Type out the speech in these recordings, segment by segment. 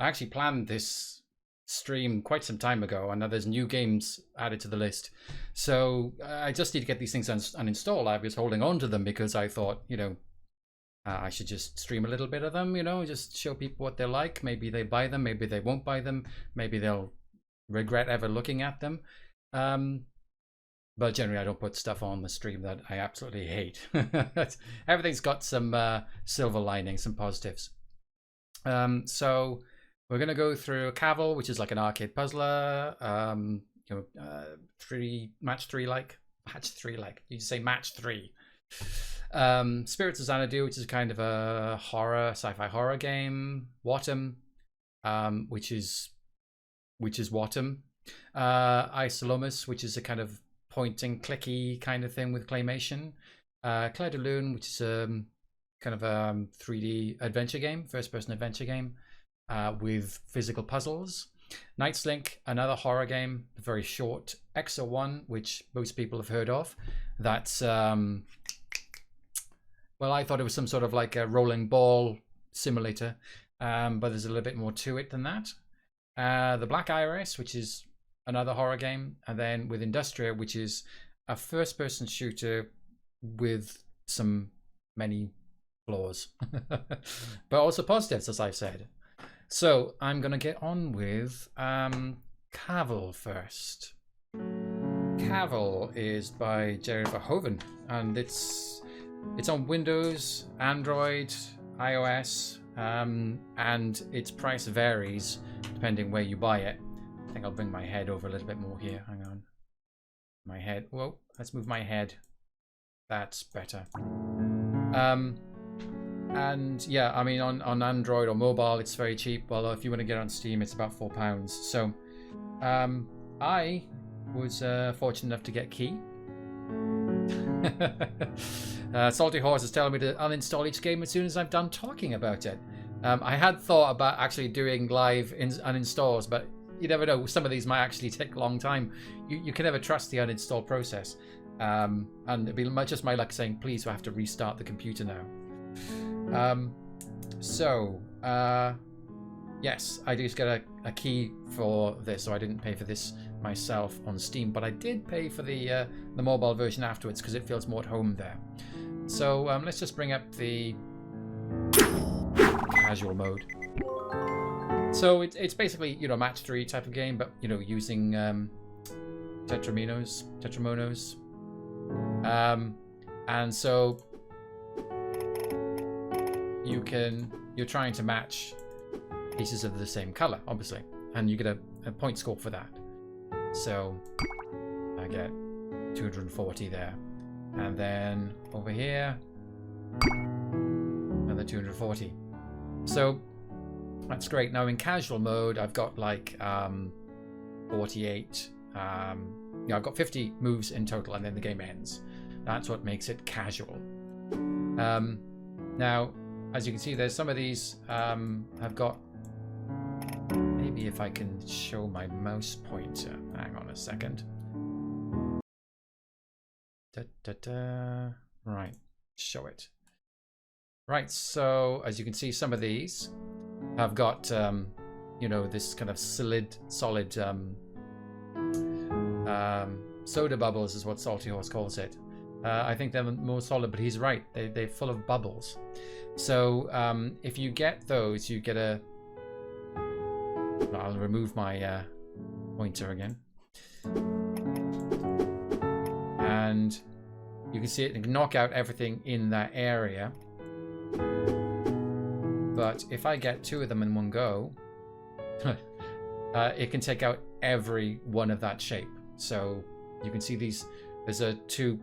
I actually planned this stream quite some time ago, and now there's new games added to the list. So I just need to get these things uninstalled. I was holding on to them because I thought, I should just stream a little bit of them, just show people what they're like. Maybe they buy them, maybe they won't buy them, maybe they'll regret ever looking at them. But generally I don't put stuff on the stream that I absolutely hate. Everything's got some silver linings, some positives. So we're going to go through Kavel, which is like an arcade puzzler, match three like. You say match three. Spirits of Xanadu, which is kind of a sci-fi horror game. Wattam, which is Wattam. Isolomus, which is a kind of pointing clicky kind of thing with claymation. Lune, which is kind of a 3D adventure game, first-person adventure game with physical puzzles. Nightslink, another horror game, very short. Exo One, which most people have heard of. That's well, I thought it was some sort of like a rolling ball simulator, but there's a little bit more to it than that. The Black Iris, which is another horror game, and then with Industria, which is a first-person shooter with many flaws, but also positives, as I've said. So I'm gonna get on with Kavel first. Kavel is by Jerry Verhoeven, and it's on Windows, Android, iOS, and its price varies depending where you buy it. I think I'll bring my head over a little bit more here. Hang on. My head. Whoa, let's move my head. That's better. And yeah, I mean, on Android or mobile, it's very cheap. Well, if you want to get it on Steam, it's about £4. So I was fortunate enough to get Key. Salty Horse is telling me to uninstall each game as soon as I'm done talking about it. I had thought about actually doing live uninstalls, but you never know. Some of these might actually take a long time. You can never trust the uninstall process. And it'd be just my luck saying, please, I have to restart the computer now. Yes, I do get a key for this, so I didn't pay for this myself on Steam, but I did pay for the mobile version afterwards because it feels more at home there. So let's just bring up the casual mode. So it's basically, match 3 type of game, but using tetramonos. And so you're trying to match pieces of the same color, obviously, and you get a point score for that. So I get 240 there, and then over here another 240. So that's great. Now in casual mode, I've got like 48. I've got 50 moves in total, and then the game ends. That's what makes it casual. Now, as you can see, there's some of these have got. Maybe if I can show my mouse pointer. Hang on a second. Right, show it. Right, so as you can see, some of these have got, this kind of solid soda bubbles is what Salty Horse calls it. I think they're more solid, but he's right. They're full of bubbles. So if you get those, you get a... I'll remove my pointer again. And you can see it can knock out everything in that area. But if I get 2 of them in one go, it can take out every one of that shape. So you can see these, there's 2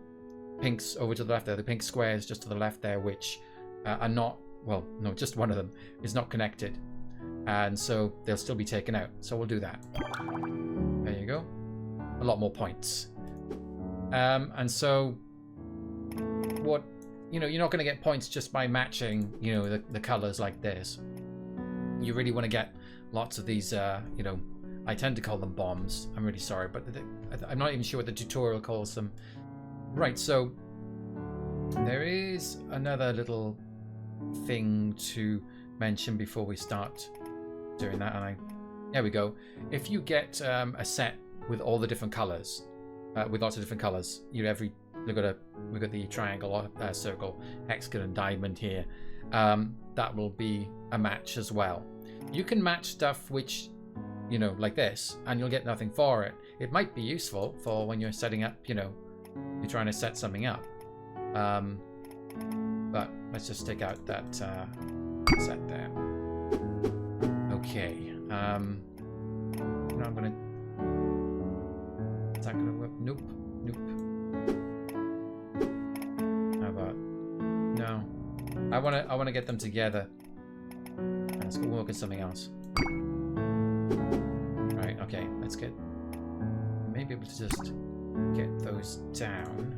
pinks over to the left there, the pink squares just to the left there, which are not, well, no, just one of them is not connected. And so they'll still be taken out. So we'll do that. There you go. A lot more points. And so what, you're not going to get points just by matching, the colors like this. You really want to get lots of these, I tend to call them bombs. I'm really sorry, but I'm not even sure what the tutorial calls them. Right, so there is another little thing to mention before we start doing that, and there we go. If you get a set with all the different colors, with lots of different colors, we've got the triangle, circle, hexagon, and diamond here. That will be a match as well. You can match stuff which, like this, and you'll get nothing for it. It might be useful for when you're setting up, you're trying to set something up. But let's just take out that set there. Okay. I'm gonna. Is that gonna work? Nope. How about? No. I wanna get them together. Let's go work on something else. Right. Okay. Let's get. Maybe able to just get those down.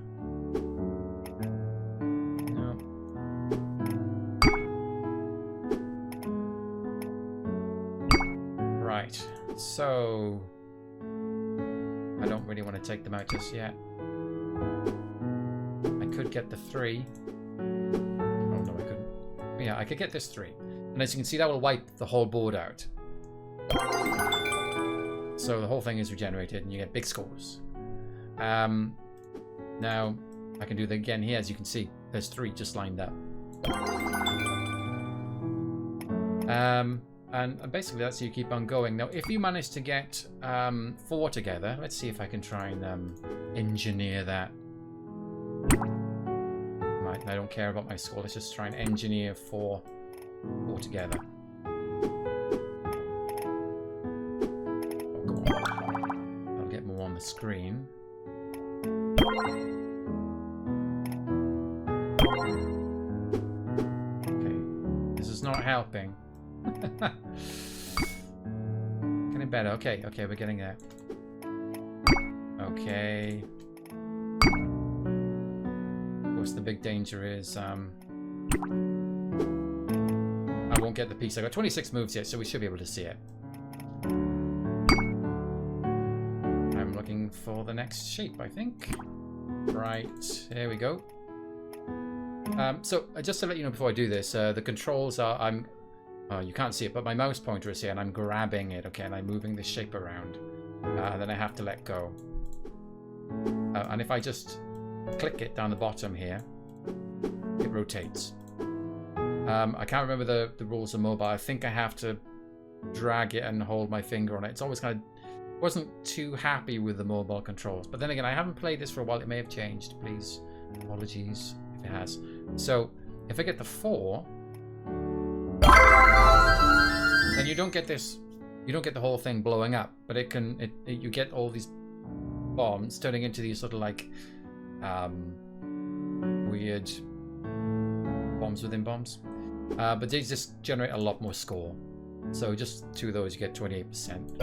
No. Right. So I don't really want to take them out just yet. I could get the 3. Oh no, I couldn't. But yeah, I could get this 3. And as you can see, that will wipe the whole board out. So the whole thing is regenerated and you get big scores. Now I can do that again here. As you can see, there's 3 just lined up. And basically that's how you keep on going. Now if you manage to get 4 together, let's see if I can try and engineer that. Right, I don't care about my score. Let's just try and engineer 4 together. Oh, come on. I'll get more on the screen. Okay, this is not helping. Getting better. Okay, we're getting there. Okay. Of course, the big danger is I won't get the piece. I got 26 moves yet, so we should be able to see it. I'm looking for the next shape, I think. Right, here we go. So just to let you know before I do this, the controls are you can't see it, but my mouse pointer is here, and I'm grabbing it, okay, and I'm moving the shape around, and then I have to let go. And if I just click it down the bottom here, it rotates. I can't remember the rules of mobile. I think I have to drag it and hold my finger on it. It's always kind of wasn't too happy with the mobile controls, but then again, I haven't played this for a while. It may have changed. Please, apologies if it has. So if I get the 4. Then you don't get this. You don't get the whole thing blowing up, but it can. You get all these bombs turning into these sort of like weird bombs within bombs. But they just generate a lot more score. So just 2 of those, you get 28%.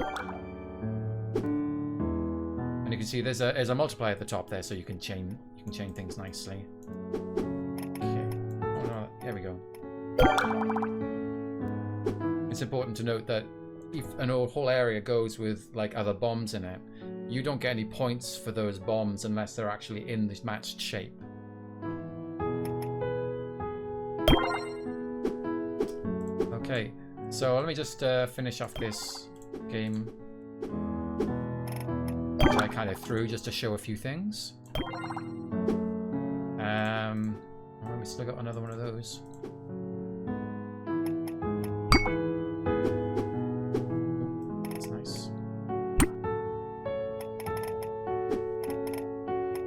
And you can see there's a multiplier at the top there, so you can chain things nicely. Okay. Oh no, there we go. It's important to note that if an whole area goes with like other bombs in it, you don't get any points for those bombs unless they're actually in this matched shape. Okay, so let me just finish off this game, which I kind of threw just to show a few things. We still got another one of those.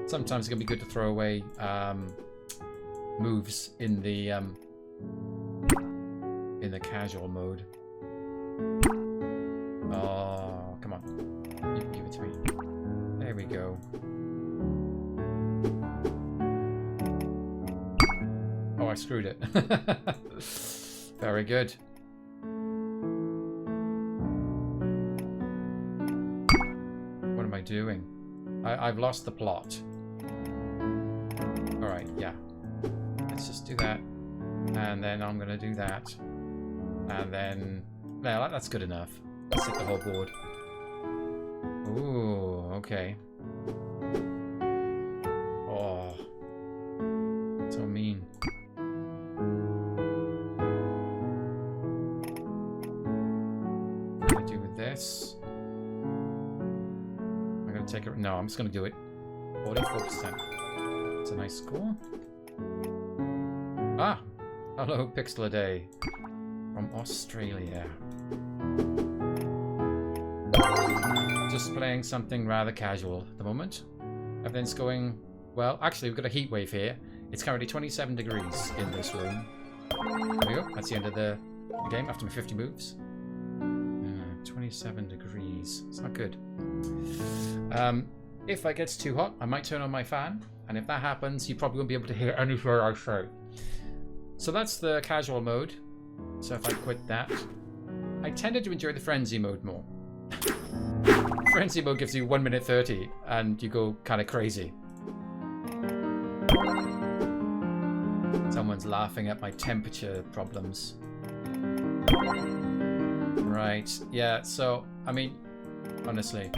Sometimes it can be good to throw away moves in the casual mode. Oh, come on. You can give it to me. There we go. Oh, I screwed it. Very good. What am I doing? I've lost the plot. Alright, yeah. Let's just do that. And then I'm going to do that. And then... No, that's good enough. Let's hit the whole board. Ooh, okay. Oh. So mean. going to do with this? I'm going to take it. No, I'm just going to do it. 44%. It's a nice score. Ah! Hello, Pixel a Day. From Australia. Just playing something rather casual at the moment. Everything's going well. Actually, we've got a heat wave here. It's currently 27 degrees in this room. There we go. That's the end of the game after my 50 moves. 27 degrees. It's not good. If it gets too hot, I might turn on my fan. And if that happens, you probably won't be able to hear anything I say. So that's the casual mode. So if I quit that, I tended to enjoy the frenzy mode more. Frenzy mode gives you 1 minute 30 and you go kind of crazy. Someone's laughing at my temperature problems. Right, yeah, so, I mean, honestly,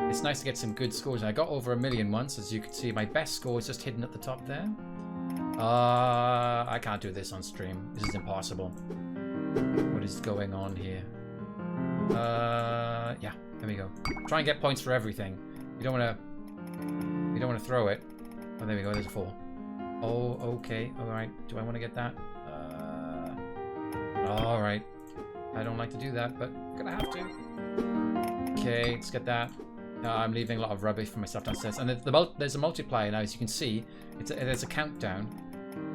it's nice to get some good scores. I got over 1 million once, as you can see. My best score is just hidden at the top there. I can't do this on stream. This is impossible. What is going on here? Yeah, there we go. Try and get points for everything. You don't want to throw it. Oh, there we go. There's a 4. Oh, okay. All right. Do I want to get that? All right. I don't like to do that, but I'm gonna have to. Okay, let's get that. I'm leaving a lot of rubbish for myself downstairs. And there's a multiplier now, as you can see. There's a countdown.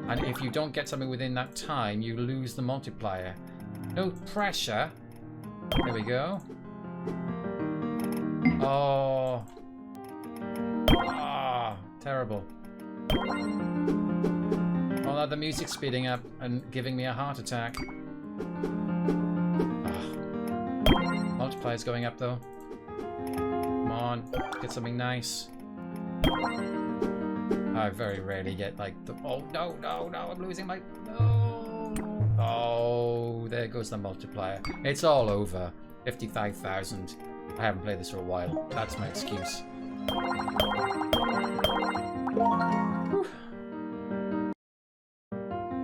And if you don't get something within that time, you lose the multiplier. No pressure. There we go. Oh. Ah, terrible. Oh, the music's speeding up and giving me a heart attack. Multiplier's going up though. Come on, get something nice. I very rarely get like the. Oh no, no, no! I'm losing my. No. Oh, there goes the multiplier. It's all over. 55,000. I haven't played this for a while. That's my excuse. Whew.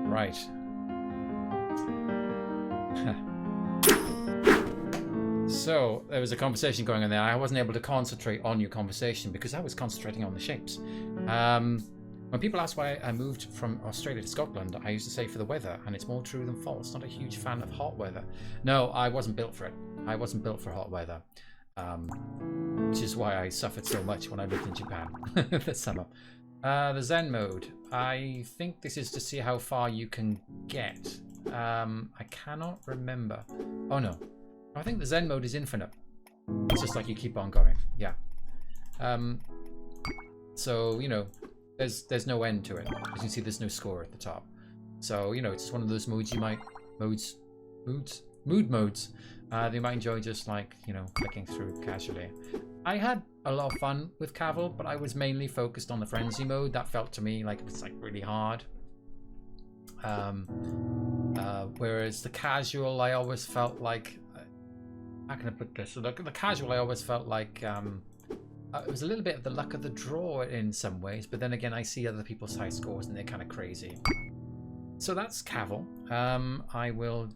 Right. So, there was a conversation going on there. I wasn't able to concentrate on your conversation because I was concentrating on the shapes. When people ask why I moved from Australia to Scotland, I used to say for the weather, and it's more true than false. Not a huge fan of hot weather. No, I wasn't built for it. I wasn't built for hot weather. Which is why I suffered so much when I lived in Japan this summer. The Zen mode. I think this is to see how far you can get. I cannot remember. Oh no. I think the Zen mode is infinite. It's just like you keep on going. Yeah. So, you know, there's no end to it. As you can see, there's no score at the top. So, you know, it's one of those modes you might... Mood modes. That you might enjoy just like, you know, clicking through casually. I had a lot of fun with Kavel, but I was mainly focused on the frenzy mode. That felt to me like it was like really hard. Whereas the casual, I always felt like... how can I put this? So the casual, I always felt like it was a little bit of the luck of the draw in some ways, but then again, I see other people's high scores and they're kind of crazy. So that's Kavel. I will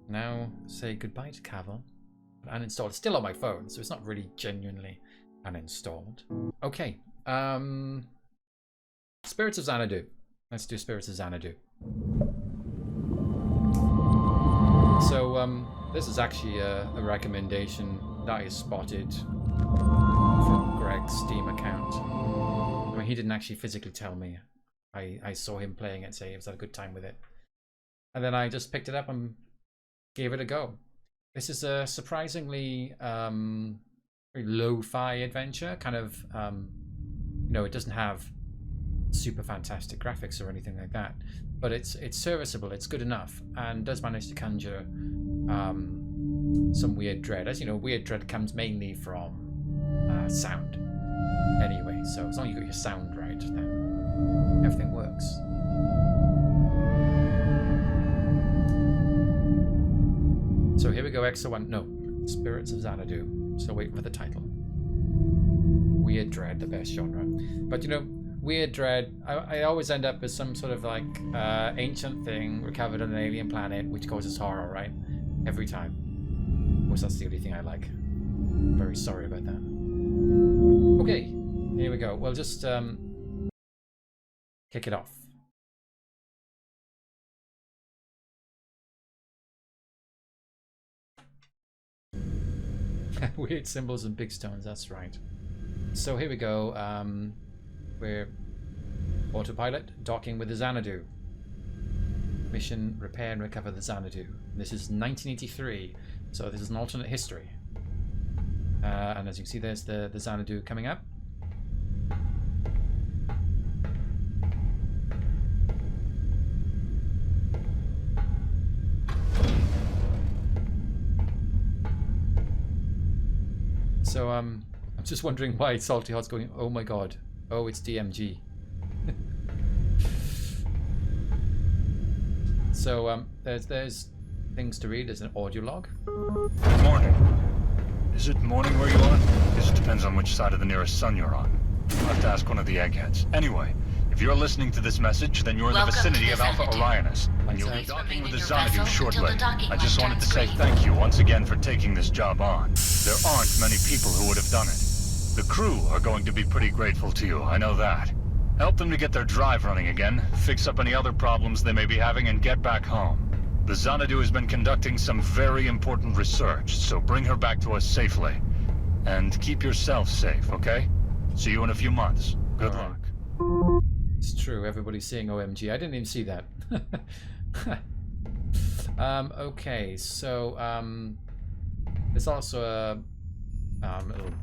now say goodbye to Kavel. Uninstalled. It's still on my phone, so it's not really genuinely uninstalled. Okay. Spirits of Xanadu. Let's do Spirits of Xanadu. So, this is actually a recommendation that I spotted from Greg's Steam account. I mean, he didn't actually physically tell me. I saw him playing it and say he was had a good time with it. And then I just picked it up and gave it a go. This is a surprisingly very lo-fi adventure. Kind of, you know, it doesn't have super fantastic graphics or anything like that. But it's serviceable, it's good enough, and does manage to conjure some weird dread. As you know, weird dread comes mainly from sound. Anyway, so as long as you got your sound right, then everything works. So here we go, Exo One. No, Spirits of Xanadu. Still waiting for the title. Weird dread, the best genre. But you know, weird dread, I always end up with some sort of like ancient thing recovered on an alien planet which causes horror, right? Every time. course, that's the only thing I like. I'm very sorry about that. Okay, here we go. We'll just kick it off. Weird symbols and big stones, that's right. So here we go. We're autopilot, docking with the Xanadu. Mission, repair and recover the Xanadu. This is 1983, so this is an alternate history. And as you can see, there's the Xanadu coming up. So I'm just wondering why Salty Hot's going, oh my god, oh it's DMG. So there's things to read. There's an audio log. Good morning. Is it morning where you are? Because it depends on which side of the nearest sun you're on. I'll have to ask one of the eggheads. Anyway, if you're listening to this message, then you're in the vicinity of Alpha Orionis, and you'll be docking with the Xanadu shortly. I just wanted to say thank you once again for taking this job on. There aren't many people who would have done it. The crew are going to be pretty grateful to you, I know that. Help them to get their drive running again, fix up any other problems they may be having, and get back home. The Xanadu has been conducting some very important research, so bring her back to us safely. And keep yourself safe, okay? See you in a few months. Good luck. It's true, everybody's saying OMG. I didn't even see that. Okay, so there's also a little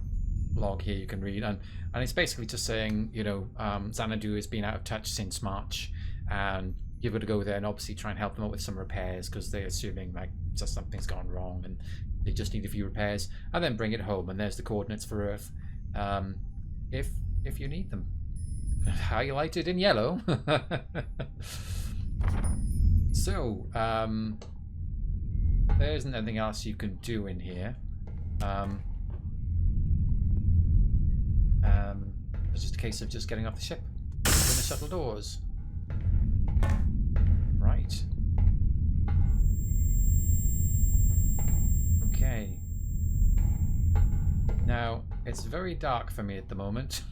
log here you can read, and it's basically just saying, you know, Xanadu has been out of touch since March, and you've got to go there and obviously try and help them out with some repairs, because they're assuming like just something's gone wrong and they just need a few repairs, and then bring it home. And there's the coordinates for Earth, if you need them, highlighted in yellow. So there isn't anything else you can do in here. It's just a case of just getting off the ship, open the shuttle doors. Right. Okay. Now, it's very dark for me at the moment.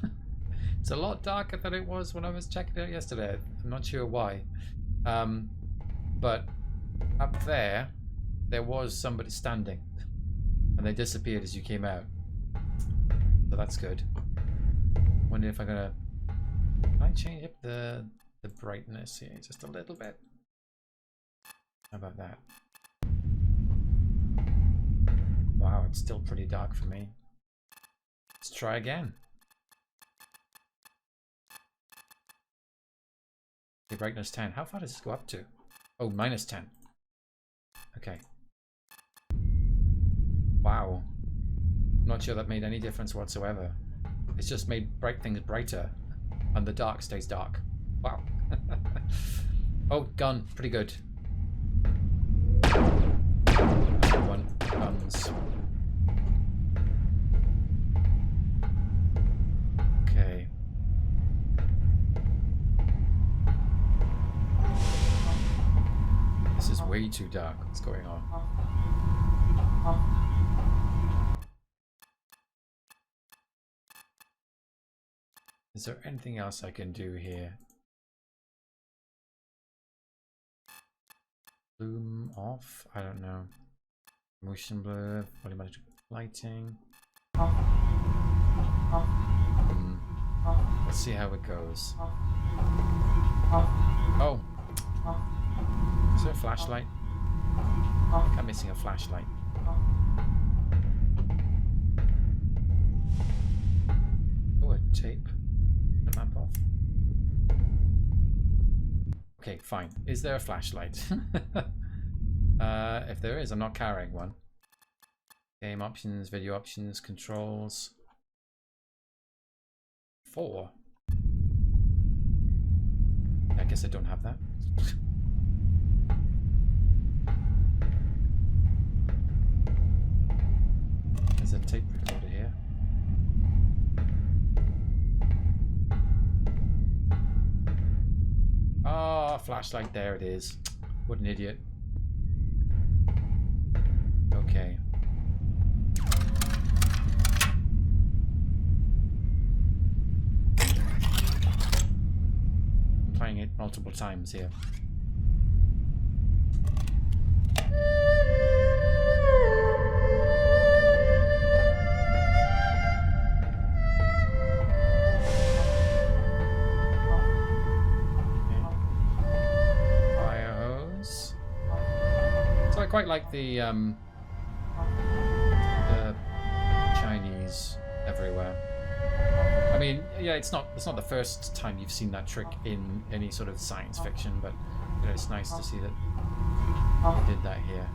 It's a lot darker than it was when I was checking it out yesterday. I'm not sure why. But up there was somebody standing, and they disappeared as you came out. So that's good. Wonder if I'm gonna... Can I change up the brightness here just a little bit? How about that? Wow, it's still pretty dark for me. Let's try again. Okay, brightness 10. How far does this go up to? Oh, minus 10. Okay. Wow. Not sure that made any difference whatsoever. It's just made bright things brighter, and the dark stays dark. Wow. Oh, gun. Pretty good. One guns. Okay. This is way too dark. What's going on? Is there anything else I can do here? Bloom off? I don't know. Motion blur, volumetric lighting. Let's see how it goes. Oh! Is there a flashlight? I think I'm missing a flashlight. Oh, a tape. The lamp off. Okay, fine. Is there a flashlight? If there is, I'm not carrying one. Game options, video options, controls. 4. I guess I don't have that. There's a tape recorder here. Oh, flashlight, there it is. What an idiot. Okay. multiple times here. Quite like the Chinese everywhere. I mean, yeah, it's not the first time you've seen that trick in any sort of science fiction, but you know, it's nice to see that they did that here.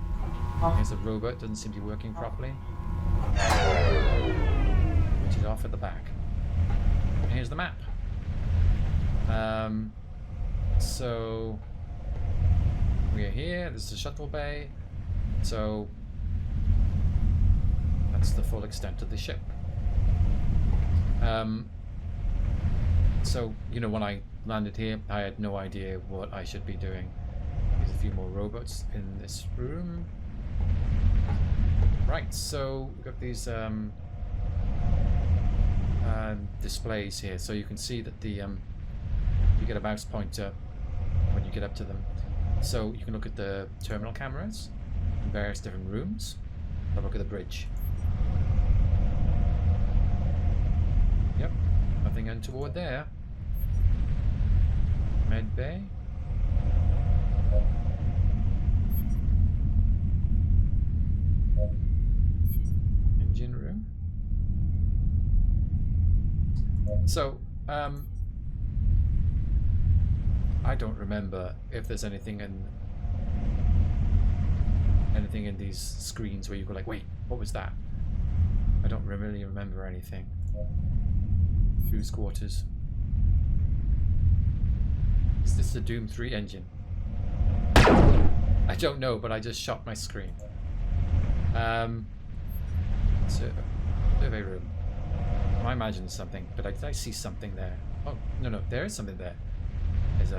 Here's the robot, doesn't seem to be working properly, which is off at the back. And here's the map. So we're here. This is the shuttle bay. So that's the full extent of the ship. So, you know, when I landed here, I had no idea what I should be doing. There's a few more robots in this room. Right, so we've got these displays here, so you can see that the you get a mouse pointer when you get up to them. So you can look at the terminal cameras in various different rooms. Have a look at the bridge. Yep, nothing untoward there. Med bay. Engine room. So, I don't remember if there's anything in these screens where you go like, wait, what was that? I don't really remember anything. Crew's quarters. Is this the Doom 3 engine? I don't know, but I just shot my screen. Survey room. I imagine something, but I see something there. Oh, no, there is something there. There's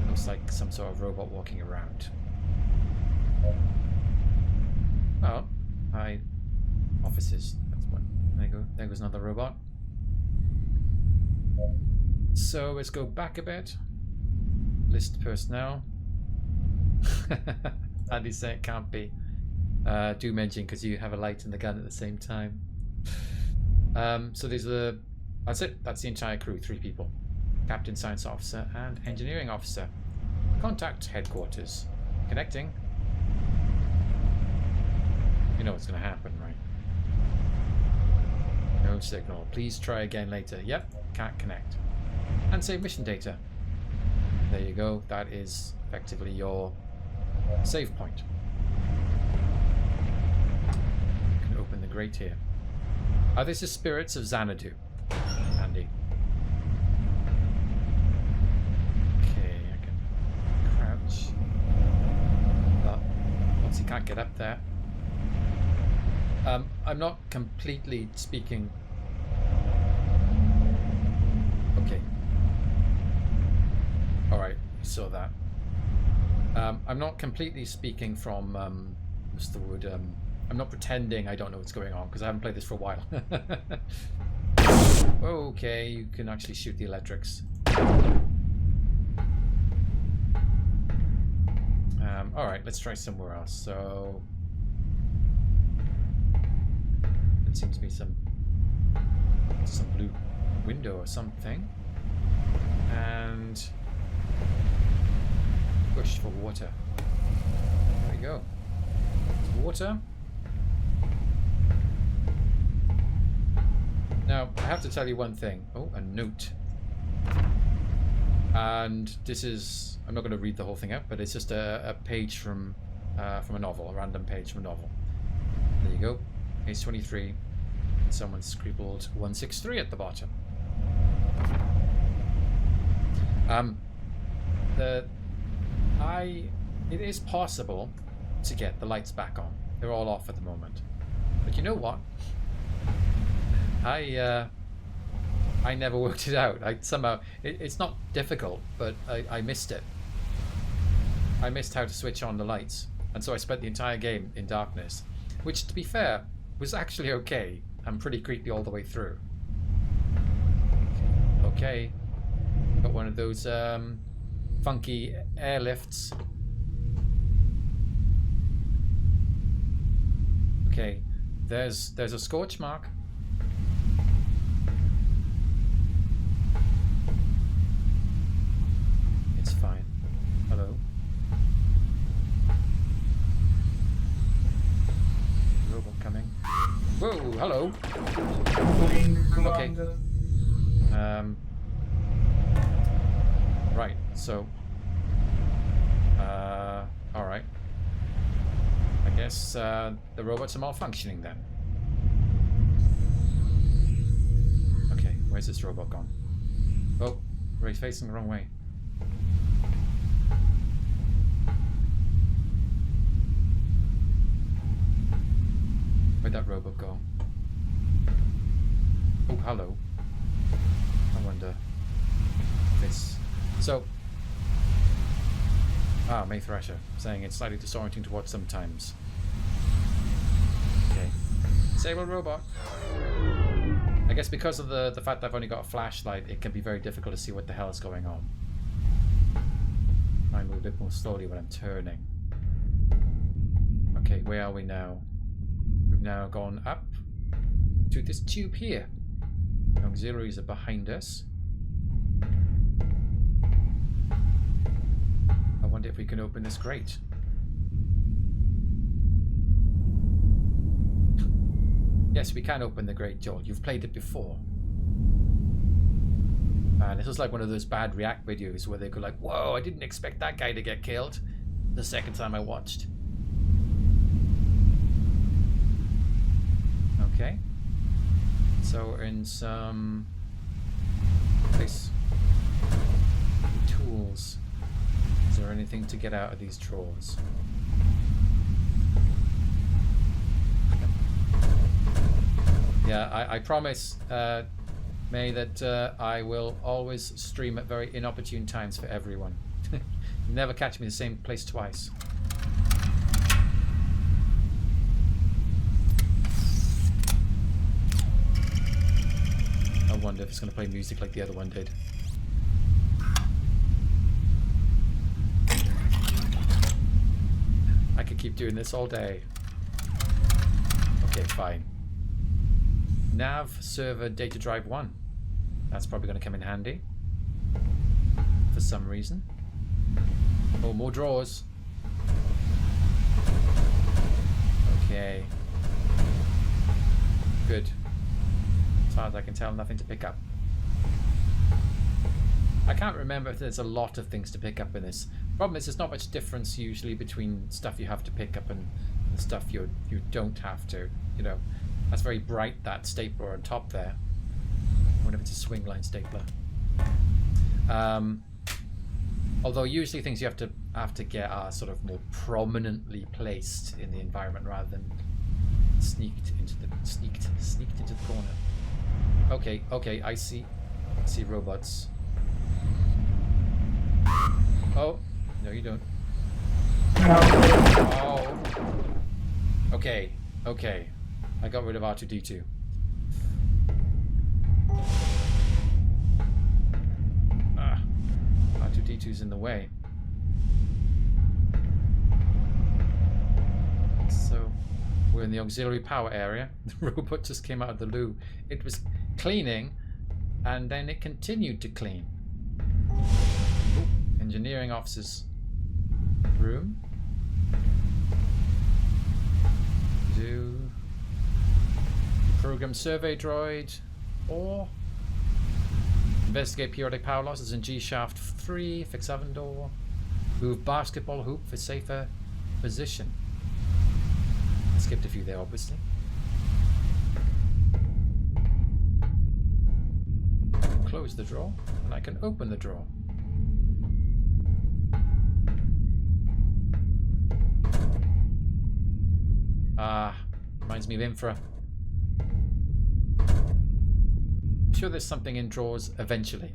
looks like some sort of robot walking around. Oh, hi. Offices. That's one. There you go. There goes another robot. So let's go back a bit. List personnel. Andy's saying it can't be Doom engine because you have a light and the gun at the same time. So there's that's it. That's the entire crew. 3 people. Captain, Science Officer, and Engineering Officer. Contact headquarters. Connecting. You know what's going to happen, right? No signal. Please try again later. Yep, can't connect. And save mission data. There you go. That is effectively your save point. You can open the grate here. This is Spirits of Xanadu. Andy. Okay, I can crouch. But once you can't get up there. I'm not completely speaking. Okay. Alright, you saw that. I'm not completely speaking from what's the word? I'm not pretending I don't know what's going on because I haven't played this for a while. Okay, you can actually shoot the electrics. Alright, let's try somewhere else. So it seems to be some blue window or something. And push for water. There we go. Water. Now, I have to tell you one thing. Oh, a note. And this is, I'm not going to read the whole thing out, but it's just a page from a novel, a random page from a novel. There you go. Page 23. Someone scribbled 163 at the bottom. It is possible to get the lights back on. They're all off at the moment. But you know what? I never worked it out. It's not difficult, but I missed it. I missed how to switch on the lights. And so I spent the entire game in darkness, which, to be fair, was actually okay. I'm pretty creepy all the way through. Okay. Got one of those funky airlifts. Okay, there's a scorch mark. It's fine. Hello. Robot coming. Whoa, hello. Okay. Right, so alright. I guess the robots are malfunctioning then. Okay, where's this robot gone? Oh, we're facing the wrong way. Where'd that robot go? Oh, hello. I wonder if it's... So... Ah, May Thrasher, saying it's slightly disorienting to watch sometimes. Okay. Disable robot. I guess because of the fact that I've only got a flashlight, it can be very difficult to see what the hell is going on. I move a bit more slowly when I'm turning. Okay, where are we now? We've now gone up to this tube here. The auxiliaries are behind us. I wonder if we can open this grate. Yes, we can open the grate, Joel. You've played it before. And this was like one of those bad React videos where they go like, whoa, I didn't expect that guy to get killed the second time I watched. Okay. So we're in some place. Tools. Is there anything to get out of these drawers? Yeah, I promise, May, that I will always stream at very inopportune times for everyone. Never catch me in the same place twice. I wonder if it's going to play music like the other one did. I could keep doing this all day. Okay, fine. Nav server data drive 1. That's probably going to come in handy. For some reason. Oh, more drawers. Okay. Good. As far as I can tell, nothing to pick up. I can't remember if there's a lot of things to pick up in this. Problem is, there's not much difference usually between stuff you have to pick up and the stuff you don't have to. You know, that's very bright, that stapler on top there. I wonder if it's a swing line stapler. Although usually things you have to get are sort of more prominently placed in the environment rather than sneaked into the corner. Okay, I see robots. Oh, no you don't. Oh. Okay. I got rid of R2-D2. R2-D2's in the way. So, we're in the auxiliary power area. The robot just came out of the loo. It was cleaning, and then it continued to clean. Ooh, engineering officer's room. Do program survey droid, or investigate periodic power losses in G shaft 3, fix oven door, move basketball hoop for safer position. I skipped a few there, obviously. Close the drawer, and I can open the drawer. Ah, reminds me of Infra. I'm sure there's something in drawers eventually.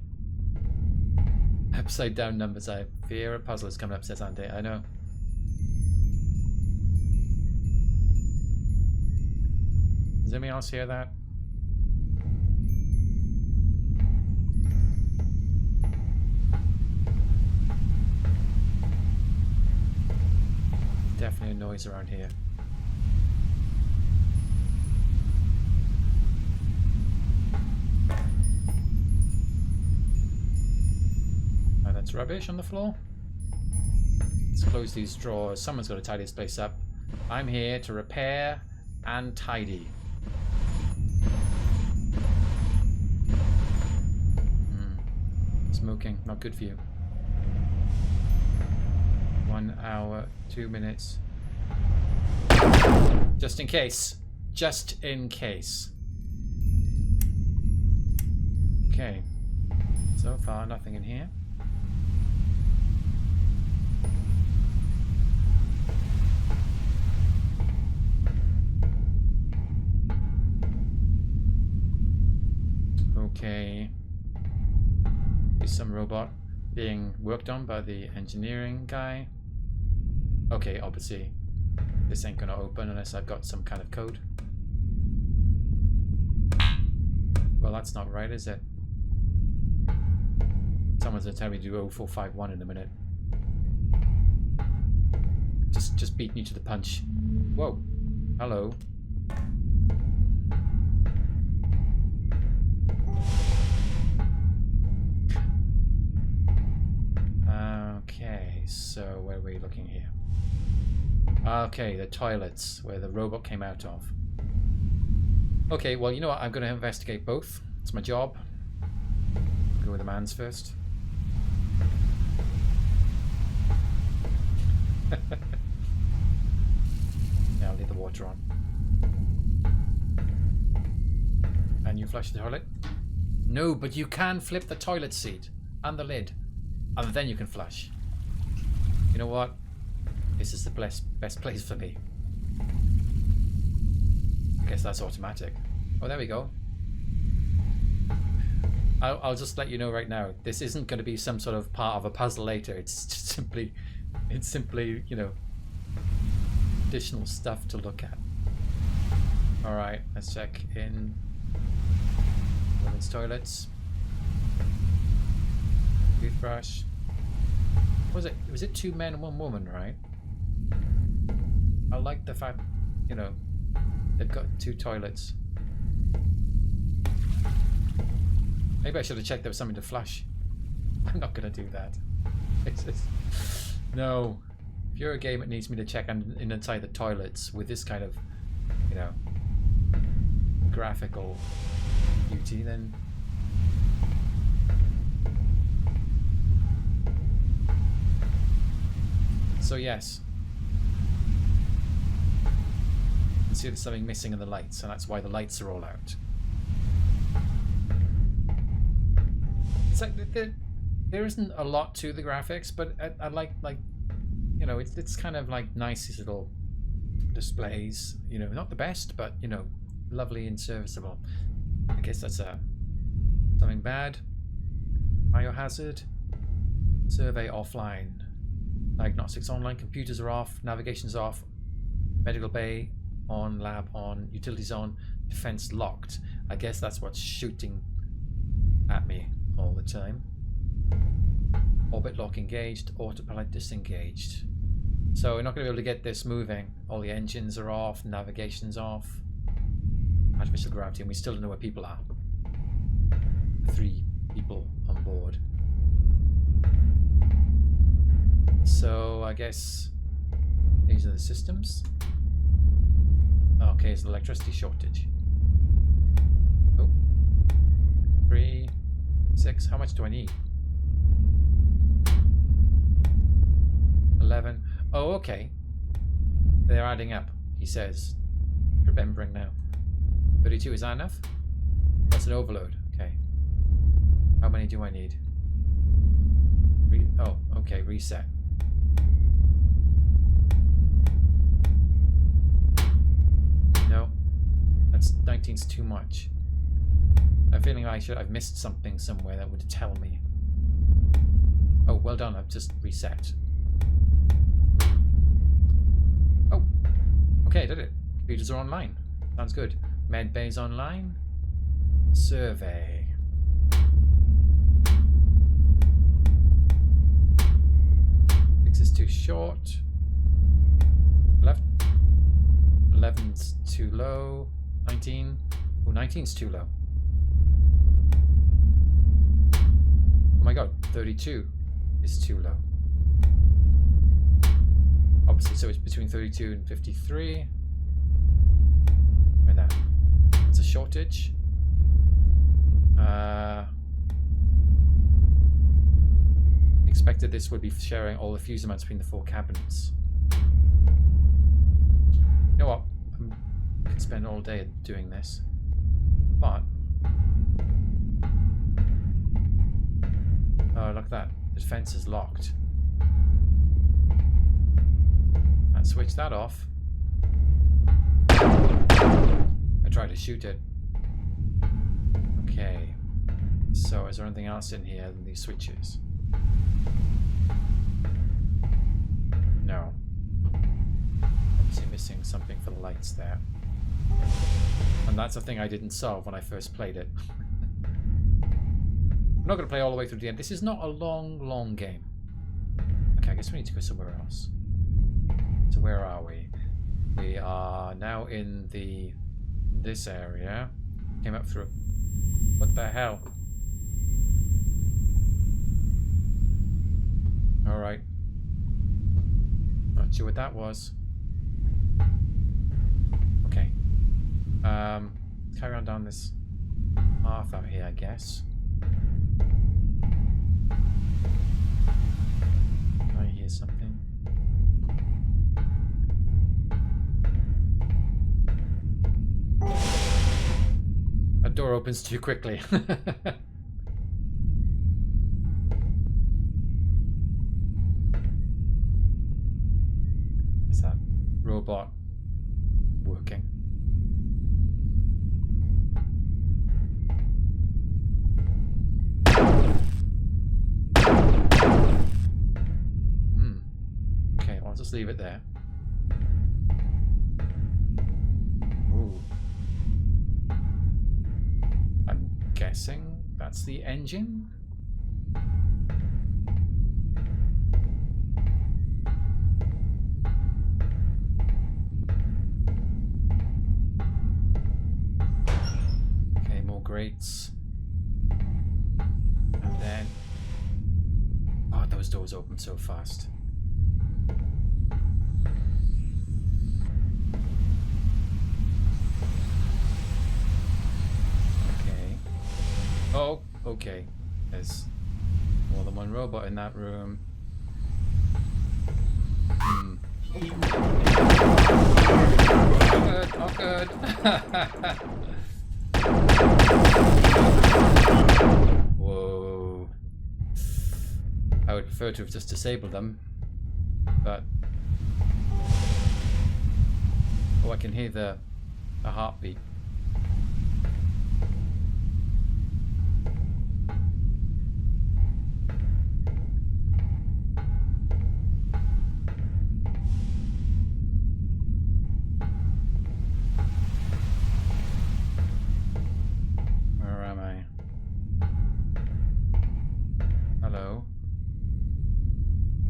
Upside down numbers. I fear a puzzle is coming up, says Andy. I know. Does anyone else hear that? definitely a noise around here. Oh, that's rubbish on the floor. Let's close these drawers. Someone's got to tidy this place up. I'm here to repair and tidy. Smoking, not good for you. 1 hour, 2 minutes. Just in case. Just in case. Okay. So far, nothing in here. Okay. There's some robot being worked on by the engineering guy. Okay, obviously this ain't gonna open unless I've got some kind of code. Well, that's not right, is it? Someone's gonna tell me to do 0451 in a minute. Just beating you to the punch. Whoa. Hello. Okay, so where are we looking here? Okay, the toilets where the robot came out of. Okay, well, you know what? I'm going to investigate both. It's my job. Go with the mans first. Yeah, I'll leave the water on. And you flush the toilet? No, but you can flip the toilet seat and the lid. And then you can flush. You know what? This is the best place for me. I guess that's automatic. Oh, there we go. I'll just let you know right now. This isn't going to be some sort of part of a puzzle later. It's just simply, you know, additional stuff to look at. All right, let's check in women's toilets. Toothbrush. Was it 2 men and 1 woman, right? I like the fact, you know, they've got 2 toilets. Maybe I should have checked there was something to flush. I'm not gonna do that. No. If you're a game that needs me to check inside the toilets with this kind of, you know, graphical beauty, then so yes. You can see there's something missing in the lights, and that's why the lights are all out. It's like there isn't a lot to the graphics, but I like you know, it's kind of like nice little displays. You know, not the best, but you know, lovely and serviceable. I guess that's something bad. Biohazard. Survey offline. Diagnostics online. Computers are off. Navigation's off. Medical bay on. Lab on. Utilities on. Defense locked. I guess that's what's shooting at me all the time. Orbit lock engaged. Autopilot disengaged. So we're not going to be able to get this moving. All the engines are off. Navigation's off. Artificial gravity, and we still don't know where people are. 3 people on board. So I guess these are the systems. Okay, it's an electricity shortage. Oh. 3, 6. How much do I need? 11. Oh, okay. They're adding up, he says. Remembering now. 32, is that enough? That's an overload. Okay. How many do I need? Oh, okay, reset. No. That's 19's too much. I'm feeling like I've missed something somewhere that would tell me. Oh, well done, I've just reset. Oh. Okay, did it. Computers are online. Sounds good. Med bay's online. Survey. This is too short. 11's too low. 19. Oh, 19's too low. Oh my god, 32 is too low. Obviously, so it's between 32 and 53. With that. It's a shortage. Expected this would be sharing all the fuse amounts between the 4 cabinets. You know what? I could spend all day doing this. But... oh, look at that. The fence is locked. I'd switch that off. I tried to shoot it. Okay. So is there anything else in here than these switches? No. Obviously missing something for the lights there. And that's a thing I didn't solve when I first played it. I'm not going to play all the way through the end. This is not a long game. Okay, I guess we need to go somewhere else. So where are we? We are now in this area. Came up through... what the hell? Alright. Not sure what that was. Okay. Carry on down this path out here, I guess. I hear something. That door opens too quickly. Is that robot working? Okay, I'll just leave it there. Ooh. I'm guessing that's the engine? Okay, more grates. And then... oh, those doors open so fast. Oh, okay. There's more than one robot in that room. Good, oh good. Whoa. I would prefer to have just disabled them, but... oh, I can hear the heartbeat.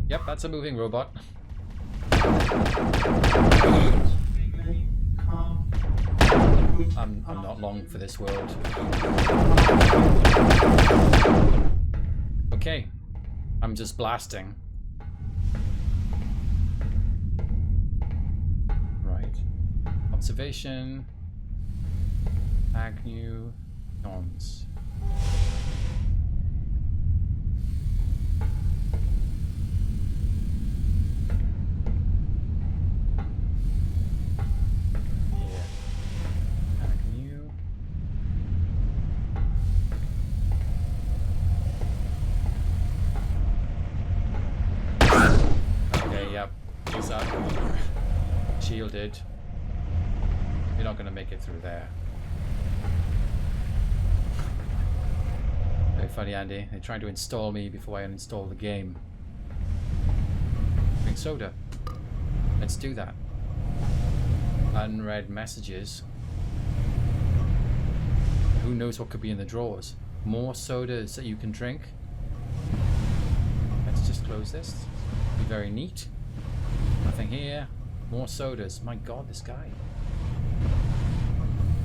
Yep, that's a moving robot. I'm not long for this world. Okay, I'm just blasting. Right. Observation. Agnew. Dons. Shielded. You're not going to make it through there. Very funny, Andy. They're trying to install me before I uninstall the game. Drink soda. Let's do that. Unread messages. Who knows what could be in the drawers? More sodas that you can drink. Let's just close this. Be very neat. Nothing here. More sodas. My god, this guy.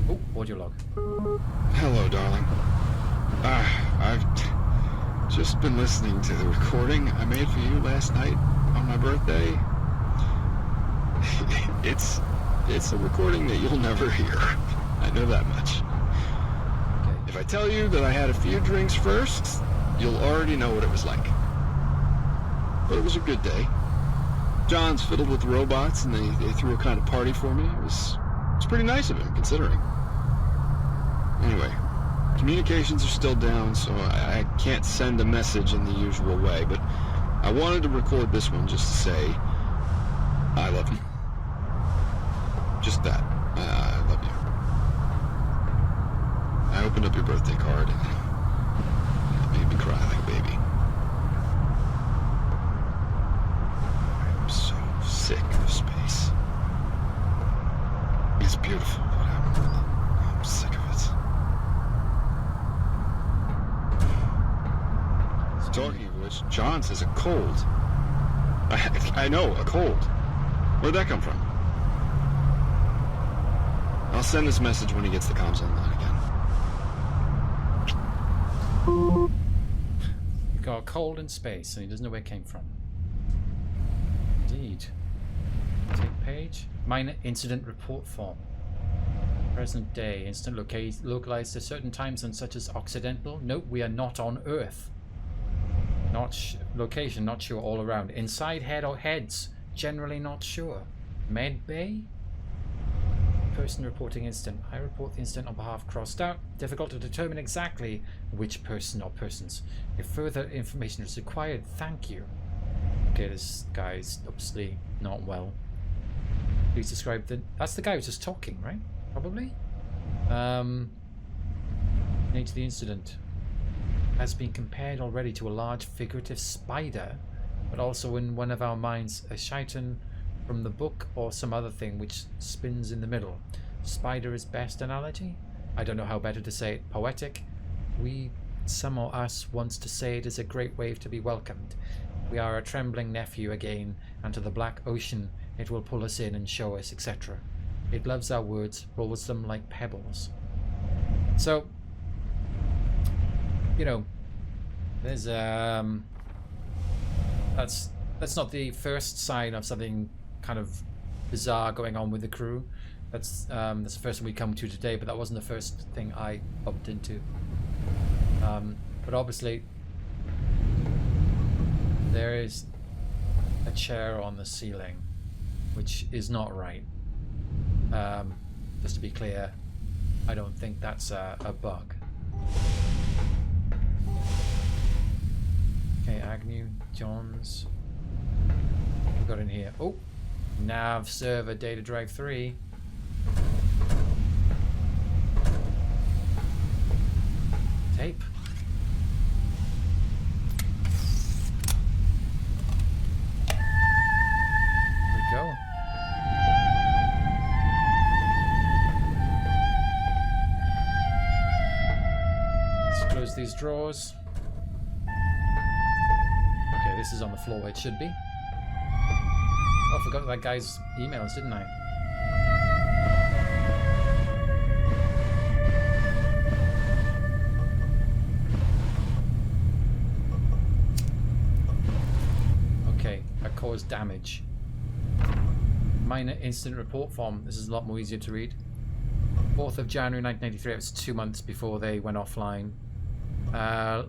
Oh, audio log. Hello, darling. I've just been listening to the recording I made for you last night on my birthday. It's a recording that you'll never hear. I know that much. Okay. If I tell you that I had a few drinks first, you'll already know what it was like. But it was a good day. John's fiddled with robots, and they threw a kind of party for me. It's pretty nice of him, considering. Anyway, communications are still down, so I can't send a message in the usual way, but I wanted to record this one just to say I love you. Just that. I love you. I opened up your birthday card, and it made me cry like a baby. I'm so sick of space. It's beautiful, but I'm sick of it. Talking of which, John says a cold. I know, a cold. Where'd that come from? I'll send this message when he gets the comms online again. We've got a cold in space, and he doesn't know where it came from. Indeed. Take page. Minor incident report form. Present day. Instant localized at certain time zones such as Occidental. Note we are not on Earth. Not location, not sure all around. Inside head or heads, generally not sure. Med bay? Person reporting incident. I report the incident on behalf crossed out. Difficult to determine exactly which person or persons. If further information is required, thank you. Okay, this guy's obviously not well. Please describe the... That's the guy who's just talking, right? Probably? Nature of the incident has been compared already to a large figurative spider, but also in one of our minds a chiton from the book or some other thing which spins in the middle. Spider is best analogy? I don't know how better to say it. Poetic? We, some or us, wants to say it is a great wave to be welcomed. We are a trembling nephew again, and to the black ocean it will pull us in and show us, etc. It loves our words, rolls them like pebbles. So, you know, there's that's not the first sign of something kind of bizarre going on with the crew. That's the first one we come to today, but that wasn't the first thing I bumped into. But obviously there is a chair on the ceiling, which is not right. Just to be clear, I don't think that's a bug. Okay, Agnew, Johns. What we got in here? Oh, nav server data drive 3. Tape. Here we go. Let's close these drawers. Okay, this is on the floor where it should be. Oh, I forgot that guy's emails, didn't I? Okay, that caused damage. Minor incident report form. This is a lot more easier to read. 4th of January 1993. It was 2 months before they went offline.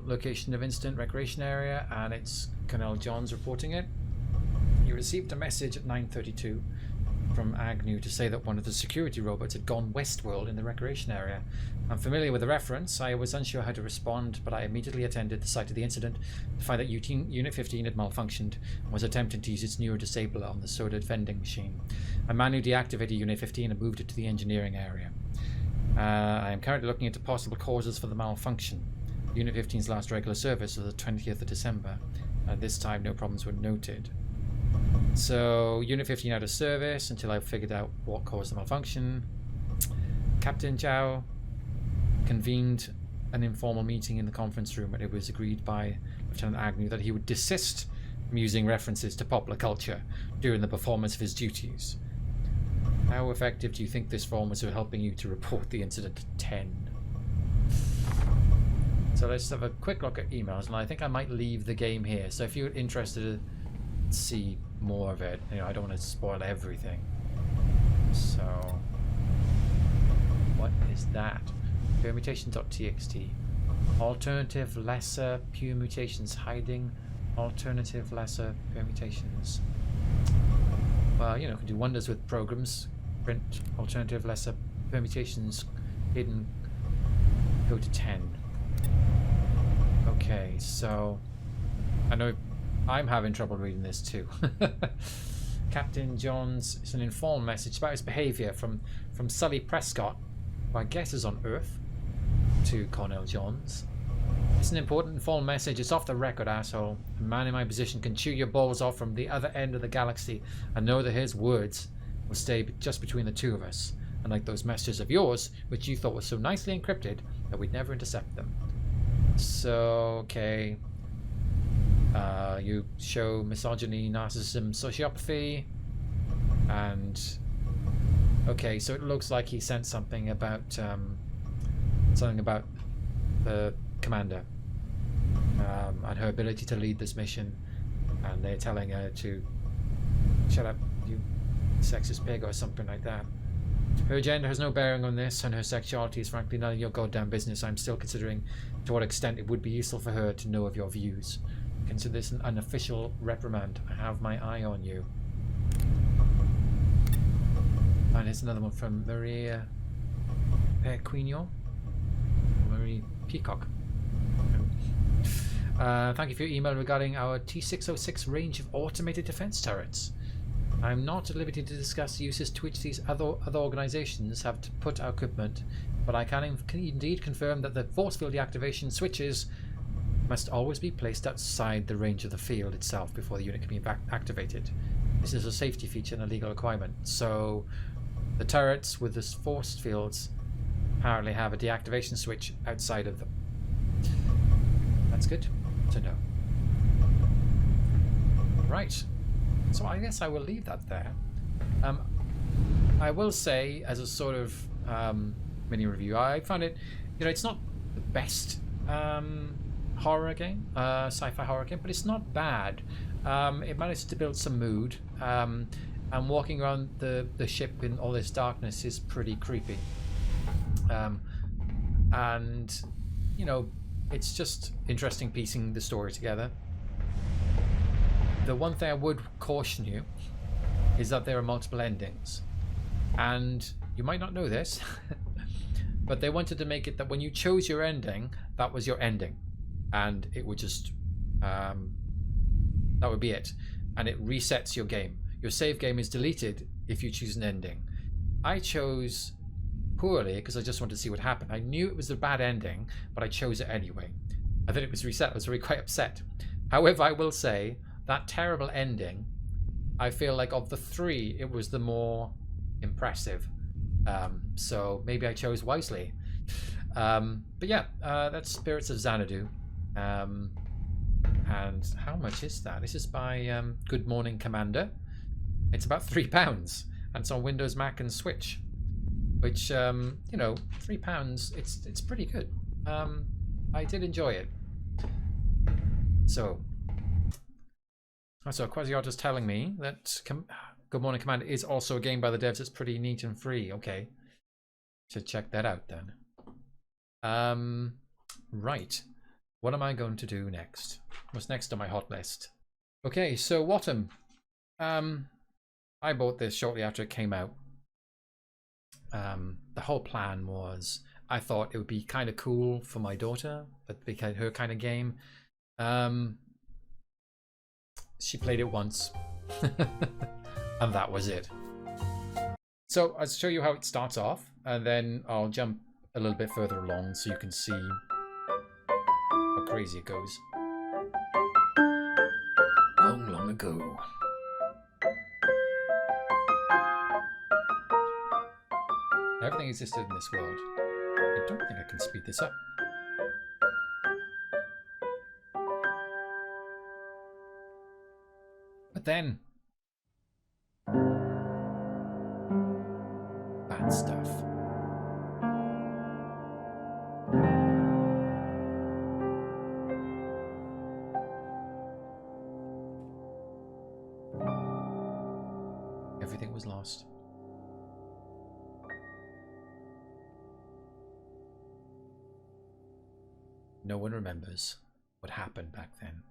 Location of incident, recreation area, and it's Colonel Johns reporting it. He received a message at 9:32 from Agnew to say that one of the security robots had gone westworld in the recreation area. I'm familiar with the reference. I was unsure how to respond, but I immediately attended the site of the incident to find that Unit 15 had malfunctioned and was attempting to use its neurodisabler on the soda vending machine. I manually deactivated Unit 15 and moved it to the engineering area. I am currently looking into possible causes for the malfunction. Unit 15's last regular service was the 20th of December. At this time, no problems were noted. So, Unit 15 out of service until I figured out what caused the malfunction. Captain Zhao convened an informal meeting in the conference room, and it was agreed by Lieutenant Agnew that he would desist from using references to popular culture during the performance of his duties. How effective do you think this form was at helping you to report the incident to 10? So let's have a quick look at emails, and I think I might leave the game here. So if you're interested to see more of it, you know, I don't want to spoil everything. So what is that? Permutation.txt. Alternative lesser pure mutations hiding. Alternative lesser permutations. Well, you know, can do wonders with programs. Print alternative lesser permutations hidden. Go to 10. Okay, so I know I'm having trouble reading this too. Captain Johns, it's an informed message about his behavior from Sully Prescott, who I guess is on Earth, to Cornell Johns. It's an important informed message. It's off the record, asshole. A man in my position can chew your balls off from the other end of the galaxy and know that his words will stay just between the two of us. Unlike those messages of yours, which you thought were so nicely encrypted that we'd never intercept them. So, okay. You show misogyny, narcissism, sociopathy, and okay, so it looks like he sent something about the commander and her ability to lead this mission, and they're telling her to shut up, you sexist pig, or something like that. Her gender has no bearing on this, and her sexuality is frankly none of your goddamn business. I'm still considering to what extent it would be useful for her to know of your views. Consider this an unofficial reprimand. I have my eye on you. And here's another one from Maria Perquignon. Marie Peacock. Thank you for your email regarding our T606 range of automated defense turrets. I'm not at liberty to discuss the uses to which these other organizations have to put our equipment, but I can indeed confirm that the force field deactivation switches must always be placed outside the range of the field itself before the unit can be activated. This is a safety feature and a legal requirement. So the turrets with the force fields apparently have a deactivation switch outside of them. That's good to know. Right. So I guess I will leave that there. I will say, as a sort of mini review, I found it, you know, it's not the best horror game, sci-fi horror game, but it's not bad. It managed to build some mood, and walking around the ship in all this darkness is pretty creepy. And, you know, it's just interesting piecing the story together. The one thing I would caution you is that there are multiple endings, and you might not know this, but they wanted to make it that when you chose your ending, that was your ending, and it would just that would be it, and it resets your game. Your save game is deleted if you choose an ending. I chose poorly because I just wanted to see what happened. I knew it was a bad ending, but I chose it anyway. And then it was reset. I was really quite upset. However, I will say that terrible ending, I feel like of the three, it was the more impressive. So maybe I chose wisely. But yeah, that's Spirits of Xanadu. And how much is that? This is by Good Morning Commander. It's about £3, and it's on Windows, Mac, and Switch. Which, you know, £3, it's pretty good. I did enjoy it. So Quasiar's telling me that Good Morning Commander is also a game by the devs that's pretty neat and free. Okay, should check that out then. Right, what am I going to do next? What's next on my hot list? Okay, so Wattam. I bought this shortly after it came out. The whole plan was I thought it would be kind of cool for my daughter, but because her kind of game. She played it once and that was it. So I'll show you how it starts off, and then I'll jump a little bit further along so you can see how crazy it goes. Long ago. Everything existed in this world. I don't think I can speed this up. But then bad stuff. Everything was lost. No one remembers what happened back then.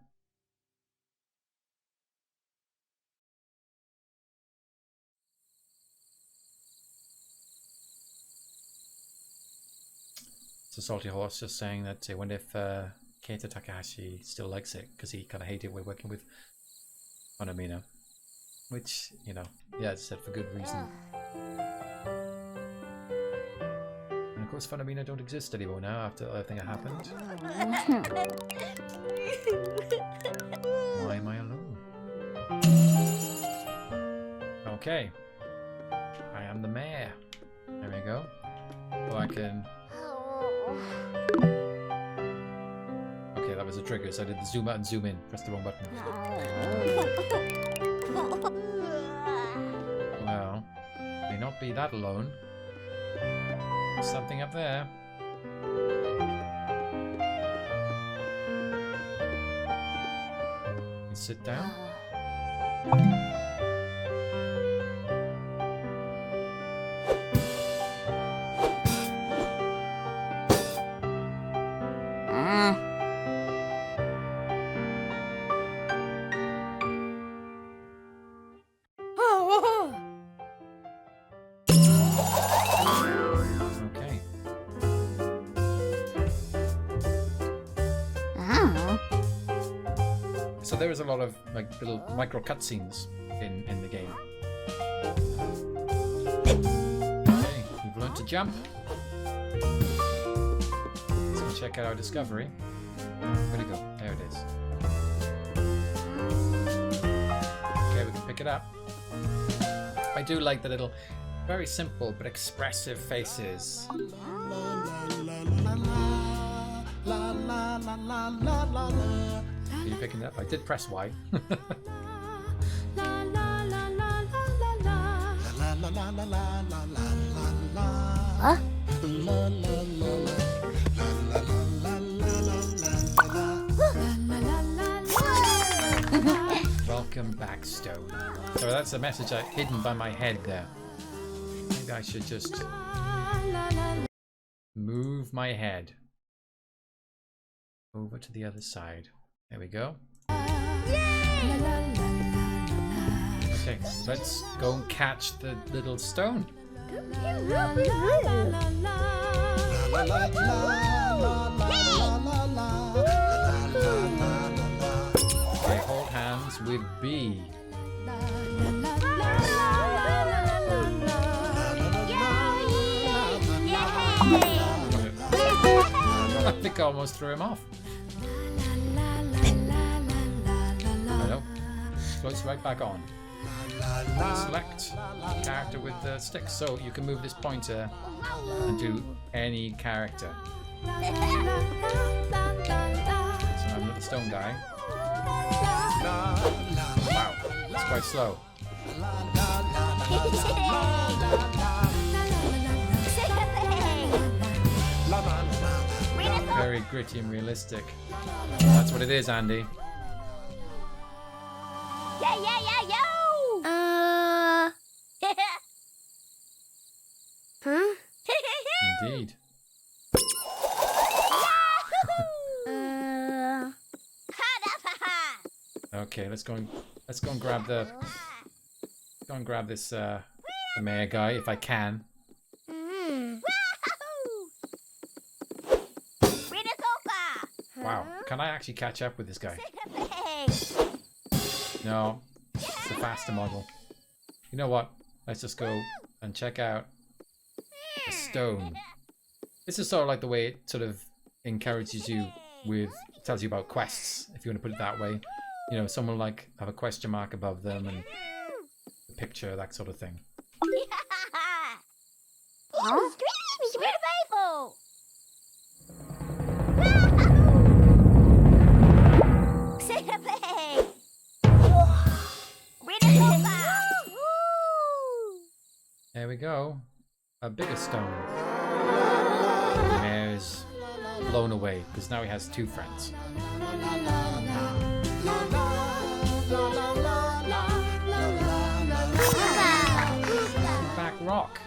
So Salty Horse just saying that I wonder if Keita Takahashi still likes it because he kind of hated we're working with Funamina, which, you know, yeah, it's said for good reason. And of course Funamina don't exist anymore now after everything that happened. Why am I alone? Okay, I am the mayor. There we go. Oh, I can... Okay, that was a trigger, so I did the zoom out and zoom in. Pressed the wrong button. Well, may not be that alone. There's something up there. You sit down. So there is a lot of like little micro cutscenes in the game. Okay, we've learned to jump. Let's go check out our discovery. Where'd it go? There it is. Okay, we can pick it up. I do like the little, very simple but expressive faces. Are you picking it up? I did press Y. Huh? Welcome back, Stone. So that's a message hidden by my head there. Maybe I should just move my head over to the other side. There we go. Okay, let's go and catch the little stone. Okay, hold hands with B. I think I almost threw him off. No, floats right back on. Select character with the stick, so you can move this pointer and do any character. So I'm with the stone guy. Wow, it's quite slow. Very gritty and realistic. That's what it is, Andy. Yeah, yo! Huh? Indeed. Okay, let's go and grab this the mayor guy if I can. Wow, can I actually catch up with this guy? No, it's the faster model. You know what? Let's just go and check out a stone. This is sort of like the way it sort of encourages you with, tells you about quests, if you want to put it that way. You know, someone like have a question mark above them and a picture, that sort of thing. Huh? There we go. a bigger stone. Mayor is blown away because now he has 2 friends. Back rock.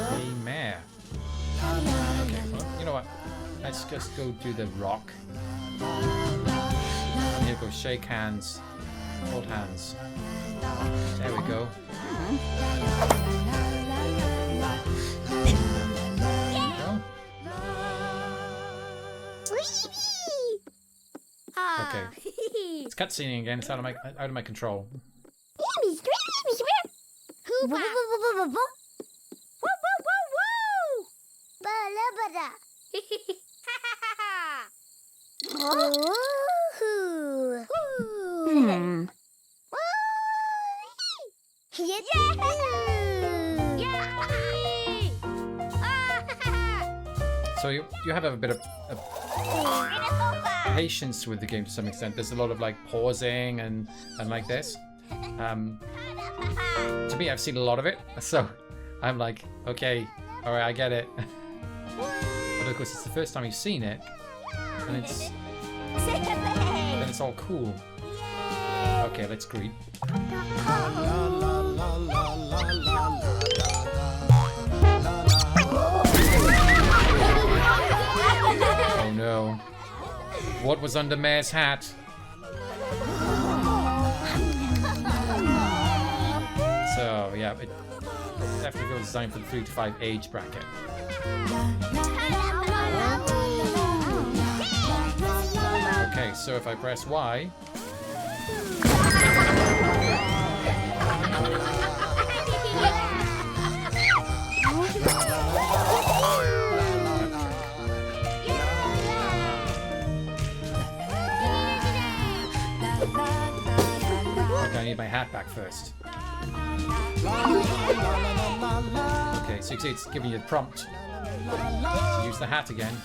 Hey, Mayor. Okay, well, you know what? Let's just go do the rock. And here goes shake hands, hold hands. There we go. Okay. It's cutscening again. It's out of my control. So you have a bit of patience with the game to some extent. There's a lot of like pausing and like this. To me, I've seen a lot of it, so I'm like, okay, all right, I get it. But of course, it's the first time you've seen it, and then it's all cool. Okay, let's greet. Oh no. What was under Mayor's hat? So, yeah, it definitely feels designed for the 3 to 5 age bracket. Okay, so if I press Y... I need my hat back first. Okay, so you can see it's giving you a prompt to use the hat again.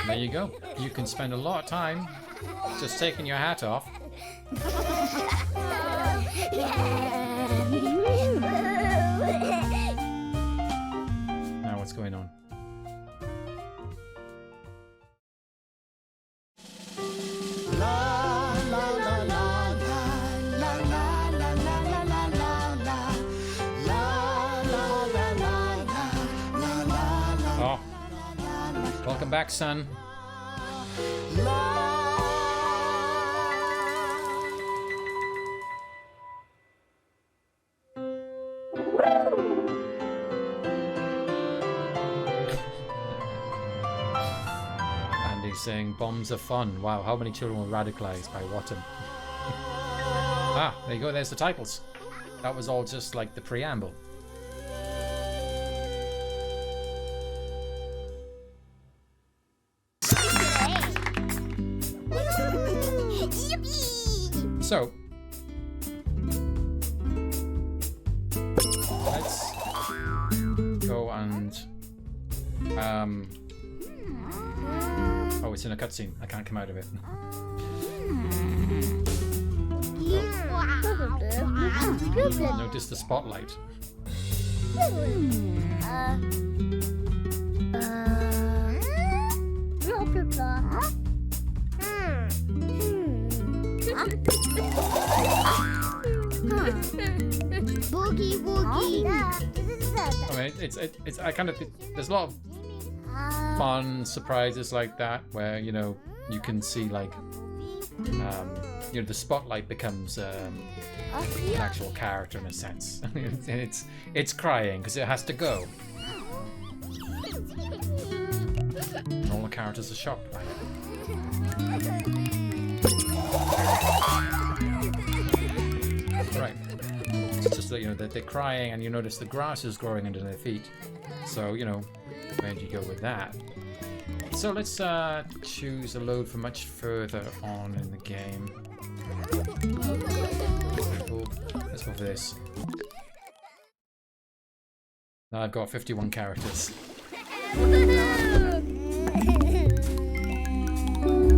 There you go. You can spend a lot of time just taking your hat off. Now what's going on? Oh, welcome back, son. Saying bombs are fun. Wow, how many children were radicalized by Wattam? Ah, there you go, there's the titles. That was all just like the preamble. So, let's go and oh, it's in a cutscene. I can't come out of it. Notice the spotlight. Boogie woogie. I mean, it's I kind of there's a lot of fun surprises like that where you know you can see like you know the spotlight becomes an actual character in a sense. And it's crying because it has to go, and all the characters are shocked by it. Right, it's just that you know that they're crying and you notice the grass is growing under their feet, so you know where do you go with that? So let's choose a load for much further on in the game. Let's go this. Now I've got 51 characters.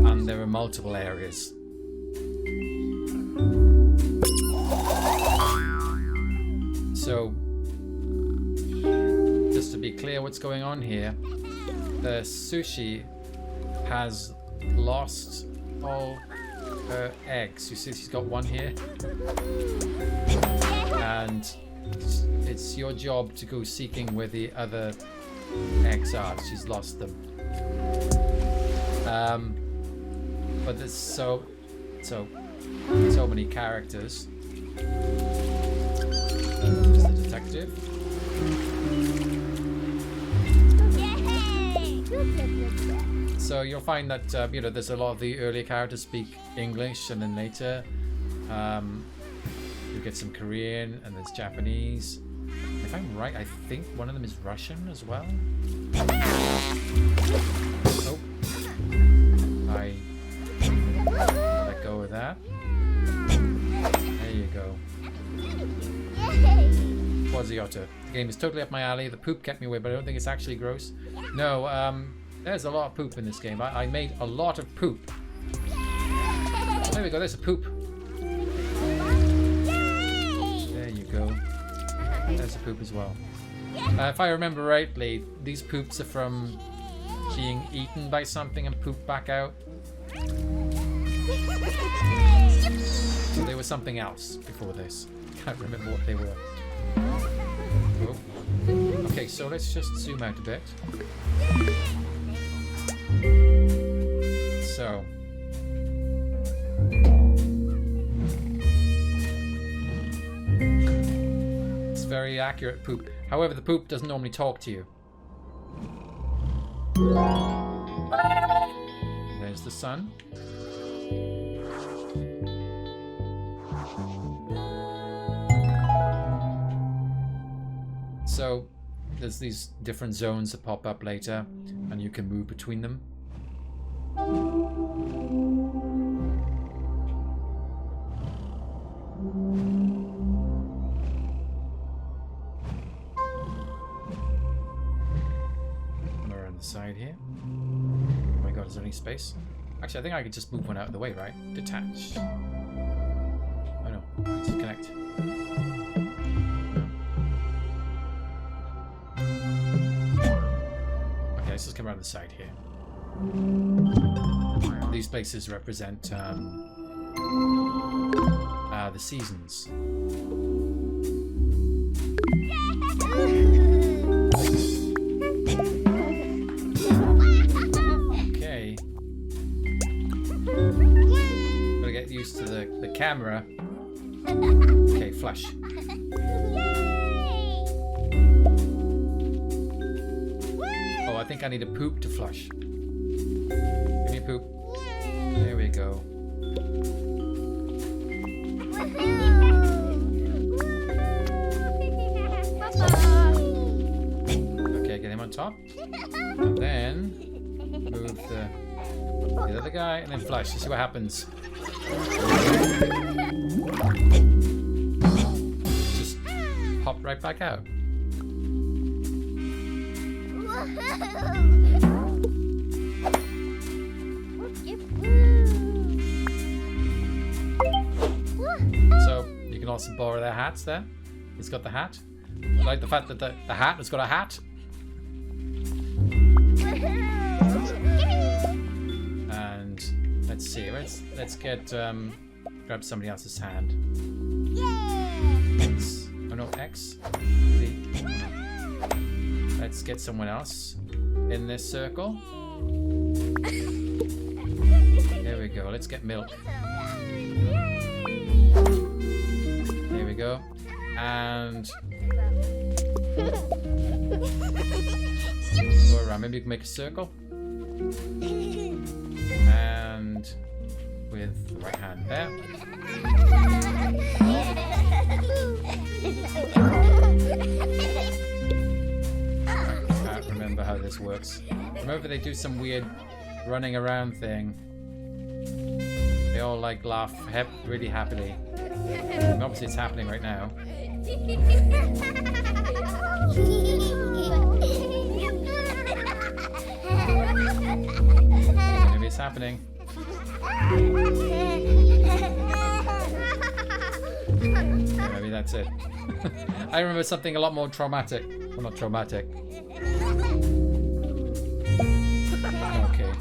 And there are multiple areas. So, just to be clear what's going on here, the sushi has lost all her eggs. You see she's got one here. And it's your job to go seeking where the other eggs are. She's lost them. But there's so many characters. There's the detective. So you'll find that there's a lot of the earlier characters speak English, and then later you get some Korean, and there's Japanese. If I'm right, I think one of them is Russian as well. Oh, I let go of that. There you go. Quasi-otter. The game is totally up my alley. The poop kept me away, but I don't think it's actually gross. No, there's a lot of poop in this game. I made a lot of poop. There we go, there's a poop. There you go. There's a poop as well. If I remember rightly, these poops are from being eaten by something and pooped back out. So they were something else before this. Can't remember what they were. Oh. Okay, so let's just zoom out a bit. So. It's very accurate poop. However, the poop doesn't normally talk to you. There's the sun. So there's these different zones that pop up later, and you can move between them. And around the side here. Oh my god, is there any space? Actually, I think I could just move one out of the way, right? Detach. Oh no, let's connect. Let's just come around the side here. These places represent the seasons. Okay. Gotta get used to the camera. Okay, flush. I think I need a poop to flush. Give me a poop. There we go. Okay, get him on top. And then move the other guy and then flush. You see what happens. Just pop right back out. So you can also borrow their hats there. He's got the hat. I like the fact that the hat has got a hat. And let's see. Let's get grab somebody else's hand. X. Oh no, X. V. Let's get someone else in this circle. There we go. Let's get Milk. There we go. And go around. Maybe you can make a circle. And with the right hand there. Remember how this works. Remember they do some weird running around thing. They all like laugh really happily. And obviously it's happening right now. Maybe it's happening. Yeah, maybe that's it. I remember something a lot more traumatic. Well, not traumatic. Okay.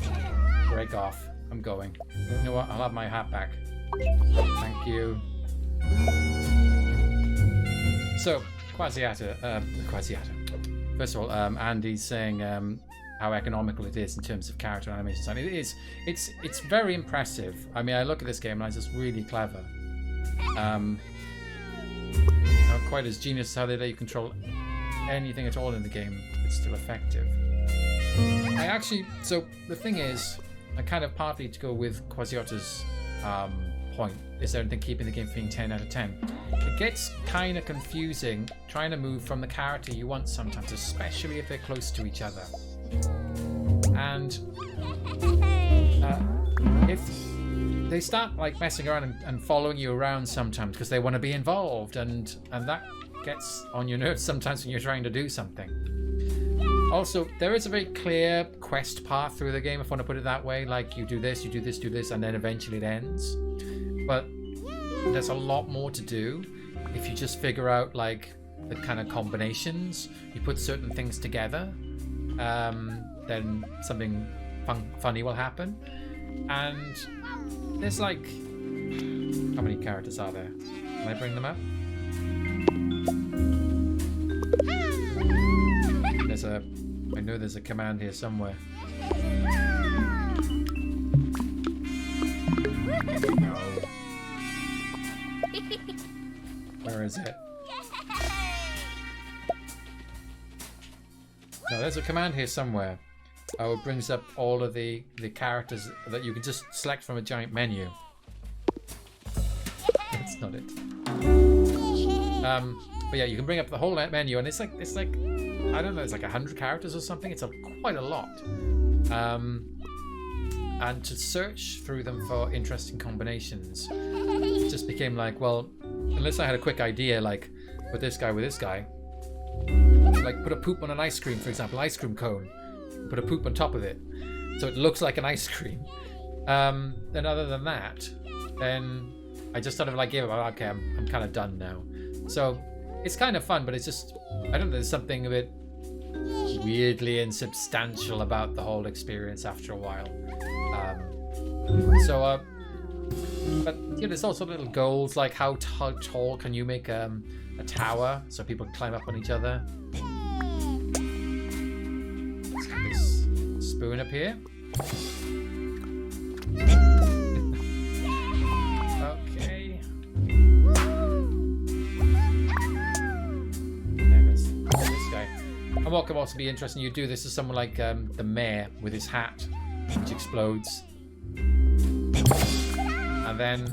Break off. I'm going. You know what? I'll have my hat back. Thank you. So, Quasiata. First of all, Andy's saying how economical it is in terms of character animation design. It is. It's very impressive. I mean, I look at this game and it's just really clever. Not quite as genius as how they let you control anything at all in the game. It's still effective. So the thing is, I kind of partly to go with Quasiata's point. Is there anything keeping the game from being 10 out of 10? It gets kind of confusing trying to move from the character you want sometimes, especially if they're close to each other. And if they start like messing around and following you around sometimes because they want to be involved, and that gets on your nerves sometimes when you're trying to do something. Also, there is a very clear quest path through the game, if I want to put it that way. Like, you do this, you do this, do this, and then eventually it ends. But there's a lot more to do if you just figure out like the kind of combinations. You put certain things together, then something funny will happen. And there's like, how many characters are there? Can I bring them up? I know there's a command here somewhere. No. Where is it? No, there's a command here somewhere. Oh, it brings up all of the characters that you can just select from a giant menu. That's not it. But yeah, you can bring up the whole menu, and it's like I don't know, it's like 100 characters or something. It's quite a lot. And to search through them for interesting combinations, it just became like, well, unless I had a quick idea, like put this guy with this guy, like put a poop on an ice cream, for example, ice cream cone, put a poop on top of it, so it looks like an ice cream. Then other than that, then I just sort of like gave up. Okay, I'm kind of done now. So it's kind of fun, but it's just, I don't know, there's something a bit weirdly insubstantial about the whole experience after a while. But you know, there's also little goals like how tall can you make a tower so people can climb up on each other. Let's get this spoon up here. Okay. There's this guy. And what could also be interesting, you do this to someone like the mayor with his hat, which explodes. And then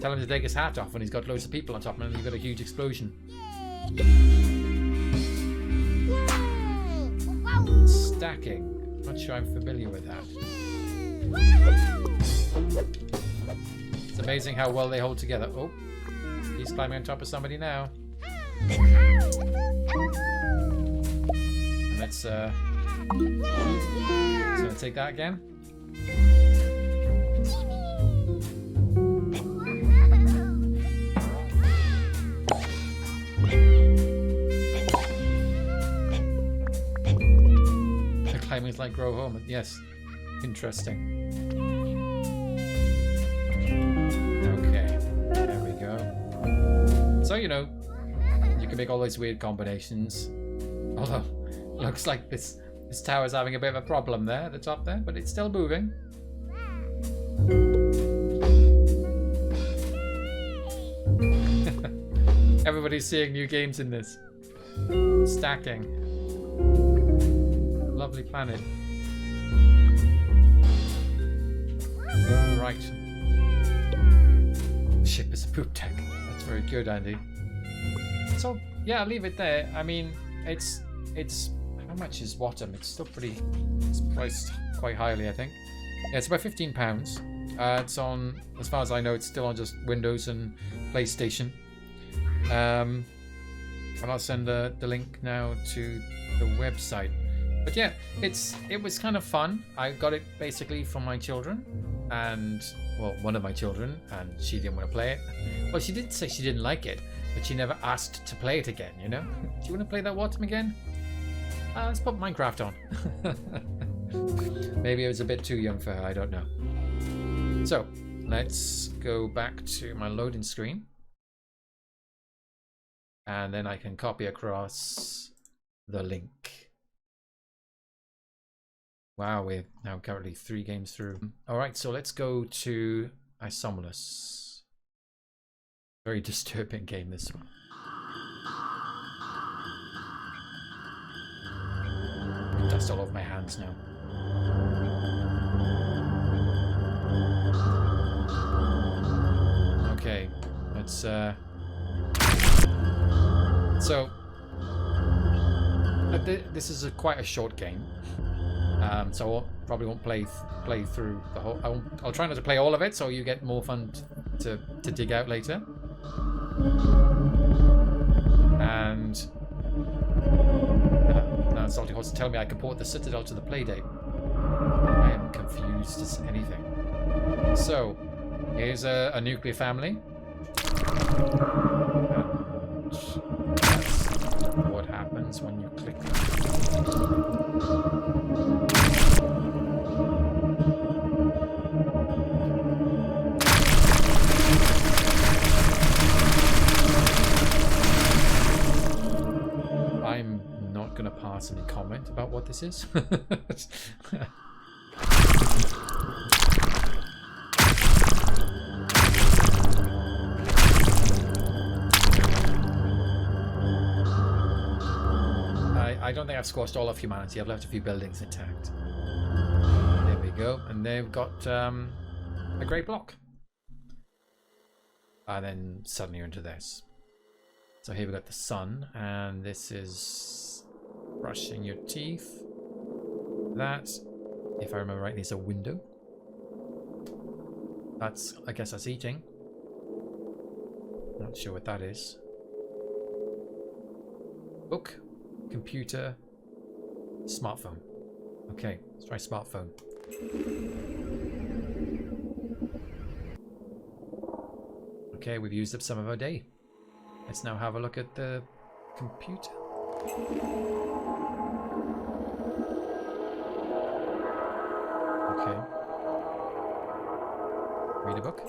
tell him to take his hat off when he's got loads of people on top, and then you've got a huge explosion. Stacking. Not sure I'm familiar with that. It's amazing how well they hold together. Oh, he's climbing on top of somebody now. And let's so take that again. The climbing's like grow home. Yes, interesting. Okay, there we go. So you know, you can make all these weird combinations. Although, looks like this tower's having a bit of a problem there at the top there, but it's still moving. Everybody's seeing new games in this. Stacking. Lovely planet. Right. Ship is a poop deck. That's very good, Andy. So yeah, I'll leave it there. I mean, it's how much is Wattam? It's still it's priced quite highly, I think. Yeah, it's about £15. It's on, as far as I know, it's still on just Windows and PlayStation. And I'll send the link now to the website. But yeah, it was kind of fun. I got it basically from my children, and well, one of my children, and she didn't want to play it. Well, she did say she didn't like it, but she never asked to play it again. You know, do you want to play that Wattam again? Let's put Minecraft on. Maybe it was a bit too young for her. I don't know. So let's go back to my loading screen, and then I can copy across the link. Wow, we're now currently 3 games through. All right, so let's go to Isolomus. Very disturbing game, this one. Dust all over my hands now. Okay, let's so this is quite a short game, so I probably won't play through the whole. I'll try not to play all of it, so you get more fun to dig out later. And now Salty Horse telling me I can port the Citadel to the Playdate. I am confused as anything. So here's a nuclear family. And that's what happens when you click. I'm not going to pass any comment about what this is. I don't think I've squashed all of humanity. I've left a few buildings intact. There we go. And they've got a grey block. And then suddenly you're into this. So here we've got the sun, and this is brushing your teeth. That, if I remember rightly, is a window. That's, I guess that's eating. Not sure what that is. Book, computer, smartphone. Okay, let's try smartphone. Okay, we've used up some of our day. Let's now have a look at the computer. Okay. Read a book.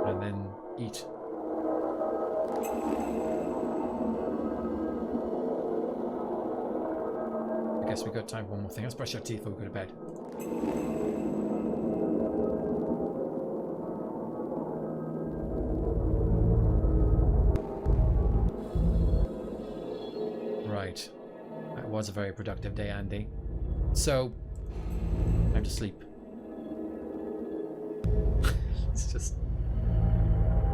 And then eat. I guess we got time for one more thing. Let's brush our teeth before we go to bed. Right. That was a very productive day, Andy. So, time to sleep. It's just...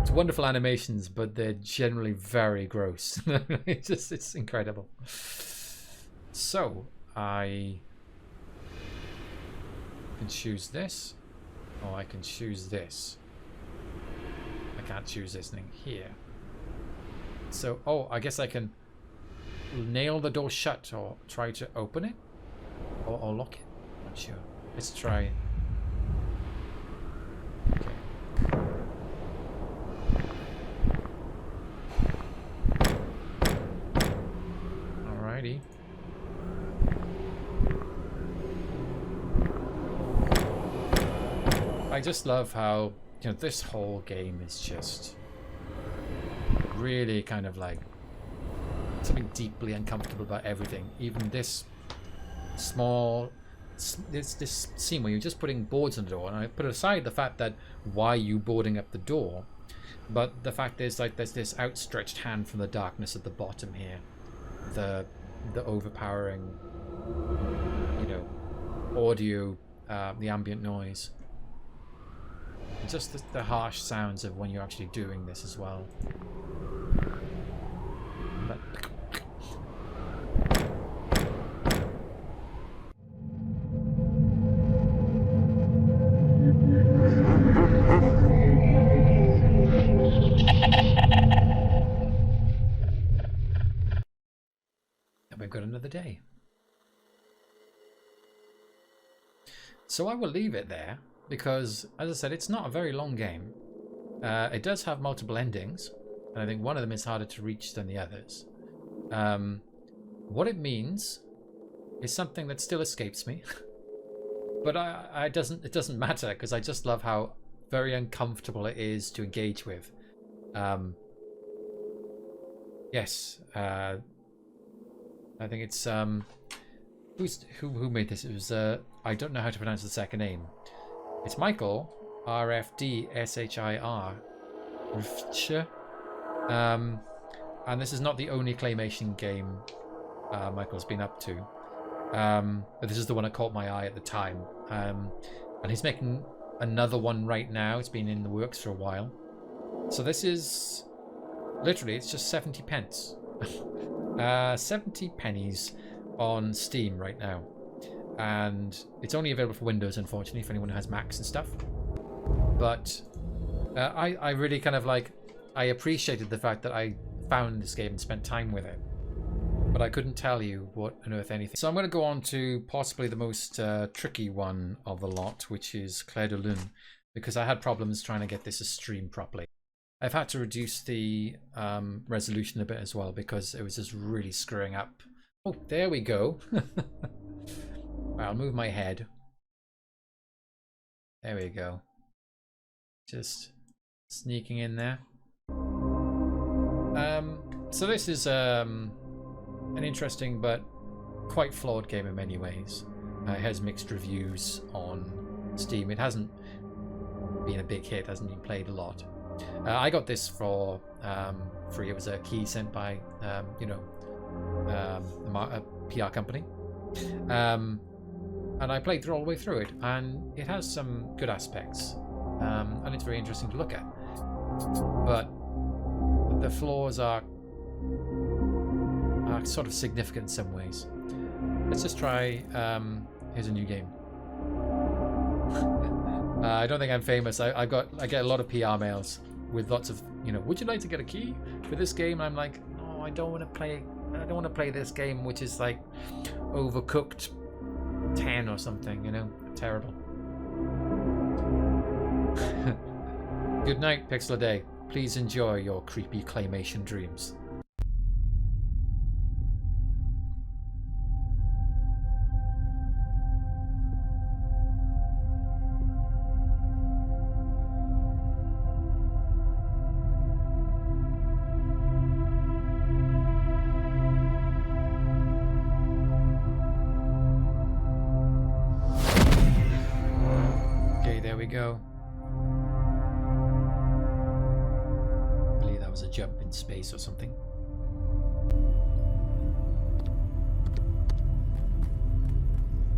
It's wonderful animations, but they're generally very gross. It's incredible. So, I can choose this, or I can choose this. I can't choose this thing here. So, oh, I guess I can nail the door shut or try to open it, or lock it. Not sure. Let's try. Okay. Alrighty. I just love how, you know, this whole game is just really kind of like something deeply uncomfortable about everything. Even this small, this scene where you're just putting boards on the door, and I put aside the fact that why are you boarding up the door, but the fact is, like, there's this outstretched hand from the darkness at the bottom here, the overpowering, you know, audio, the ambient noise, and just the harsh sounds of when you're actually doing this as well. But another day. So I will leave it there because, as I said, it's not a very long game. It does have multiple endings, and I think one of them is harder to reach than the others. What it means is something that still escapes me, but it doesn't matter because I just love how very uncomfortable it is to engage with. Yes, I think it's who made this? It was I don't know how to pronounce the second name. It's Michael RFDSHIR. And this is not the only claymation game Michael's been up to. But this is the one that caught my eye at the time. And he's making another one right now. It's been in the works for a while. So this is literally, it's just 70 pence. 70 pennies on Steam right now. And it's only available for Windows, unfortunately, if anyone has Macs and stuff. But I really kind of like, I appreciated the fact that I found this game and spent time with it. But I couldn't tell you what on earth anything. So I'm going to go on to possibly the most tricky one of the lot, which is Clair de Lune, because I had problems trying to get this to stream properly. I've had to reduce the resolution a bit as well because it was just really screwing up. Oh, there we go. I'll move my head. There we go. Just sneaking in there. So this is an interesting but quite flawed game in many ways. It has mixed reviews on Steam. It hasn't been a big hit, hasn't been played a lot. I got this for free. It was a key sent by a PR company. And I played all the way through it, and it has some good aspects, and it's very interesting to look at. But the flaws are sort of significant in some ways. Let's just try. Here's a new game. I don't think I'm famous. I get a lot of PR mails with lots of, would you like to get a key for this game? And I'm like, no, I don't want to play. I don't want to play this game, which is like Overcooked 10 or something, terrible. Good night, Pixel a Day. Please enjoy your creepy claymation dreams. Go. I believe that was a jump in space or something.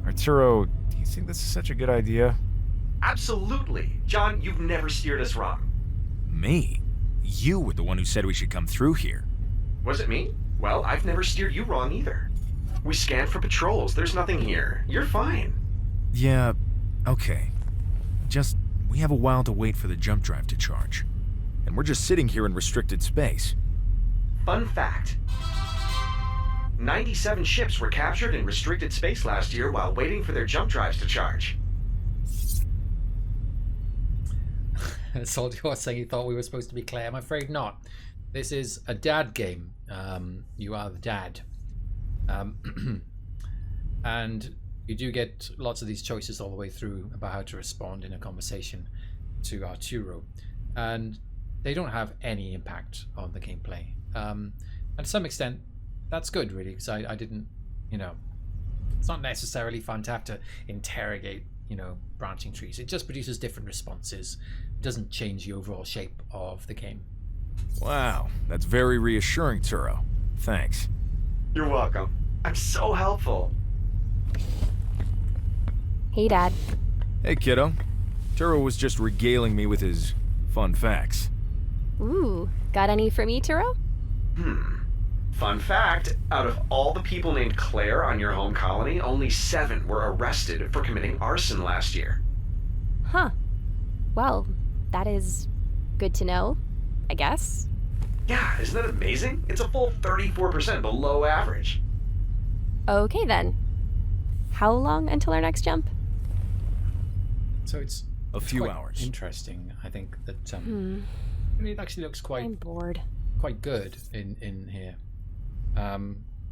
Arturo, do you think this is such a good idea? Absolutely. John, you've never steered us wrong. Me? You were the one who said we should come through here. Was it me? Well, I've never steered you wrong either. We scanned for patrols. There's nothing here. You're fine. Yeah, okay. Just, we have a while to wait for the jump drive to charge. And we're just sitting here in restricted space. Fun fact. 97 ships were captured in restricted space last year while waiting for their jump drives to charge. Soldier was saying he thought we were supposed to be Claire. I'm afraid not. This is a dad game. You are the dad. And you do get lots of these choices all the way through about how to respond in a conversation to Arturo, and they don't have any impact on the gameplay. And to some extent, that's good, really, because I didn't, it's not necessarily fun to have to interrogate, branching trees. It just produces different responses. It doesn't change the overall shape of the game. Wow, that's very reassuring, Turo. Thanks. You're welcome. I'm so helpful. Hey, Dad. Hey, kiddo. Turo was just regaling me with his fun facts. Ooh, got any for me, Turo? Fun fact, out of all the people named Claire on your home colony, only 7 were arrested for committing arson last year. Huh. Well, that is good to know, I guess. Yeah, isn't that amazing? It's a full 34% below average. Okay then. How long until our next jump? So it's A few quite hours. Interesting. I think that I mean, it actually looks I'm bored. quite good in here.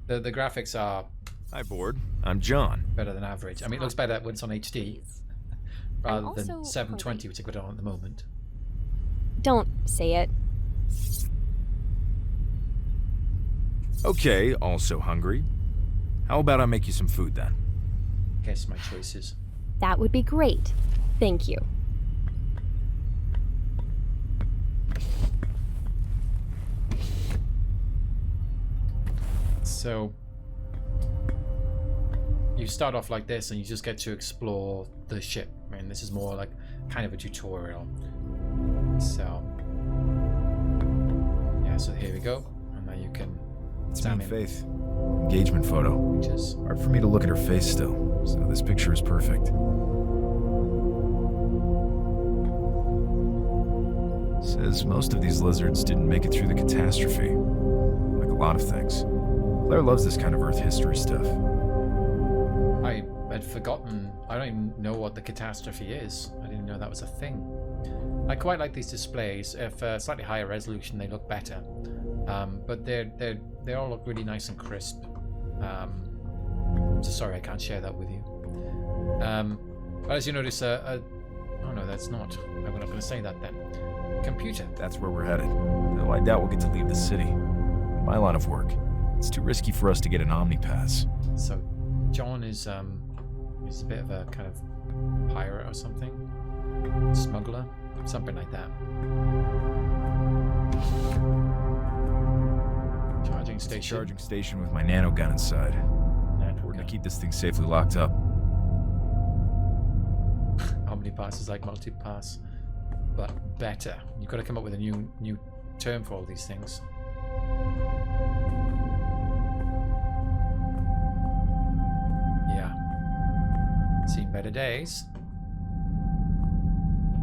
The graphics are Hi, board. I'm John. better than average. I mean, it looks better when it's on HD rather than also 720, hungry. which I got on at the moment. Don't say it. Okay, also hungry. How about I make you some food then? Guess my choices. That would be great. Thank you. So you start off like this and you just get to explore the ship. I mean, this is more like kind of a tutorial. So yeah, so here we go. And now you can It's me and examine Faith. Engagement photo. pictures. Hard for me to look at her face still, so this picture is perfect. Says most of these lizards didn't make it through the catastrophe. Like a lot of things. Claire loves this kind of Earth history stuff. I had forgotten. I don't even know what the catastrophe is. I didn't know that was a thing. I quite like these displays. If slightly higher resolution, they look better. But they all look really nice and crisp. I'm just sorry I can't share that with you. But as you notice, oh no, that's not. I'm not going to say that then. Computer. That's where we're headed. Though I doubt we'll get to leave the city. My line of work. It's too risky for us to get an Omnipass. So, John is he's a bit of a kind of pirate or something, smuggler, something like that. Charging It's a station. charging station with my nano gun inside. We're gonna keep this thing safely locked up. Omnipass is like multipass, but better. You've got to come up with a new term for all these things. Yeah. Seen better days.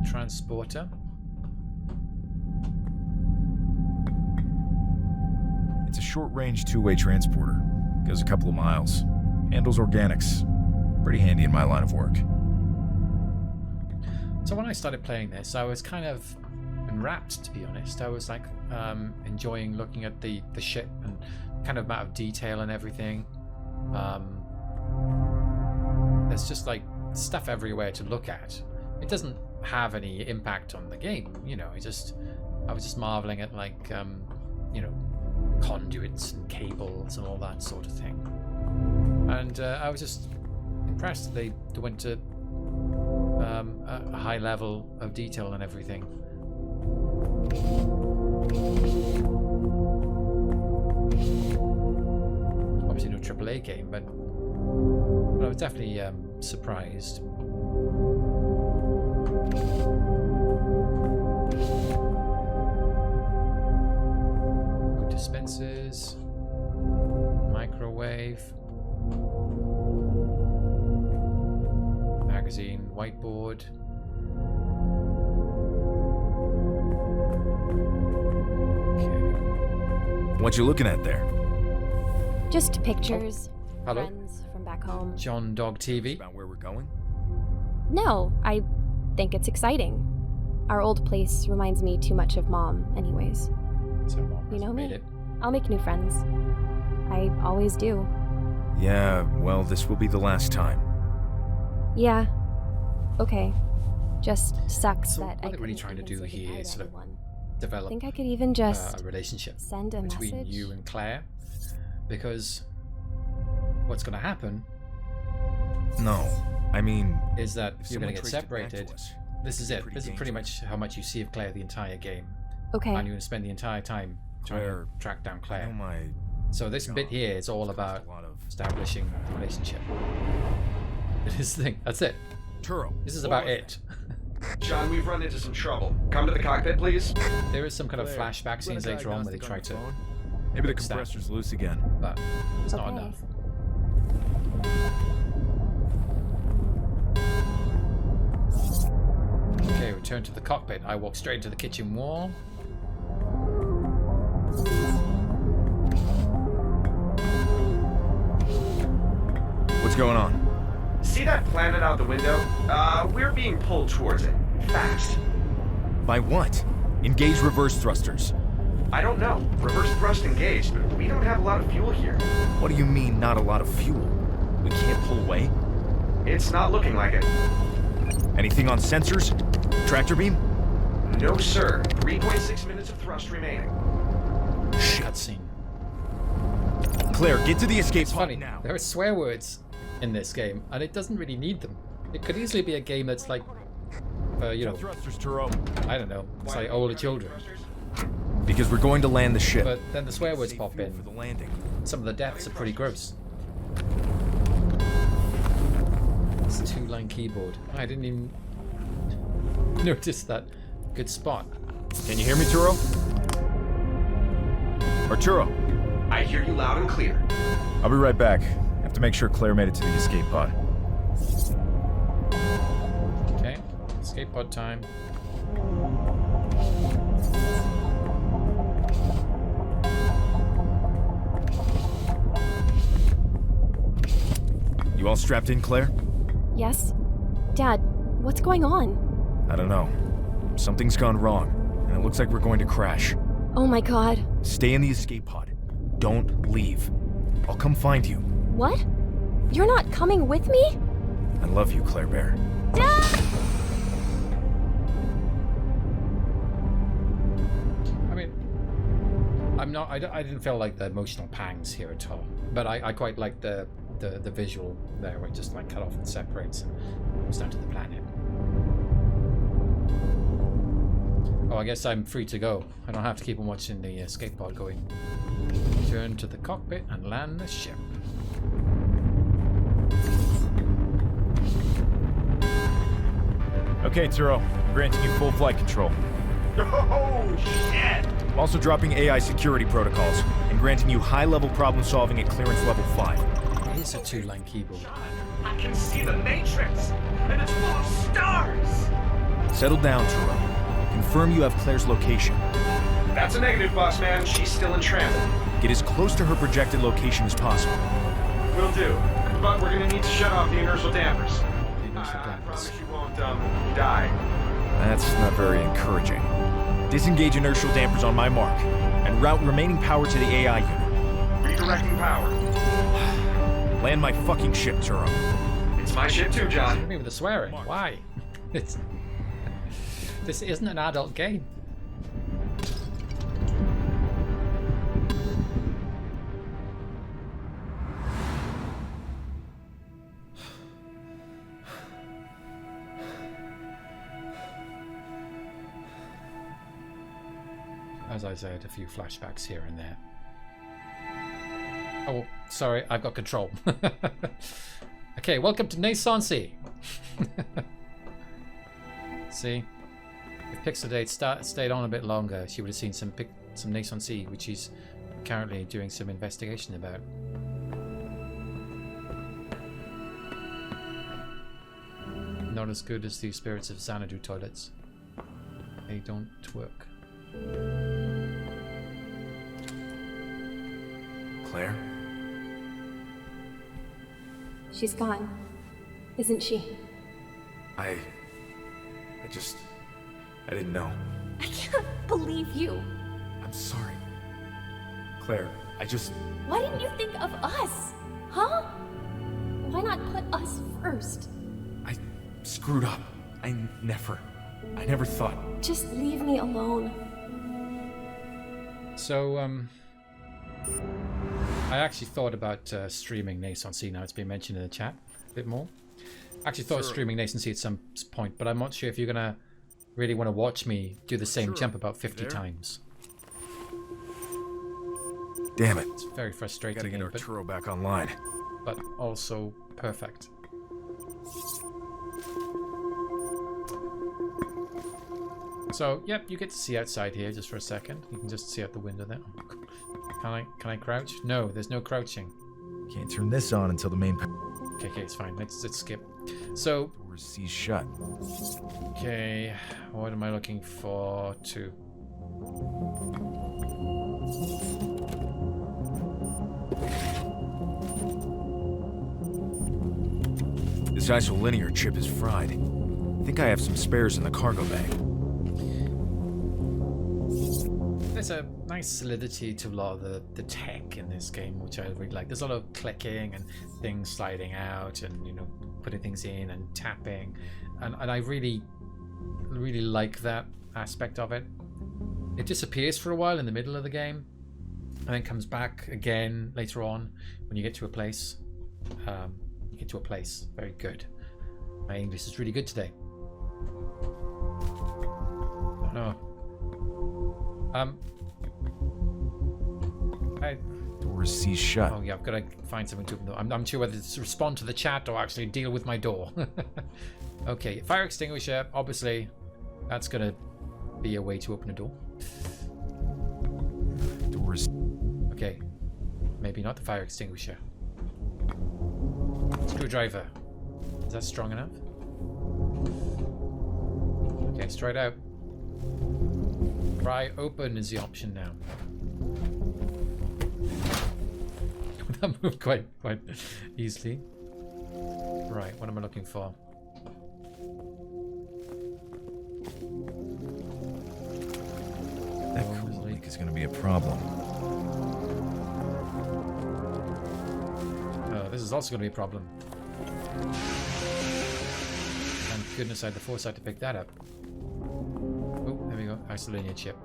Transporter. It's a short-range two-way transporter. Goes a couple of miles. Handles organics. Pretty handy in my line of work. So when I started playing this, I was kind of enwrapped, to be honest. I was like enjoying looking at the ship and kind of amount of detail and everything. There's just like stuff everywhere to look at. It doesn't have any impact on the game, you know. I was just marveling at like you know, conduits and cables and all that sort of thing. And I was just impressed they went to a high level of detail and everything. Obviously no AAA game, but I was definitely surprised. Food dispensers, microwave, magazine, whiteboard. Okay. What you looking at there? Just pictures. Hello? Friends from back home. John Dog TV. About where we're going? No, I think it's exciting. Our old place reminds me too much of Mom, anyways. So Mom You know hasn't me. made it. I'll make new friends. I always do. Yeah, well, this will be the last time. Yeah. Okay. Just sucks So that what I they're really couldn't trying to even do say here goodbye is to sort of anyone. Develop I think I could even just a relationship send a between message. you and Claire, because what's going to happen No, I mean, is that if you're going someone to get traced it back to separated. us, This is it. pretty This is pretty dangerous. much how much you see of Claire the entire game, Okay. and you're going to spend the entire time trying Where- to track down I know Claire. my So this bit here is all about a lot of establishing the relationship. It is the thing. That's it. Turo. This is about it. John, we've run into some trouble. Come to the cockpit, please. There is some kind of Claire, flashback run a scenes later on where they try diagnostic to, on the phone. Maybe the fix that. compressor's loose again. but it's not Okay. enough. Okay, return to the cockpit. I walk straight into the kitchen wall. going on? See that planet out the window? We're being pulled towards it. Fast. By what? Engage reverse thrusters. I don't know. Reverse thrust engaged, but we don't have a lot of fuel here. What do you mean, not a lot of fuel? We can't pull away? It's not looking like it. Anything on sensors? Tractor beam? No, sir. 3.6 minutes of thrust remaining. Cutscene. Claire, get to the escape It's pod funny. now. There are swear words in this game, and it doesn't really need them. It could easily be a game that's like, you know, Thrusters, Turo. I don't know, it's like older children. Because we're going to land the ship. But then the swear words Save pop fuel in. for the landing. Some of the deaths are pretty gross. It's a 2-line keyboard. I didn't even notice that. Good spot. Can you hear me, Turo? Arturo, I hear you loud and clear. I'll be right back. Have to make sure Claire made it to the escape pod. Okay, escape pod time. You all strapped in, Claire? Yes? Dad, what's going on? I don't know. Something's gone wrong, and it looks like we're going to crash. Oh my god. Stay in the escape pod. Don't leave. I'll come find you. What? You're not coming with me? I love you, Claire Bear. Dad! I mean, I'm not. I didn't feel like the emotional pangs here at all. But I quite like the visual there, where it just like cut off and separates and goes down to the planet. Oh, I guess I'm free to go. I don't have to keep on watching the escape pod going. Turn to the cockpit and land the ship. Okay, Turo. I'm granting you full flight control. Oh, shit! I'm also dropping AI security protocols and granting you high-level problem solving at clearance level 5. It is a 2-line keyboard. I can see the Matrix, and it's full of stars! Settle down, Turo. Confirm you have Claire's location. That's a negative, boss man. She's still in transit. Get as close to her projected location as possible. Will do. But we're gonna need to shut off the inertial dampers. Inertial I dampers. promise you won't, die. That's not very encouraging. Disengage inertial dampers on my mark, and route remaining power to the AI unit. Redirecting power. Land my fucking ship, Turo. It's my ship too, John. Me with the swearing. Why? This isn't an adult game. As I said, a few flashbacks here and there. Oh, sorry, I've got control. Okay, welcome to Nightslink. See, if Pixeldate stayed on a bit longer, she would have seen some Nightslink, which she's currently doing some investigation about. Not as good as the Spirits of Xanadu toilets. They don't work. Claire? She's gone, isn't she? I didn't know. I can't believe you. I'm sorry. Claire, Why didn't you think of us? Huh? Why not put us first? I screwed up. I never thought. Just leave me alone. So, I actually thought about streaming Nightslink. Now it's been mentioned in the chat a bit more. I actually thought of streaming Nightslink at some point, but I'm not sure if you're gonna really want to watch me do the same jump about 50 times. Damn it. It's very frustrating, Gotta get but Arturo back online. also perfect. So, yep, you get to see outside here just for a second. You can just see out the window there. Can I crouch? No, there's no crouching. Can't turn this on until the main Okay, it's fine. Let's skip. So, doors sees shut. okay, what am I looking for? 2. This isolinear chip is fried. I think I have some spares in the cargo bag. There's a nice solidity to a lot of the tech in this game, which I really like. There's a lot of clicking and things sliding out and, you know, putting things in and tapping. And I really like that aspect of it. It disappears for a while in the middle of the game and then comes back again later on when you get to a place. Very good. My English is really good today. No. Door is seized shut. Oh yeah, I've got to find something to open the door. I'm not sure whether to respond to the chat or actually deal with my door. Okay, fire extinguisher. Obviously, that's going to be a way to open a door. Doors. Okay, maybe not the fire extinguisher. Screwdriver. Is that strong enough? Okay, straight out. Pry open is the option now. That moved quite easily. Right, what am I looking for? That cool leak is going to be a problem. Oh, this is also going to be a problem. Thank goodness I had the foresight to pick that up. Oh, there we go. Isolinear chip.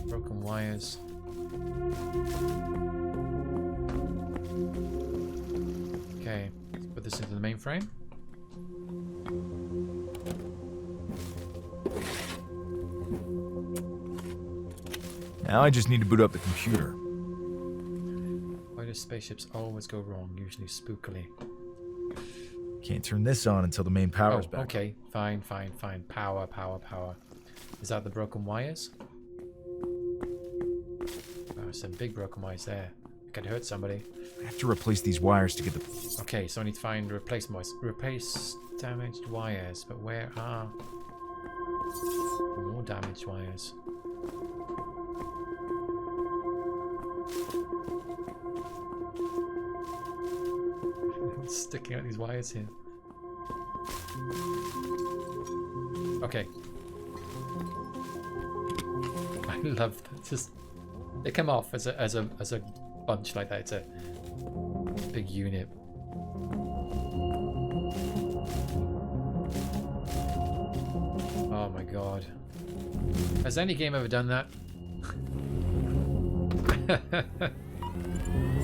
Broken wires. Okay, let's put this into the mainframe. Now I just need to boot up the computer. Why do spaceships always go wrong, usually spookily? Can't turn this on until the main power's back. Okay, fine. Power. Is that the broken wires? Oh, some big broken wires there. Could hurt somebody. I have to replace these wires to get the... Okay, so I need to find replace damaged wires, but where are more damaged wires? Sticking out these wires here. Okay. I love that. Just they come off as a bunch like that. It's a big unit. Oh my god. Has any game ever done that?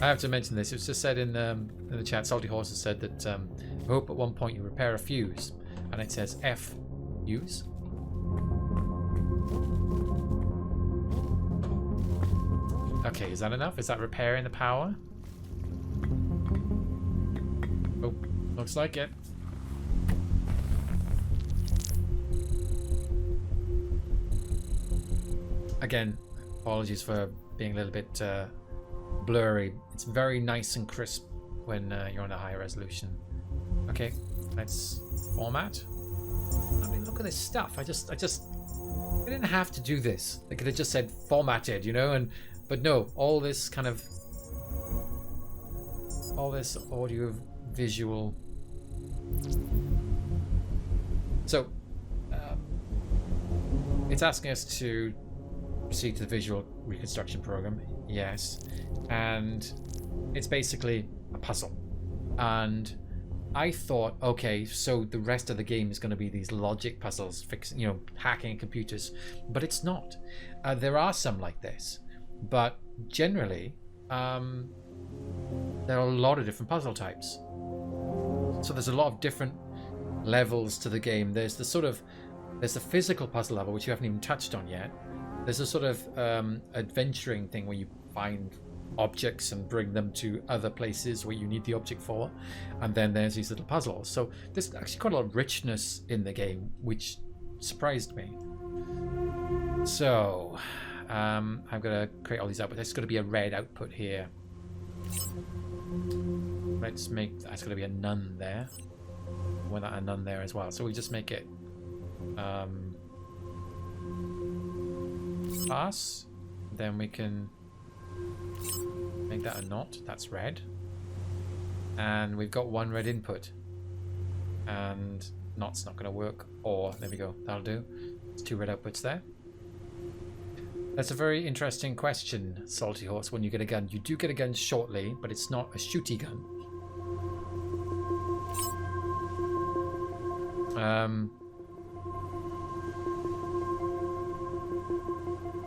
I have to mention this. It was just said in the chat. Salty Horse has said that I hope at one point you repair a fuse, and it says F use. Okay, is that enough? Is that repairing the power? Oh, looks like it. Again, apologies for being a little bit blurry. It's very nice and crisp when you're on a higher resolution. Okay, let's format. I mean, look at this stuff. I didn't have to do this. They could have just said formatted, you know, but no, all this audio visual. So it's asking us to proceed to the visual reconstruction program. Yes, and it's basically a puzzle. And I thought, okay, so the rest of the game is going to be these logic puzzles, fixing, hacking computers, but it's not. There are some like this, but generally, there are a lot of different puzzle types. So there's a lot of different levels to the game. There's the physical puzzle level, which you haven't even touched on yet. There's a sort of adventuring thing where you find objects and bring them to other places where you need the object for, and then there's these little puzzles. So there's actually quite a lot of richness in the game, which surprised me. So I'm gonna create all these outputs. There's gonna be a red output here. Let's make that's gonna be a none there. Want that a none there as well. So we just make it pass. Then we can Make that a knot. That's red. And we've got one red input. And knot's not going to work. Or, there we go. That'll do. There's 2 red outputs there. That's a very interesting question, Salty Horse, when you get a gun. You do get a gun shortly, but it's not a shooty gun.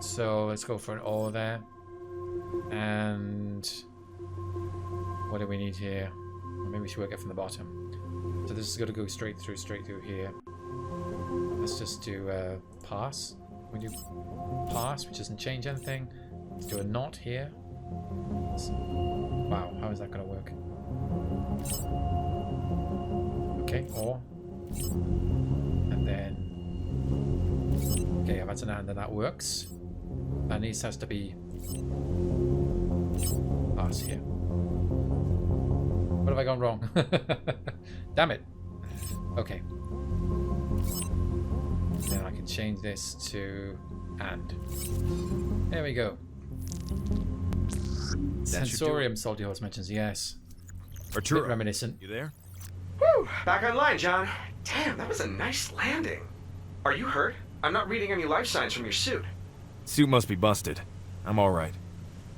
So let's go for an ore there. And what do we need here? Maybe we should work it from the bottom. So this is going to go straight through here. Let's just do pass. We do pass, which doesn't change anything. Let's do a knot here. Wow, how is that going to work? Okay, ore. And then... okay, that's an and, then that works. And this has to be pass here. What have I gone wrong? Damn it. Okay. Then I can change this to and. There we go. Sensorium, Salty Horse mentions, yes. Arturo, bit reminiscent. you there? Whew, back online, John. Damn, that was a nice landing. Are you hurt? I'm not reading any life signs from your suit. Suit must be busted. I'm alright.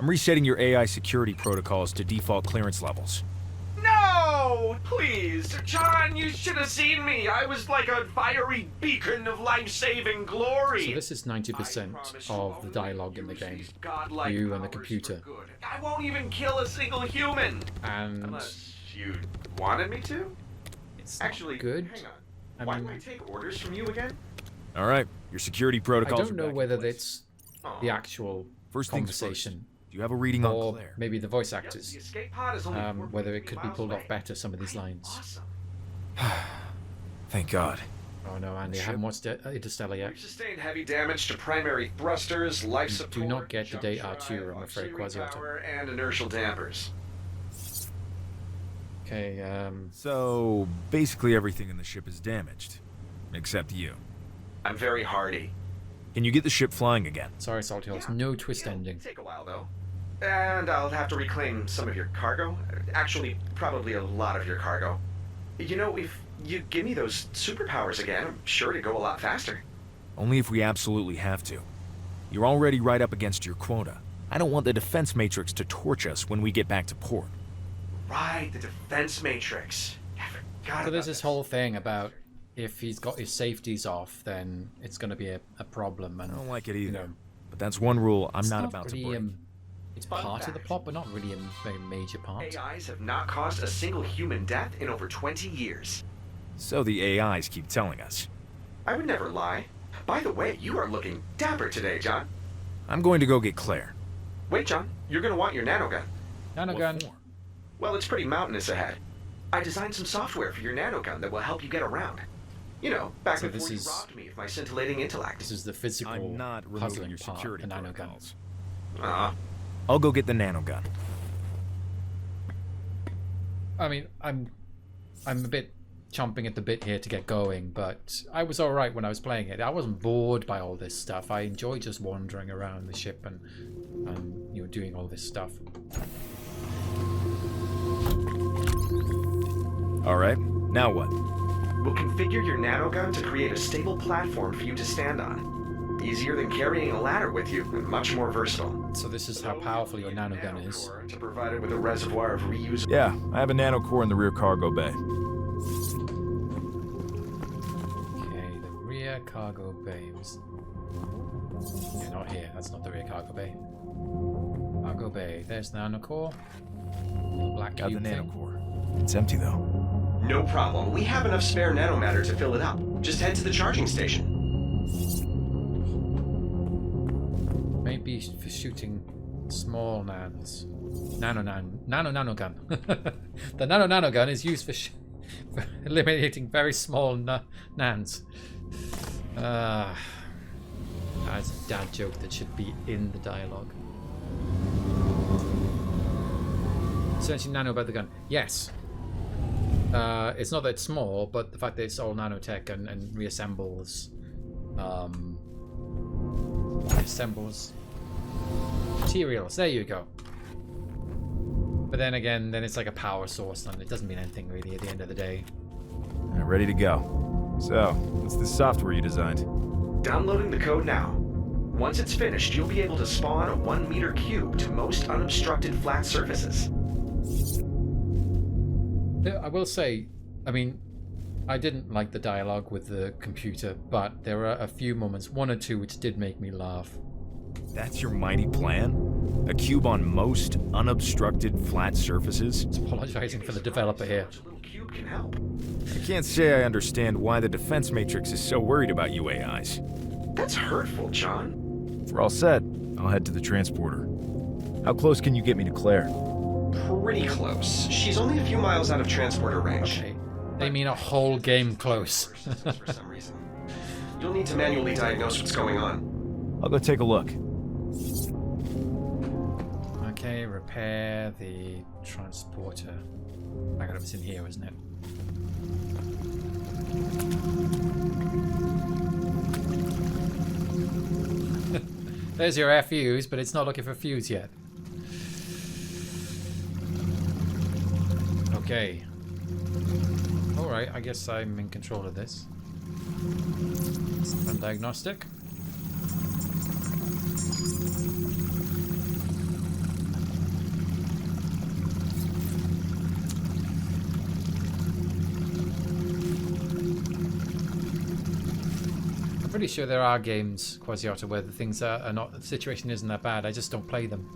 I'm resetting your AI security protocols to default clearance levels. No! Please! John, you should have seen me! I was like a fiery beacon of life-saving glory! So this is 90% of the dialogue in the game. You and the computer. I won't even kill a single human! And unless you wanted me to? it's Actually, good. hang on. I Why mean, do I take orders from you again? Alright, your security I protocols don't are know back in whether place. it's the actual First things first. conversation Do you have a reading on or Claire? maybe the voice Yep, actors. the escape pod is only 4.3 Whether it could be miles pulled off away. better, some of these lines. Awesome. Thank God. Oh no, Andy, I haven't watched Interstellar yet. We've sustained heavy damage to primary thrusters, life You support, do not get the jump data drive, R2, I'm afraid, auxiliary Quasi-Auto. power, and inertial dampers. Okay, So, basically everything in the ship is damaged. Except you. I'm very hardy. Can you get the ship flying again? sorry, Salty Horse, Yeah. no twist It'll ending. take a while, though. And I'll have to reclaim some of your cargo. Actually, probably a lot of your cargo. You know, if you give me those superpowers again, I'm sure to go a lot faster. Only if we absolutely have to. You're already right up against your quota. I don't want the defense matrix to torch us when we get back to port. Right, the defense matrix. I forgot So there's about this whole thing about if he's got his safeties off, then it's going to be a problem. And I don't like it either. you know, But that's one rule I'm it's not about really, to break. it's Fun part of the fact. plot, but not really a very major part. AIs have not caused a single human death in over 20 years. So the AIs keep telling us. I would never lie. By the way, you are looking dapper today, John. I'm going to go get Claire. Wait, John, you're gonna want your nanogun. What Nanogun. for? Well, it's pretty mountainous ahead. I designed some software for your nanogun that will help you get around. You know, back So before this you is- robbed me of my scintillating intellect. This is the physical I'm not removing puzzling your part, security the nanogun. protocols. I'll go get the nanogun. I mean, I'm a bit chomping at the bit here to get going, but I was all right when I was playing it. I wasn't bored by all this stuff. I enjoy just wandering around the ship and you know, doing all this stuff. All right, now what? We'll configure your nanogun to create a stable platform for you to stand on. Easier than carrying a ladder with you, and much more versatile. So this is how powerful your nanogun is. Nanocore to provide it with a reservoir of reusable. Yeah, I have a nanocore in the rear cargo bay. Okay, the rear cargo bay was... Yeah, not here. That's not the rear cargo bay. Cargo bay. There's the nanocore. Little black Got the cube thing. nanocore. It's empty though. No problem. We have enough spare nanomatter to fill it up. Just head to the charging station. Maybe for shooting small nans. Nanogun. The nanogun is used for eliminating very small nans. That's a dad joke that should be in the dialogue. Essentially nano about the gun. Yes. It's not that it's small, but the fact that it's all nanotech and reassembles materials. There you go. But then again, then it's like a power source, and it doesn't mean anything really at the end of the day. I'm ready to go. So, what's this software you designed? Downloading the code now. Once it's finished, you'll be able to spawn a 1-meter cube to most unobstructed flat surfaces. I will say, I mean, I didn't like the dialogue with the computer, but there were a few moments, one or two, which did make me laugh. That's your mighty plan? A cube on most unobstructed flat surfaces? It's apologizing for the developer here. A little cube can help. I can't say I understand why the defense matrix is so worried about you AIs. That's hurtful, John. If we're all set, I'll head to the transporter. How close can you get me to Claire? Pretty close. She's only a few miles out of transporter range. Okay. They mean a whole game close. For some reason. You'll need to manually diagnose what's going on. I'll go take a look. Okay, repair the transporter. I got it's in here, isn't it? There's your air fuse, but it's not looking for fuse yet. Okay. Alright, I guess I'm in control of this. Run diagnostic. I'm pretty sure there are games, Quasiota, where the things are not, the situation isn't that bad. I just don't play them.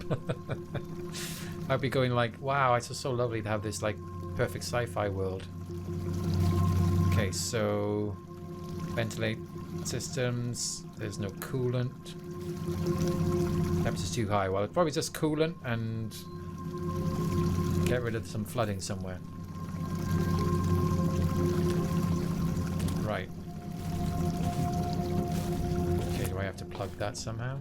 I'd be going like, wow, it's just so lovely to have this like perfect sci-fi world. Okay, so ventilate systems. There's no coolant. Temperature's too high. Well, it's probably just coolant and get rid of some flooding somewhere. Right. Okay, do I have to plug that somehow?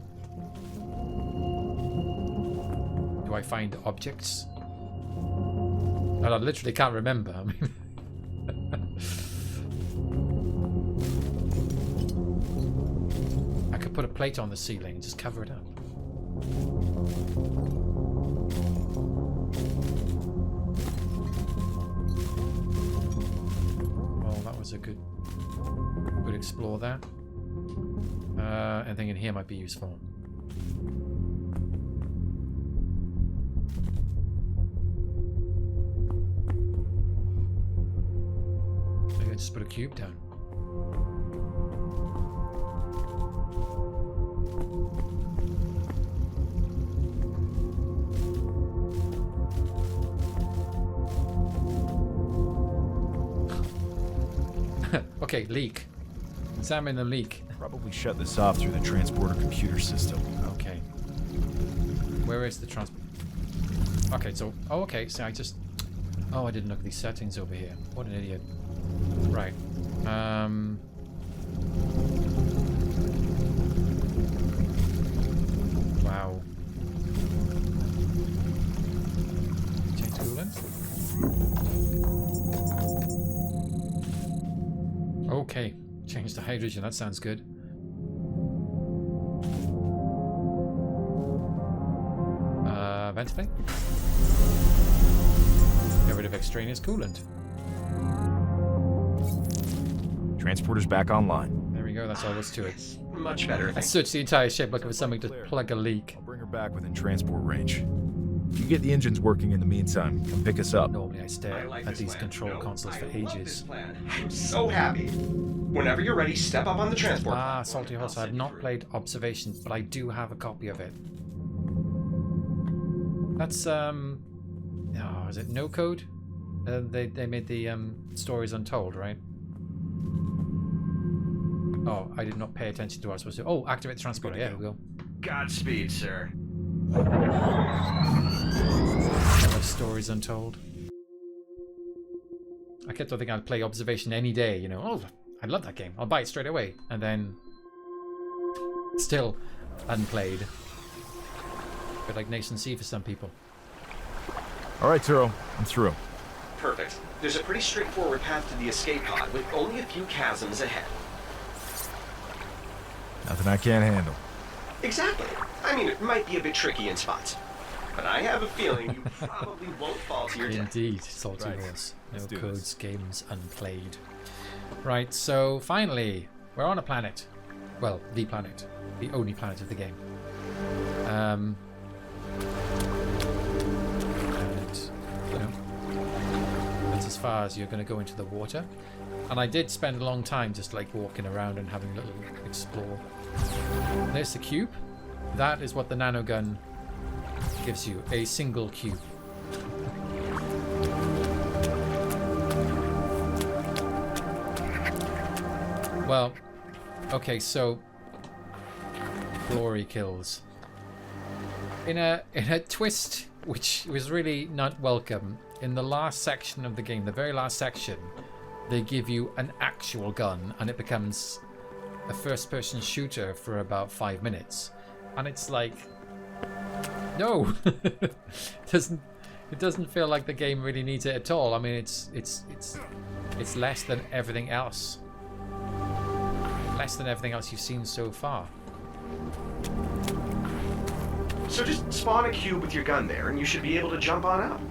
Do I find objects? Well, I literally can't remember. I mean, I could put a plate on the ceiling and just cover it up. Well, that was a good explore there. Anything in here might be useful. Maybe I just put a cube down. Okay, leak. Examine the leak. Probably shut this off through the transporter computer system. Okay. Where is the transport? Okay, so... Oh, okay, so I just... Oh, I didn't look at these settings over here. What an idiot. Right. Wow. Change coolant. Okay. Change to hydrogen. That sounds good. Ventilate. Get rid of extraneous coolant. Transporter's back online. There we go. That's all there is to it. Much better. I searched the entire ship looking for something to plug a leak. I'll bring her back within transport range. You get the engines working in the meantime. Come pick us up. Normally I stare at these control consoles for ages. I'm so happy. Whenever you're ready, step up on the transport. Ah, Salty Horse. I have not played Observation, but I do have a copy of it. That's oh, is it No Code? They made the Stories Untold, right? Oh, I did not pay attention to what I was supposed to. Oh, activate the transporter. Yeah, here we go. Godspeed, sir. Stories Untold. I kept on thinking I'd play Observation any day, you know. Oh, I love that game. I'll buy it straight away. And then still unplayed. Bit like Nation C for some people. All right, Turo. I'm through. Perfect. There's a pretty straightforward path to the escape pod with only a few chasms ahead. Nothing I can't handle. Exactly. I mean, it might be a bit tricky in spots. but I have a feeling you probably won't fall to your death. Indeed, Salty Right. Horse. No Let's do codes, this. games unplayed. Right, so finally, we're on a planet. Well, the planet. The only planet of the game. And, you know, that's as far as you're going to go into the water. And I did spend a long time just like walking around and having a little explore. There's the cube. That is what the nanogun gives you. A single cube. Well, okay, so glory kills. In a twist which was really not welcome, in the last section of the game, the very last section, they give you an actual gun and it becomes a first-person shooter for about 5 minutes. And it's like, no, it doesn't feel like the game really needs it at all. I mean, it's less than everything else. Less than everything else you've seen so far. So just spawn a cube with your gun there, and you should be able to jump on up.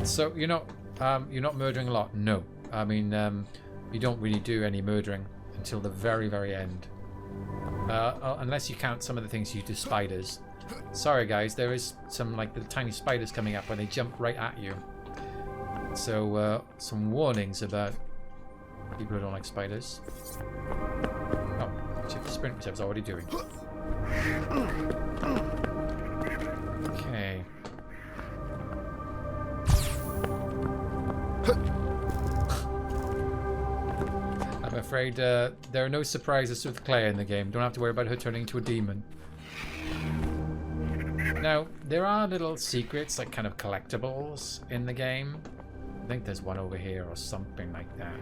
So you're not murdering a lot. No, I mean you don't really do any murdering until the very, very end, unless you count some of the things you do. Spiders. Sorry guys, there is some like the tiny spiders coming up when they jump right at you. So some warnings about people who don't like spiders. Oh, check the sprint, which I was already doing. Okay. I'm afraid there are no surprises with Claire in the game. Don't have to worry about her turning into a demon. Now, there are little secrets, like kind of collectibles in the game. I think there's one over here or something like that.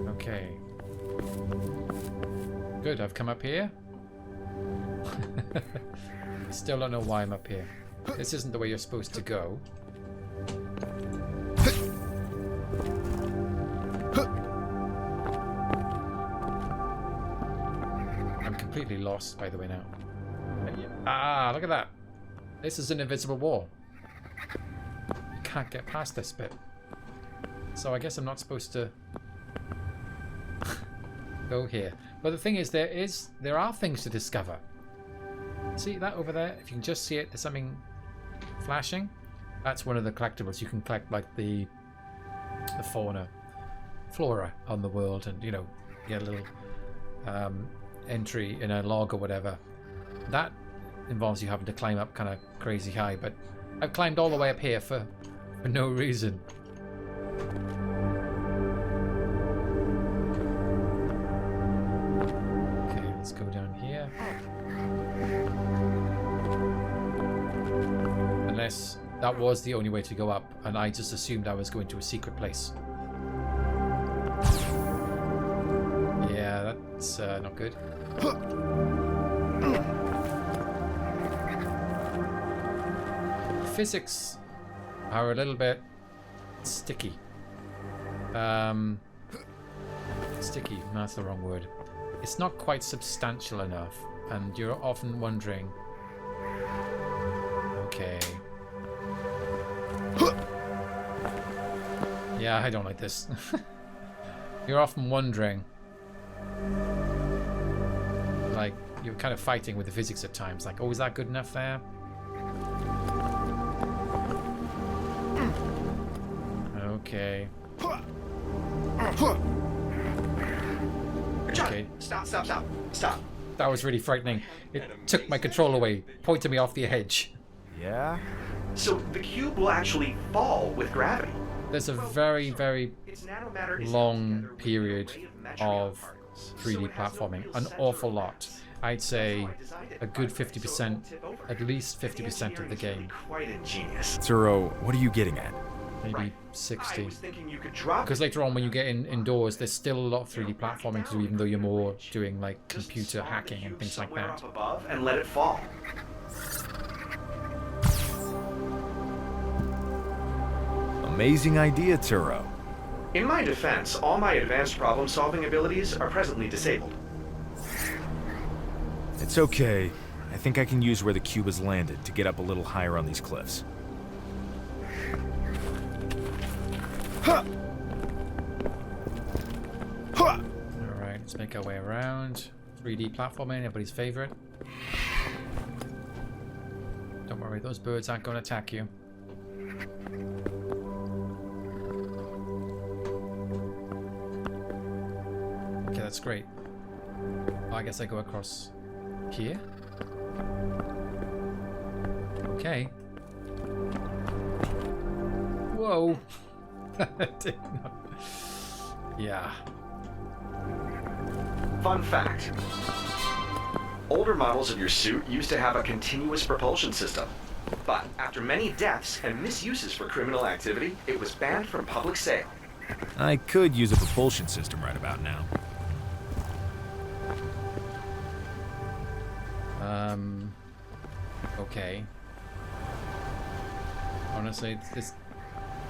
Okay. Good, I've come up here. Still don't know why I'm up here. This isn't the way you're supposed to go. I'm completely lost, by the way, now. Ah, look at that. This is an invisible wall. You can't get past this bit. So I guess I'm not supposed to go here. But the thing is, there are things to discover. See that over there? If you can just see it, there's something flashing. That's one of the collectibles. You can collect like the flora on the world, and you know, get a little entry in a log or whatever. That involves you having to climb up kind of crazy high, but I've climbed all the way up here for no reason. Okay, let's go down here. Unless that was the only way to go up, and I just assumed I was going to a secret place. Yeah, that's not good. Physics are a little bit sticky. Sticky, that's the wrong word. It's not quite substantial enough, and you're often wondering, okay. Yeah, I don't like this. You're often wondering, like, you're kind of fighting with the physics at times, like, oh, is that good enough there? Okay. Okay. Stop. That was really frightening. It took my control away, pointed me off the edge. Yeah? So the cube will actually fall with gravity. There's a very, very Its nanomatter is long together with period an array of metronomic of particles. 3D So it has no platforming. real An center awful of lot. mass. I'd say That's why I designed it, a by good the way, so it 50%, won't tip over. at least The 50% of engineering the is really game. quite ingenious. Zero, what are you getting at? maybe Right. 60. I was thinking you could drop Because it. later on when you get indoors, there's still a lot of 3D platforming to do, even though you're more doing like Just computer spawn the hacking and cube things like somewhere that. up above and let it fall. Amazing idea, Turo. In my defense, all my advanced problem-solving abilities are presently disabled. It's okay. I think I can use where the cube has landed to get up a little higher on these cliffs. Ha! Ha! Alright, let's make our way around. 3D platforming, everybody's favorite. Don't worry, those birds aren't going to attack you. Okay, that's great. Oh, I guess I go across here. Okay. Whoa. Didn't know. Yeah. Fun fact. Older models of your suit used to have a continuous propulsion system. But after many deaths and misuses for criminal activity, it was banned from public sale. I could use a propulsion system right about now. Okay. Honestly, this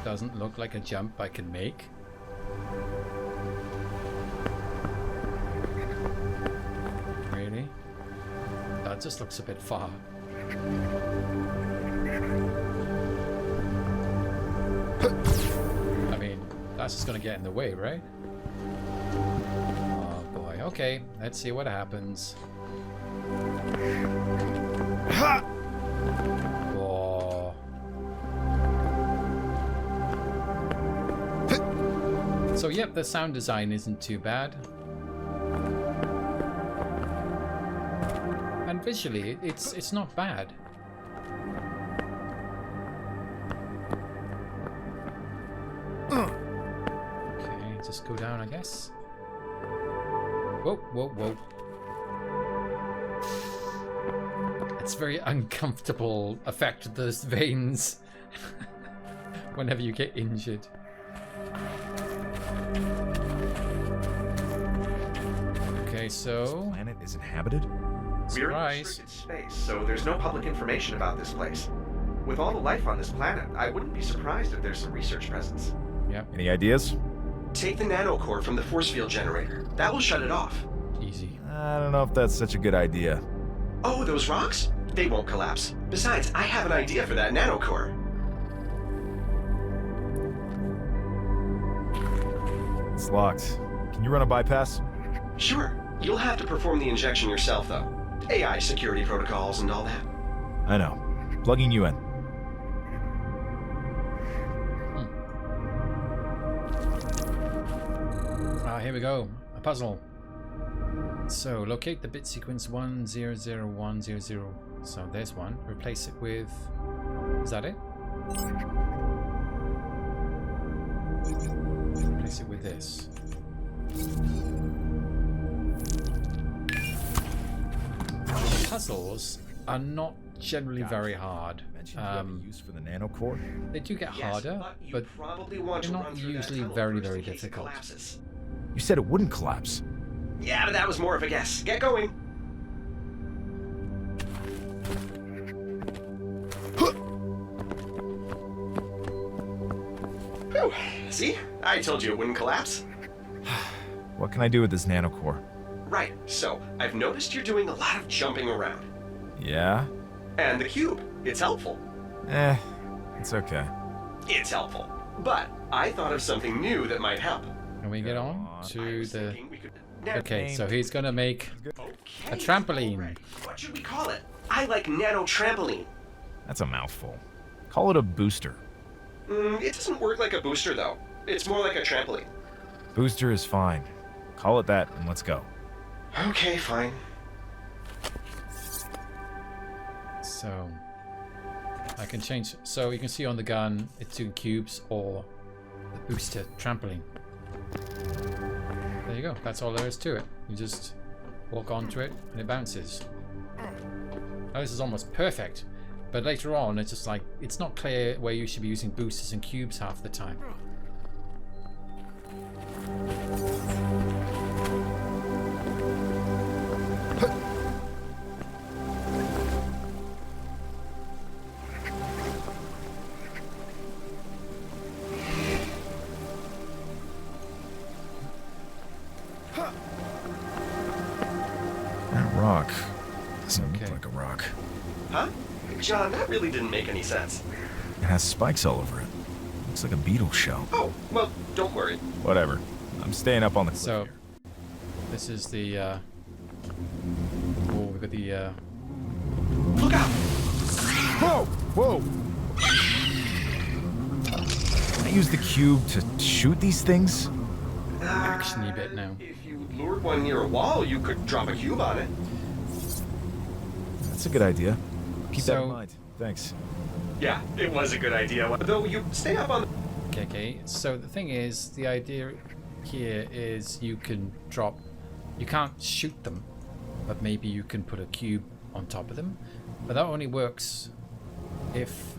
doesn't look like a jump I can make. Really? That just looks a bit far. I mean, that's just gonna get in the way, right? Oh boy. Okay, let's see what happens. Ha! Oh. So yep, the sound design isn't too bad. And visually, it's not bad. Okay, just go down, I guess. Whoa, whoa, whoa. It's very uncomfortable effect of those veins whenever you get injured. Okay, so Planet is inhabited? We're in surprise. restricted space, so there's no public information about this place. With all the life on this planet, I wouldn't be surprised if there's some research presence. Yep, Any ideas? Take the nanocore from the force field generator. That will shut it off. easy. I don't know if that's such a good idea. Oh, those rocks? They won't collapse. Besides, I have an idea for that nanocore. It's locked. Can you run a bypass? Sure. You'll have to perform the injection yourself, though. AI security protocols and all that. I know. Plugging you in. Here we go. A puzzle. So locate the bit sequence 100100. So there's one. Replace it with. Is that it? Replace it with this. Puzzles are not generally very hard. Mentioned you have a use for the nanocore? They do get Yes, harder, you but probably want they're to not run through that usually tunnel very, first very in case it difficult. collapses. You said it wouldn't collapse. Yeah, but that was more of a guess. Get going. Whew. See? I told you it wouldn't collapse. What can I do with this nanocore? Right, so I've noticed you're doing a lot of jumping around. Yeah? And the cube, it's helpful. It's okay. It's helpful. But I thought of something new that might help. can we get on I to was the... thinking we could... Okay, so he's gonna make Okay, a trampoline. alright. What should we call it? I like nano trampoline. That's a mouthful. Call it a booster. It doesn't work like a booster, though. It's more like a trampoline. Booster is fine. Call it that and let's go. Okay, fine. So I can change. So you can see on the gun, it's doing cubes or the booster trampoline. There you go. That's all there is to it. You just walk onto it and it bounces. Oh, this is almost perfect. But later on, it's just like, it's not clear where you should be using boosters and cubes half the time. That rock doesn't look like a rock. Huh? John, that really didn't make any sense. It has spikes all over it. Looks like a beetle shell. Oh, well, don't worry. Whatever. I'm staying up on the cliff So, here. this is the, oh, we've got the, Look out! Whoa! Whoa! Can I use the cube to shoot these things? actiony bit now. If you lured one near a wall, you could drop a cube on it. That's a good idea. Keep that in So- mind. Thanks. Yeah, it was a good idea. Though you stay up on the... Okay, so the thing is, the idea here is you can drop, you can't shoot them, but maybe you can put a cube on top of them. But that only works if...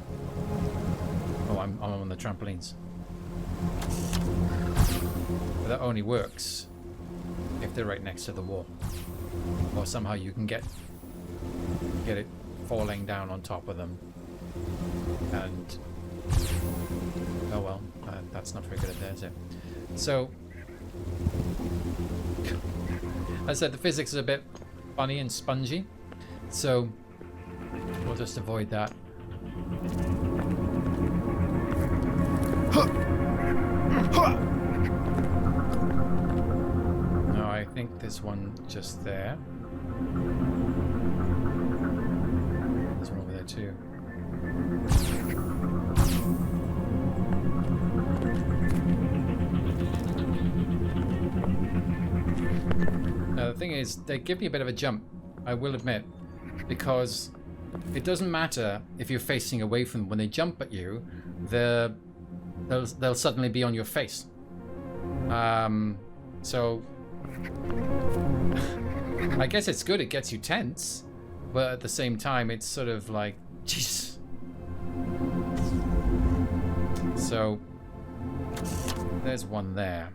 Oh, I'm on the trampolines. But that only works if they're right next to the wall. Or somehow you can get it falling down on top of them. And... Oh well, that's not very good at that, is it? So... I said the physics is a bit funny and spongy. So... we'll just avoid that. No, I think there's one just there. There's one over there too. Now the thing is, they give me a bit of a jump, I will admit, because it doesn't matter if you're facing away from them. When they jump at you, they'll suddenly be on your face. So I guess it's good, it gets you tense, but at the same time it's sort of like, Jesus. So there's one there.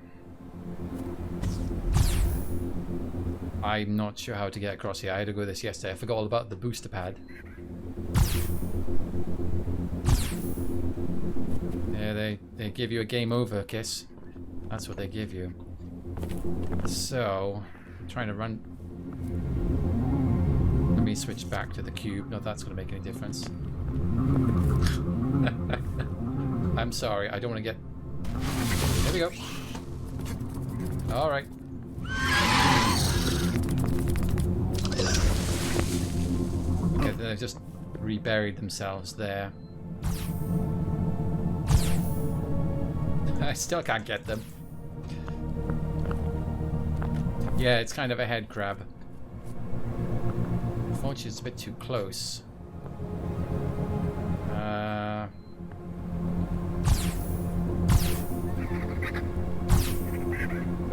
I'm not sure how to get across here. I had to go this yesterday. I forgot all about the booster pad. Yeah, they give you a game over kiss. That's what they give you. So, I'm trying to run. Let me switch back to the cube. Not that's going to make any difference. I'm sorry. I don't want to get. There we go. All right. Okay, they've just reburied themselves there. I still can't get them. Yeah, it's kind of a head grab. Unfortunately, it's a bit too close.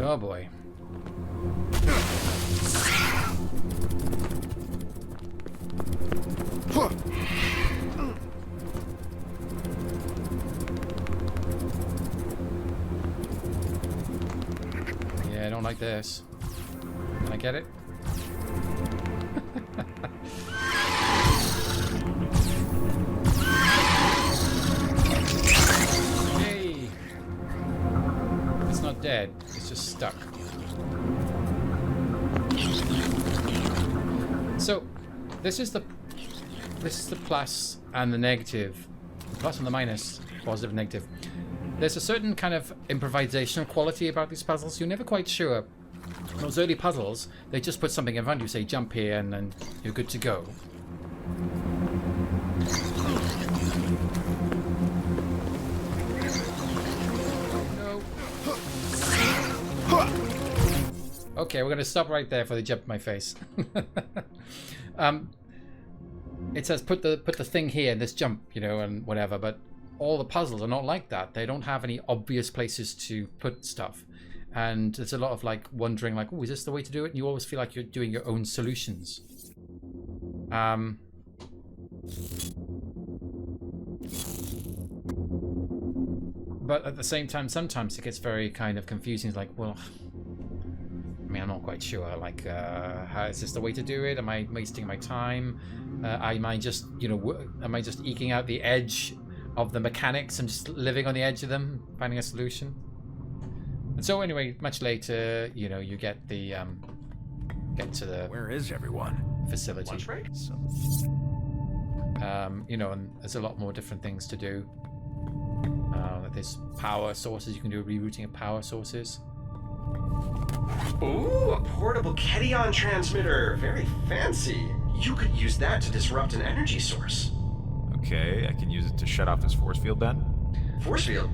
Oh boy. Yeah, I don't like this. Can I get it? Yay! It's not dead, it's just stuck. So, this is the plus and the negative. The plus and the minus, positive and negative. There's a certain kind of improvisational quality about these puzzles. You're never quite sure. Those early puzzles, they just put something in front of you, say jump here, and then you're good to go. No. Okay, we're going to stop right there before they jump in my face. It says put the thing here, this jump, you know, and whatever, but all the puzzles are not like that. They don't have any obvious places to put stuff. And there's a lot of like wondering like, oh, is this the way to do it? And you always feel like you're doing your own solutions. But at the same time, sometimes it gets very kind of confusing. It's like, well, I mean, I'm not quite sure. Like, how is this the way to do it? Am I wasting my time? Am I just, you know, am I just eking out the edge of the mechanics and just living on the edge of them, finding a solution? And so anyway, much later, you know, you get the get to the Where is everyone? facility. Lunch break? You know, and there's a lot more different things to do. There's power sources. You can do rerouting of power sources. Ooh, a portable Kettion transmitter. Very fancy. You could use that to disrupt an energy source. Okay, I can use it to shut off this force field then? Force field?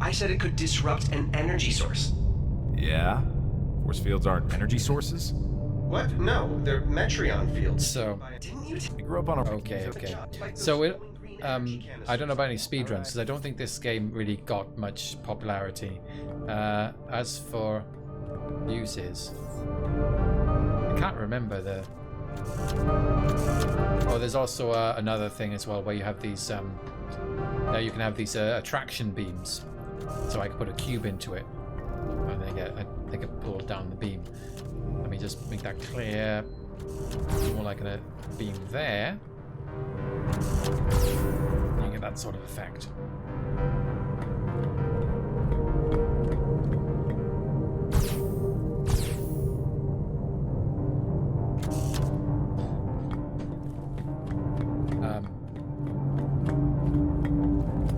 I said it could disrupt an energy source. Yeah? Force fields aren't energy sources? What? No, they're Metreon fields. So, Didn't you I grew up on a... okay. So it, I don't know about any speedruns because I don't think this game really got much popularity. As for uses, I can't remember the. Oh, there's also another thing as well where you have these. Now you can have these attraction beams, so I can put a cube into it, and they get pulled down the beam. Let me just make that clear. More like a beam there. You get that sort of effect.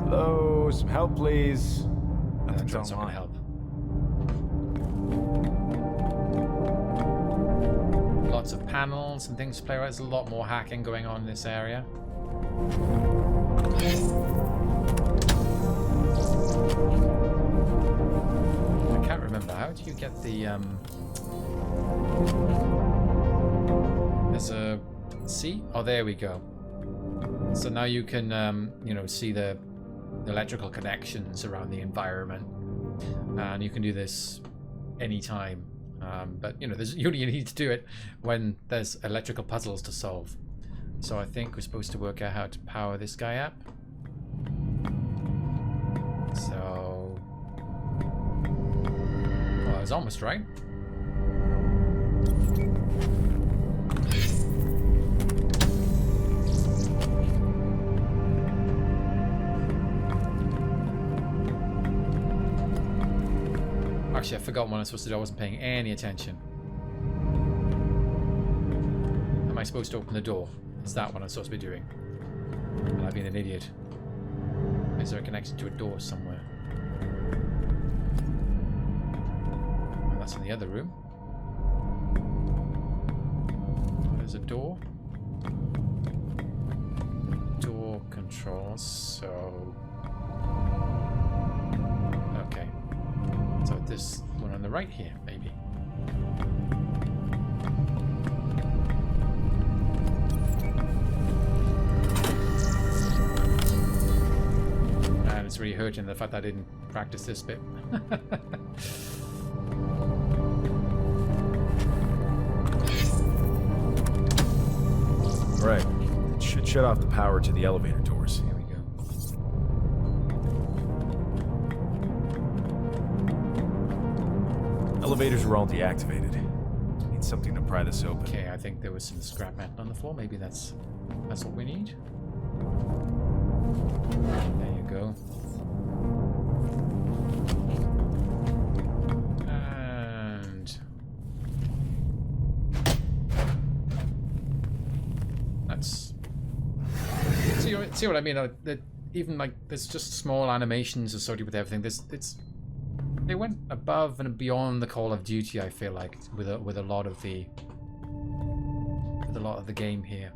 Hello, some help, please. Nothing's That's not going online. to help. Lots of panels and things to play with. There's a lot more hacking going on in this area. I can't remember. How do you get the there's a see? Oh, there we go. So now you can you know, see the electrical connections around the environment, and you can do this anytime. But you know, you only need to do it when there's electrical puzzles to solve. So I think we're supposed to work out how to power this guy up. So, well, I was almost right. Actually, I forgot what I was supposed to do. I wasn't paying any attention. Am I supposed to open the door? Is that what I'm supposed to be doing? Am I being an idiot? Is there a connection to a door somewhere? Well, that's in the other room. There's a door. Door controls, so... Okay. So this one on the right here, maybe. And it's really hurting the fact that I didn't practice this bit. Right. It should shut off the power to the elevator doors. Here we go. Elevators are all deactivated. Need something to pry this open. Okay, I think there was some scrap metal on the floor. Maybe that's what we need. There you go. And that's see what I mean? That even like there's just small animations associated with everything. They went above and beyond the Call of Duty, I feel like, with a lot of the game here.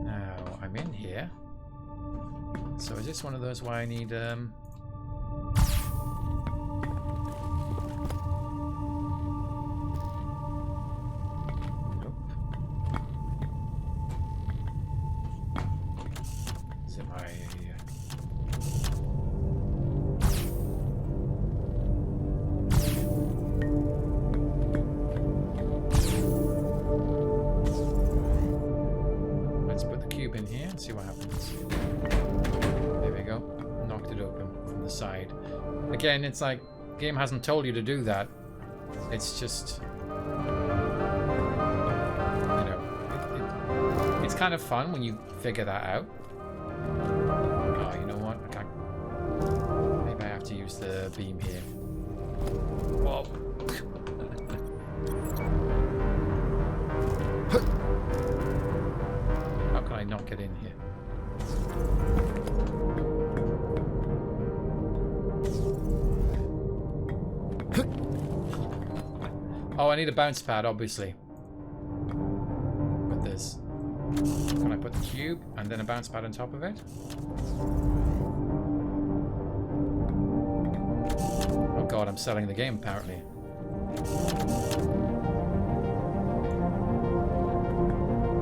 Now I'm in here. So is this one of those where I need Nope. Is it my Let's put the cube in here and see what happens. There we go. Knocked it open. side. Again, it's like, the game hasn't told you to do that. It's just, you know, it's kind of fun when you figure that out. Oh, you know what? I can't. Maybe I have to use the beam here. Whoa. How can I not get in here? Oh, I need a bounce pad, obviously. With this. Can I put the cube and then a bounce pad on top of it? Oh god, I'm selling the game apparently.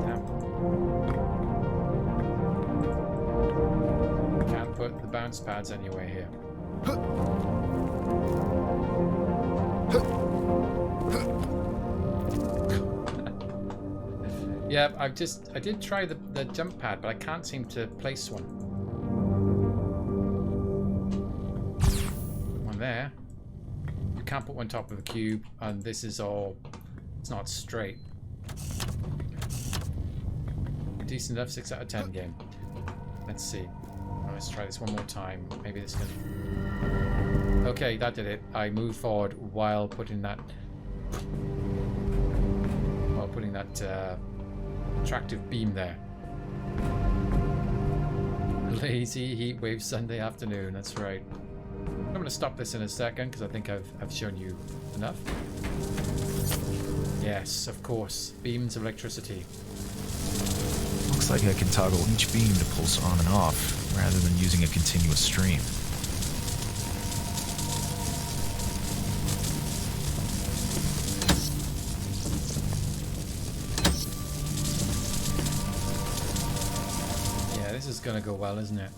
Damn. Can't put the bounce pads anywhere here. Yeah, I did try the jump pad, but I can't seem to place one. One there. You can't put one top of a cube, and this is all, it's not straight. Decent enough, 6 out of 10 game. Let's see. Let's try this one more time. Maybe this can... Okay, that did it. I moved forward while putting that... attractive beam there. Lazy heat wave Sunday afternoon, that's right. I'm going to stop this in a second because I think I've shown you enough. Yes, of course, beams of electricity. Looks like I can toggle each beam to pulse on and off, rather than using a continuous stream. This is gonna go well, isn't it?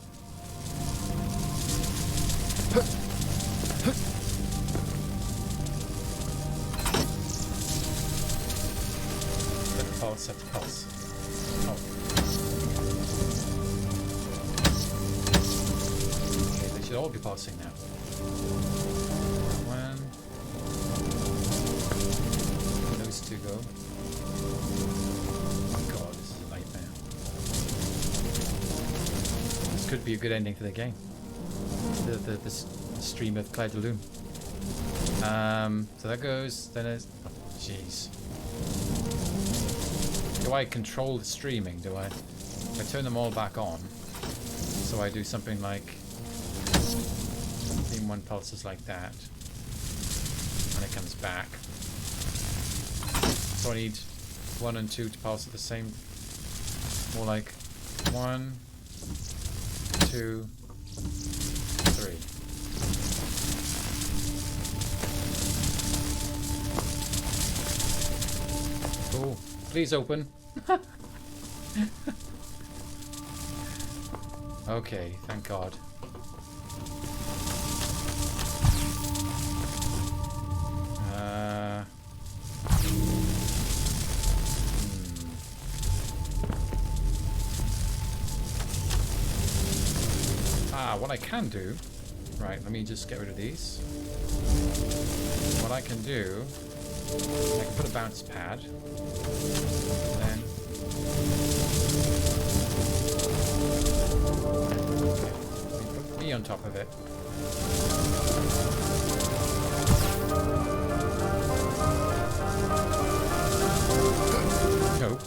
Set the pulse, set the pulse. Oh. Okay, they should all be pulsing now. One. Those two go. Oh god, this is a nightmare. Could be a good ending for the game. The stream of Claire de Lune. So that goes, then it's... Oh, jeez. Do I control the streaming? Do I turn them all back on? So I do something like... Beam one pulses like that. And it comes back. So I need 1 and 2 to pulse at the same... More like 1... 2, 3. Oh, please open. Okay, thank God. What I can do, right, let me just get rid of these. What I can do, I can put a bounce pad, and then put me on top of it. No.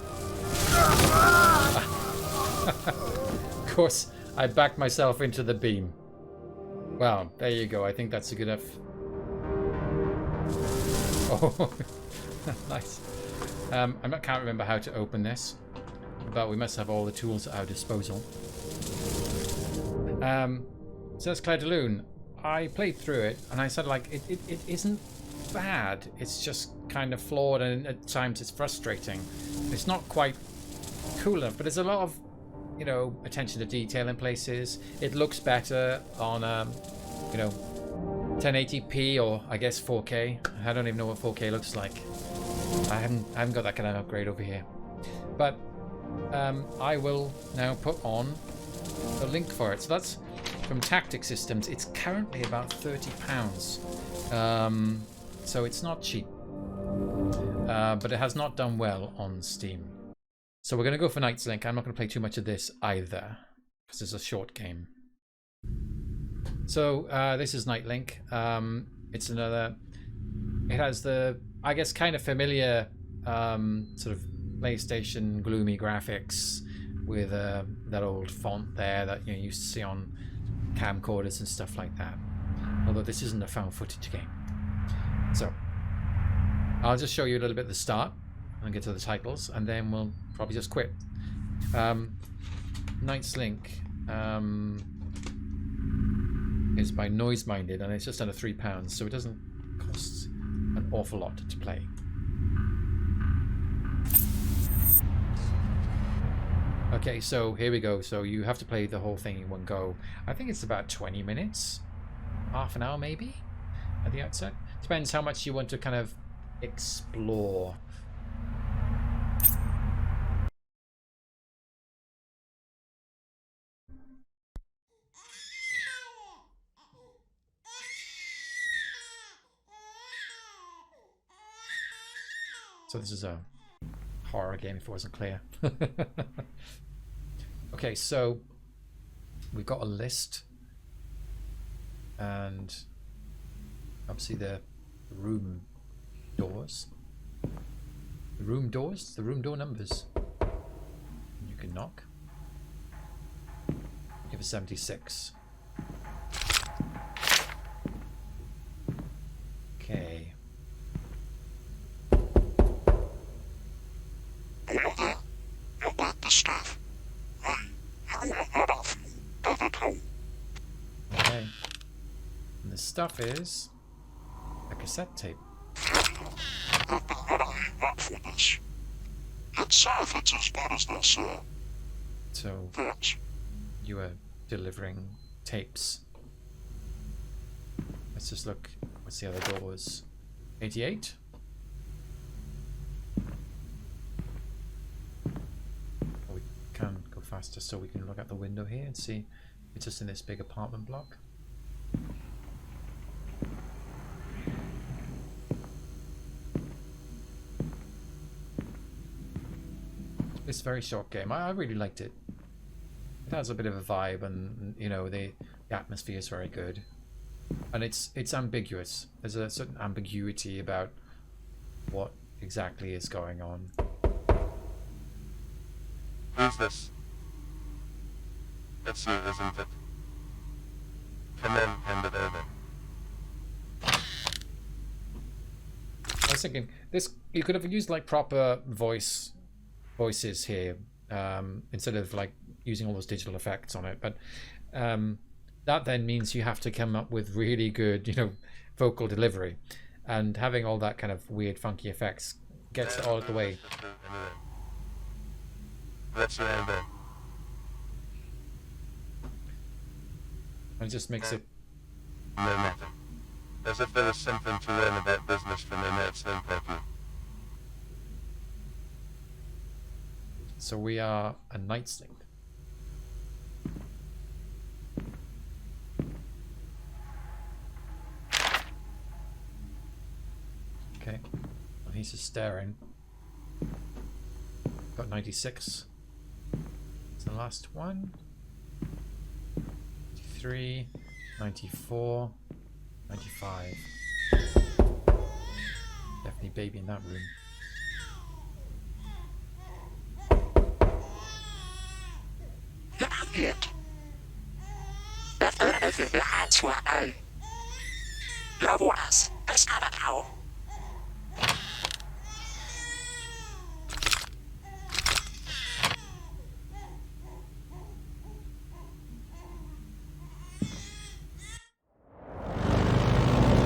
Of course. I backed myself into the beam. Well, there you go. I think that's a good enough. Oh, nice. Can't remember how to open this, but we must have all the tools at our disposal. Says Claire de Lune. I played through it, and I said, like, it isn't bad. It's just kind of flawed, and at times it's frustrating. It's not quite cool enough, but there's a lot of, you know, attention to detail in places. It looks better on, you know, 1080p or I guess 4K. I don't even know what 4K looks like. I haven't got that kind of upgrade over here. But I will now put on the link for it. So that's from Tactic Systems. It's currently about £30. So it's not cheap. But it has not done well on Steam. So we're going to go for Nightslink. I'm not going to play too much of this either, because it's a short game. So this is Nightslink. It's another... It has the, I guess, kind of familiar sort of PlayStation gloomy graphics with that old font there that you used to see on camcorders and stuff like that. Although this isn't a found footage game. So I'll just show you a little bit at the start and get to the titles, and then we'll probably just quit. Nightslink is by Noise Minded, and it's just under £3, so it doesn't cost an awful lot to play. Okay, so here we go. So you have to play the whole thing in one go. I think it's about 20 minutes, half an hour maybe, at the outset. Depends how much you want to kind of explore. So this is a horror game, if it wasn't clear. Okay, so we've got a list, and obviously the room doors. The room doors? The room door numbers. You can knock. Give it 76. Okay. Okay. And the stuff is a cassette tape. So you were delivering tapes. Let's just look. What's the other doors? 88? We can go faster so we can look out the window here and see. It's just in this big apartment block. It's a very short game. I really liked it. It has a bit of a vibe, and you know the atmosphere is very good, and it's ambiguous. There's a certain ambiguity about what exactly is going on. Who's this? It's you, isn't it? Come in, hand it over. I was thinking this. You could have used like proper voices here instead of like using all those digital effects on it, but that then means you have to come up with really good, you know, vocal delivery, and having all that kind of weird funky effects gets it all out of the way. And it just makes it no matter. As if there was something to learn about business from the Nightslink people. So we are a Nightslink. Okay, well, he's just staring. Got 96. It's the last one. 93, 94, 95. Definitely baby in that room. Idiot. If anything your hands were me, your voice is gonna go.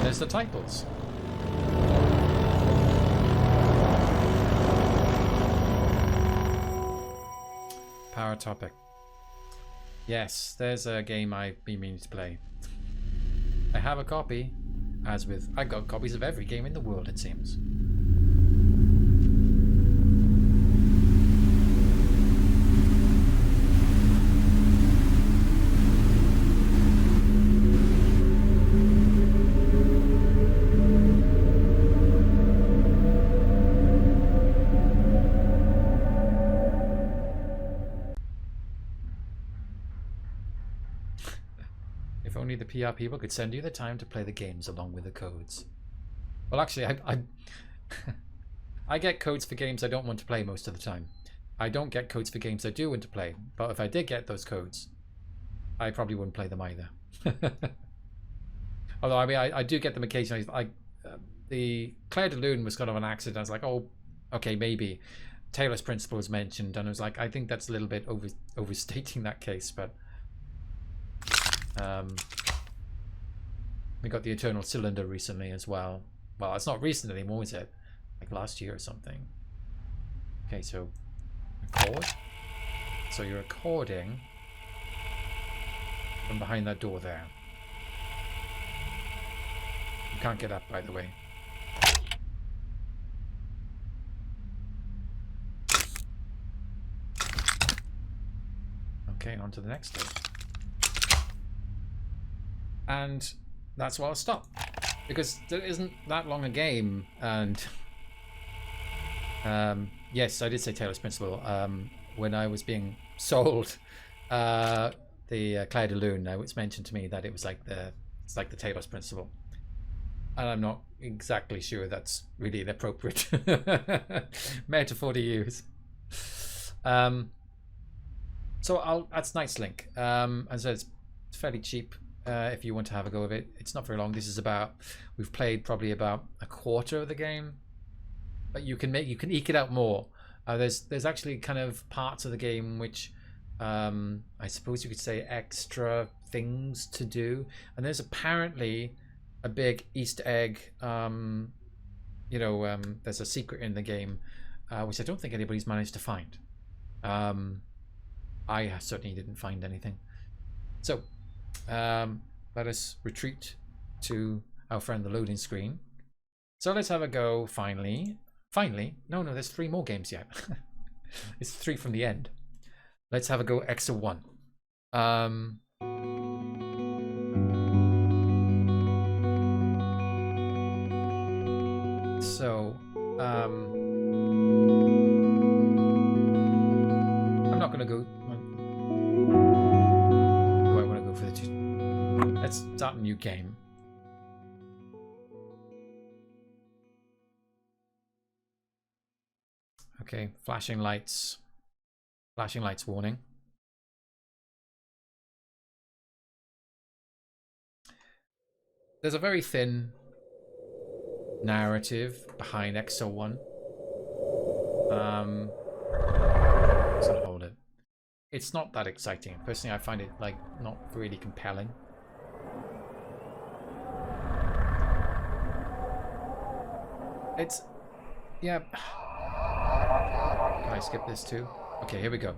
There's the titles. Power topic. Yes, there's a game I've been meaning to play. I have a copy, as with... I've got copies of every game in the world, it seems. only the PR people could send you the time to play the games along with the codes. Well, actually, I get codes for games I don't want to play most of the time. I don't get codes for games I do want to play, but if I did get those codes, I probably wouldn't play them either. Although, I mean, I do get them occasionally. The Claire de Lune was kind of an accident. I was like, oh, okay, maybe. Taylor's Principle was mentioned, and I was like, I think that's a little bit overstating that case, but we got the Eternal Cylinder recently as well. Well, it's not recent anymore, is it? Like last year or something. Okay, so record. So you're recording from behind that door there. You can't get up, by the way. Okay, on to the next stage. And that's where I'll stop. Because there isn't that long a game, and yes, I did say Taylor's Principle when I was being sold the Claire de Lune. Now it's mentioned to me that it was like it's like the Taylor's Principle, and I'm not exactly sure that's really an appropriate metaphor to use. So that's Nightslink. As I said, it's fairly cheap. If you want to have a go of it. It's not very long. This is we've played probably about a quarter of the game, but you can eke it out more. There's actually kind of parts of the game which I suppose you could say extra things to do, and there's apparently a big Easter egg. There's a secret in the game which I don't think anybody's managed to find. I certainly didn't find anything. So let us retreat to our friend the loading screen. So let's have a go finally. No, there's 3 more games yet. It's 3 from the end. Let's have a go Exo One. I'm not gonna go. Let's start a new game. Okay, flashing lights. Flashing lights warning. There's a very thin narrative behind Exo One. Let's not hold it. It's not that exciting. Personally, I find it like not really compelling. Yeah. Can I skip this too? Okay, here we go.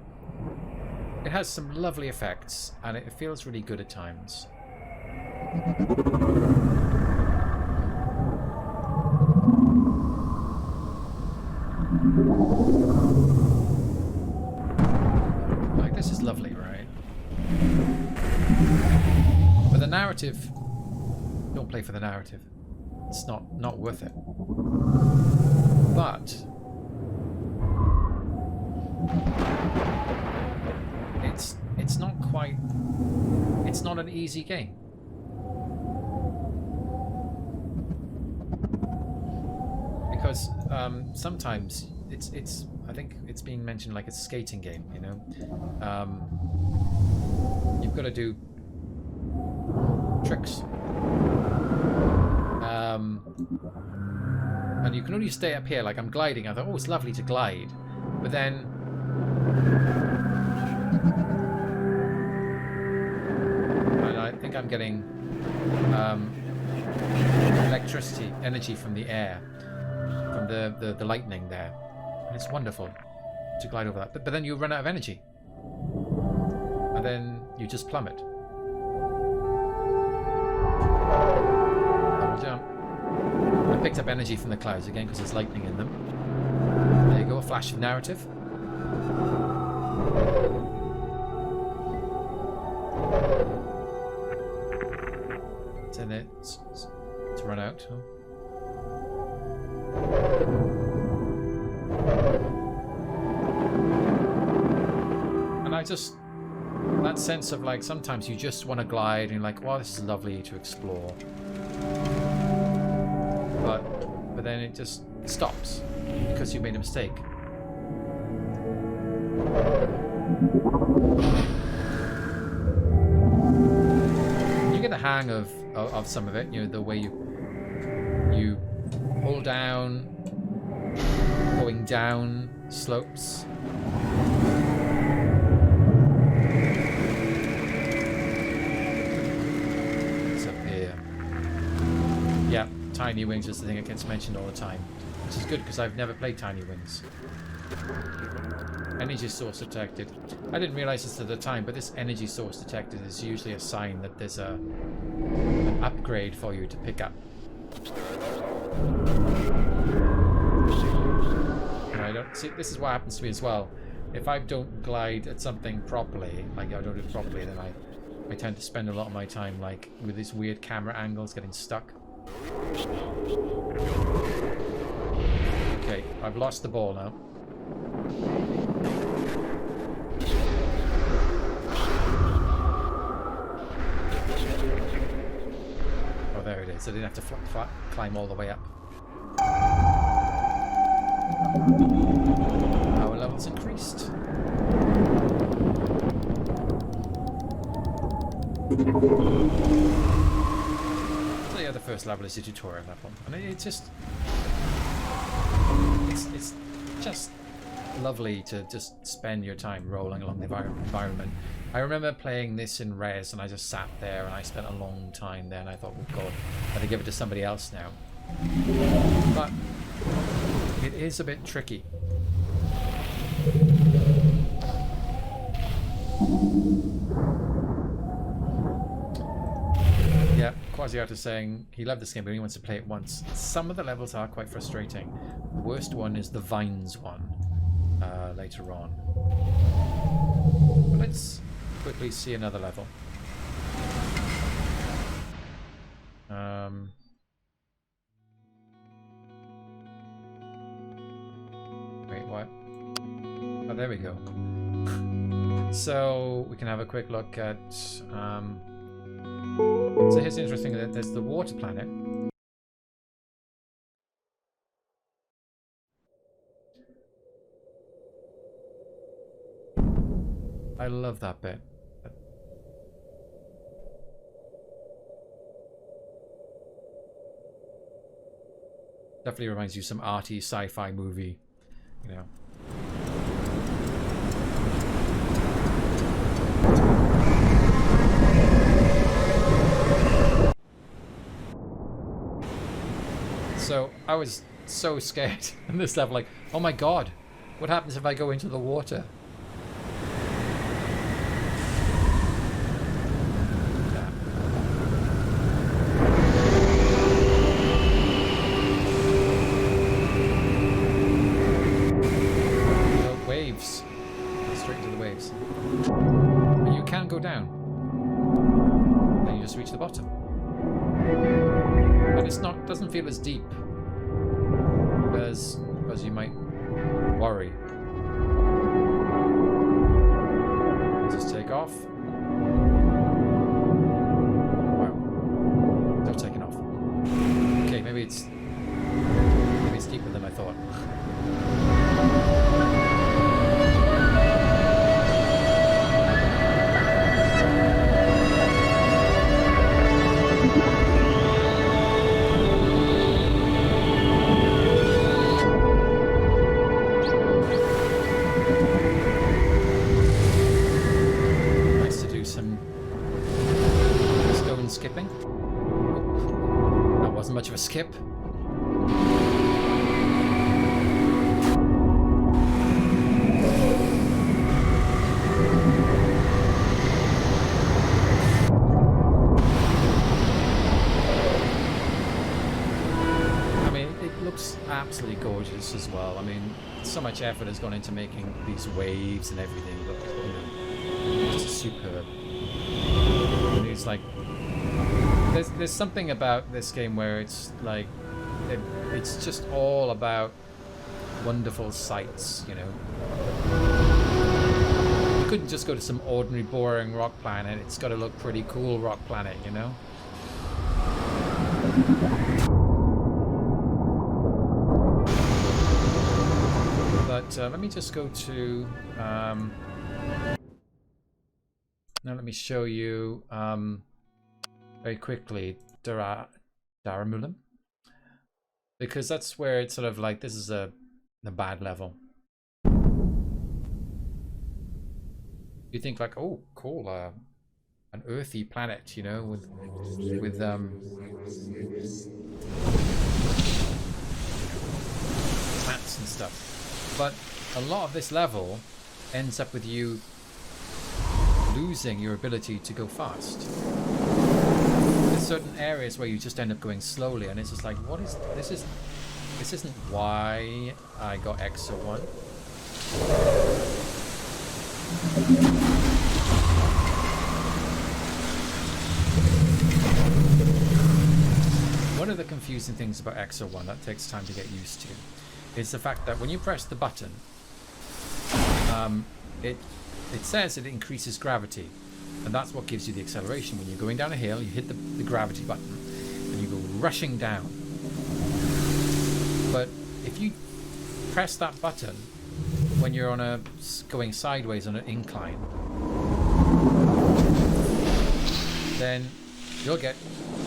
It has some lovely effects, and it feels really good at times. Like, this is lovely, right? But the narrative, don't play for the narrative. It's not worth it. But it's not quite. It's not an easy game. Because sometimes it's I think it's being mentioned like it's a skating game, you know. You've got to do tricks. And you can only stay up here. Like I'm gliding. I thought, oh, it's lovely to glide, but then and I think I'm getting electricity energy from the air, from the lightning there, and it's wonderful to glide over that. But then you run out of energy, and then you just plummet. Double jump. I picked up energy from the clouds again because there's lightning in them. There you go, a flash of narrative. And it's run out. Huh? And I that sense of like sometimes you just want to glide and you're like, wow, this is lovely to explore. But then it just stops because you made a mistake. You get the hang of some of it, you know, the way you hold down, going down slopes. It's up here. Yeah, Tiny Wings is the thing that gets mentioned all the time, which is good because I've never played Tiny Wings. Energy source detected. I didn't realize this at the time, but this energy source detected is usually a sign that there's an upgrade for you to pick up. And I don't see, this is what happens to me as well. If I don't glide at something properly, like I don't do it properly, then I tend to spend a lot of my time like with these weird camera angles getting stuck. Okay, I've lost the ball now. Oh, there it is. I didn't have to climb all the way up. Power levels increased. So yeah, the first level is a tutorial level, and it's just lovely to just spend your time rolling along the environment. I remember playing this in res and I just sat there and I spent a long time there and I thought, oh god, I gotta give it to somebody else now. But it is a bit tricky. Yeah, Quasiart is saying he loved this game but he wants to play it once. Some of the levels are quite frustrating. The worst one is the Vines one. Later on. But let's quickly see another level. Wait, what? Oh, there we go. So we can have a quick look at. So here's the interesting thing: there's the water planet. I love that bit. Definitely reminds you of some arty sci-fi movie, you know. So I was so scared in this level, like, oh my god, what happens if I go into the water? Go down, then you just reach the bottom, and it's not doesn't feel as deep as you might worry. Just take off. Wow, still taking off. Okay, maybe it's deeper than I thought. Skipping. Oh, that wasn't much of a skip. I mean, it looks absolutely gorgeous as well. I mean, so much effort has gone into making these waves and everything look, you know, just superb. And it's like there's something about this game where it's like it's just all about wonderful sights, you know. You couldn't just go to some ordinary boring rock planet. It's got to look pretty cool rock planet, you know? But let me just go to now let me show you very quickly Daramulam, because that's where it's sort of like, this is a bad level. You think like, oh cool, an earthy planet, you know, with plants and stuff. But a lot of this level ends up with you losing your ability to go fast. There's certain areas where you just end up going slowly, and it's just like, what is this? This isn't why I got Exo One. One of the confusing things about Exo One that takes time to get used to is the fact that when you press the button, it says it increases gravity, and that's what gives you the acceleration. When you're going down a hill, you hit the gravity button and you go rushing down. But if you press that button when you're on going sideways on an incline, then you'll get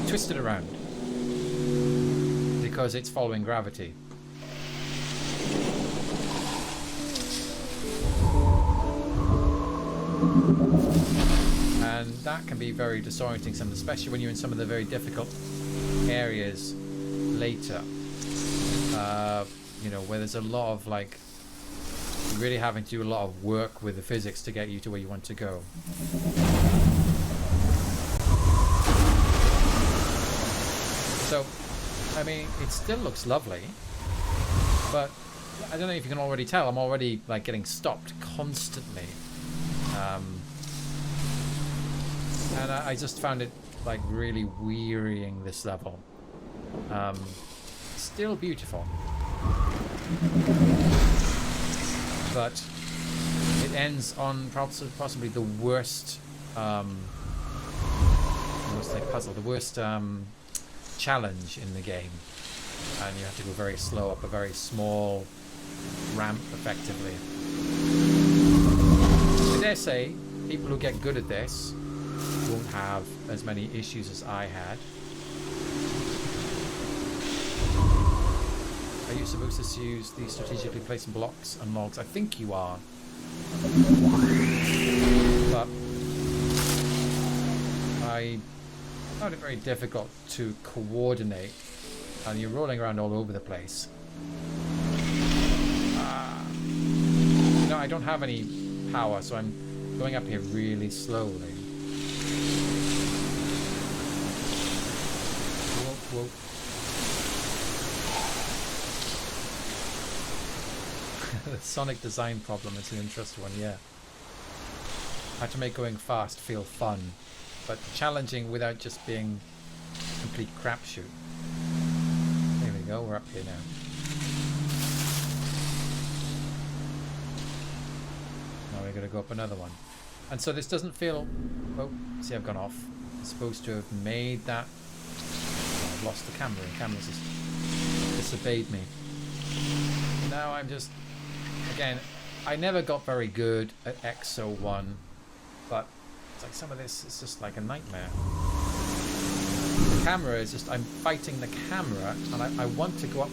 twisted around because it's following gravity. And that can be very disorienting, especially when you're in some of the very difficult areas later. You know, where there's a lot of like, really having to do a lot of work with the physics to get you to where you want to go. So, I mean, it still looks lovely, but I don't know if you can already tell, I'm already like getting stopped constantly. And I just found it like really wearying, this level. Still beautiful, but it ends on possibly the worst puzzle, the worst challenge in the game, and you have to go very slow up a very small ramp effectively. I dare say people who get good at this won't have as many issues as I had. Are you supposed to use the strategically placed blocks and logs? I think you are. But I found it very difficult to coordinate, and you're rolling around all over the place. No, I don't have any power, so I'm going up here really slowly. Whoa, whoa. The Sonic design problem is an interesting one, yeah. How to make going fast feel fun, but challenging without just being a complete crapshoot. There we go, we're up here now. Now we're going to go up another one. And so this doesn't feel... Oh, see, I've gone off. I'm supposed to have made that... Oh, I've lost the camera. The camera's just disobeyed me. Now I'm just... Again, I never got very good at Exo One, but it's like some of this is just like a nightmare. The camera is just... I'm fighting the camera, and I want to go up...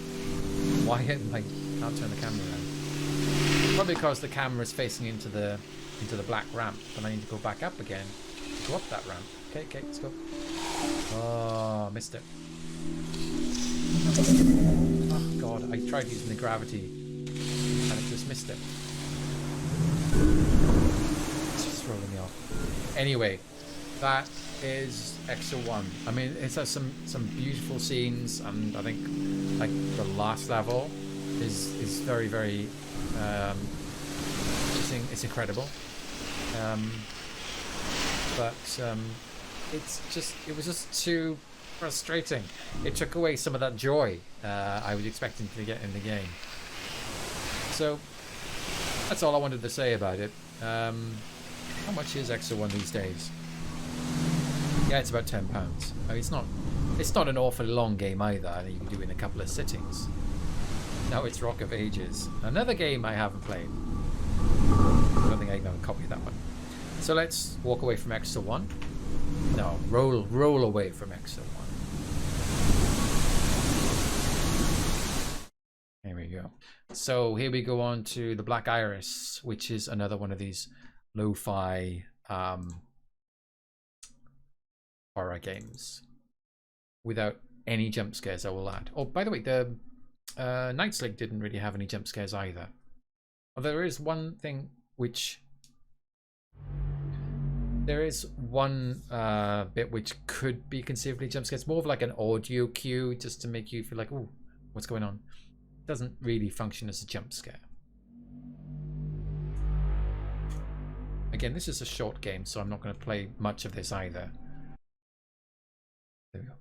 Why am I can't turn the camera around? Probably because the camera is facing into the black ramp, and I need to go back up again to go up that ramp. Okay, let's go. Oh, missed it. Oh god, I tried using the gravity and it just missed it. It's just throwing me off. Anyway, that is Exo One. I mean, it has some beautiful scenes, and I think like the last level is very, very it's incredible. But it was just too frustrating. It took away some of that joy I was expecting to get in the game. So that's all I wanted to say about it. How much is Exo One these days? Yeah, it's about £10. I mean, it's not an awfully long game either. I think you can do it in a couple of sittings. Now it's Rock of Ages. Another game I haven't played. I don't think I even have a copy of that one. So let's walk away from Exo One. No, roll away from Exo One. Here we go. So here we go on to the Black Iris, which is another one of these lo-fi horror games without any jump scares, I will add. Oh, by the way, the Nightslink didn't really have any jump scares either. Although there is one thing which... There is one bit which could be conceivably jump scares. It's more of like an audio cue just to make you feel like, oh, what's going on? It doesn't really function as a jump scare. Again, this is a short game, so I'm not going to play much of this either. There we go.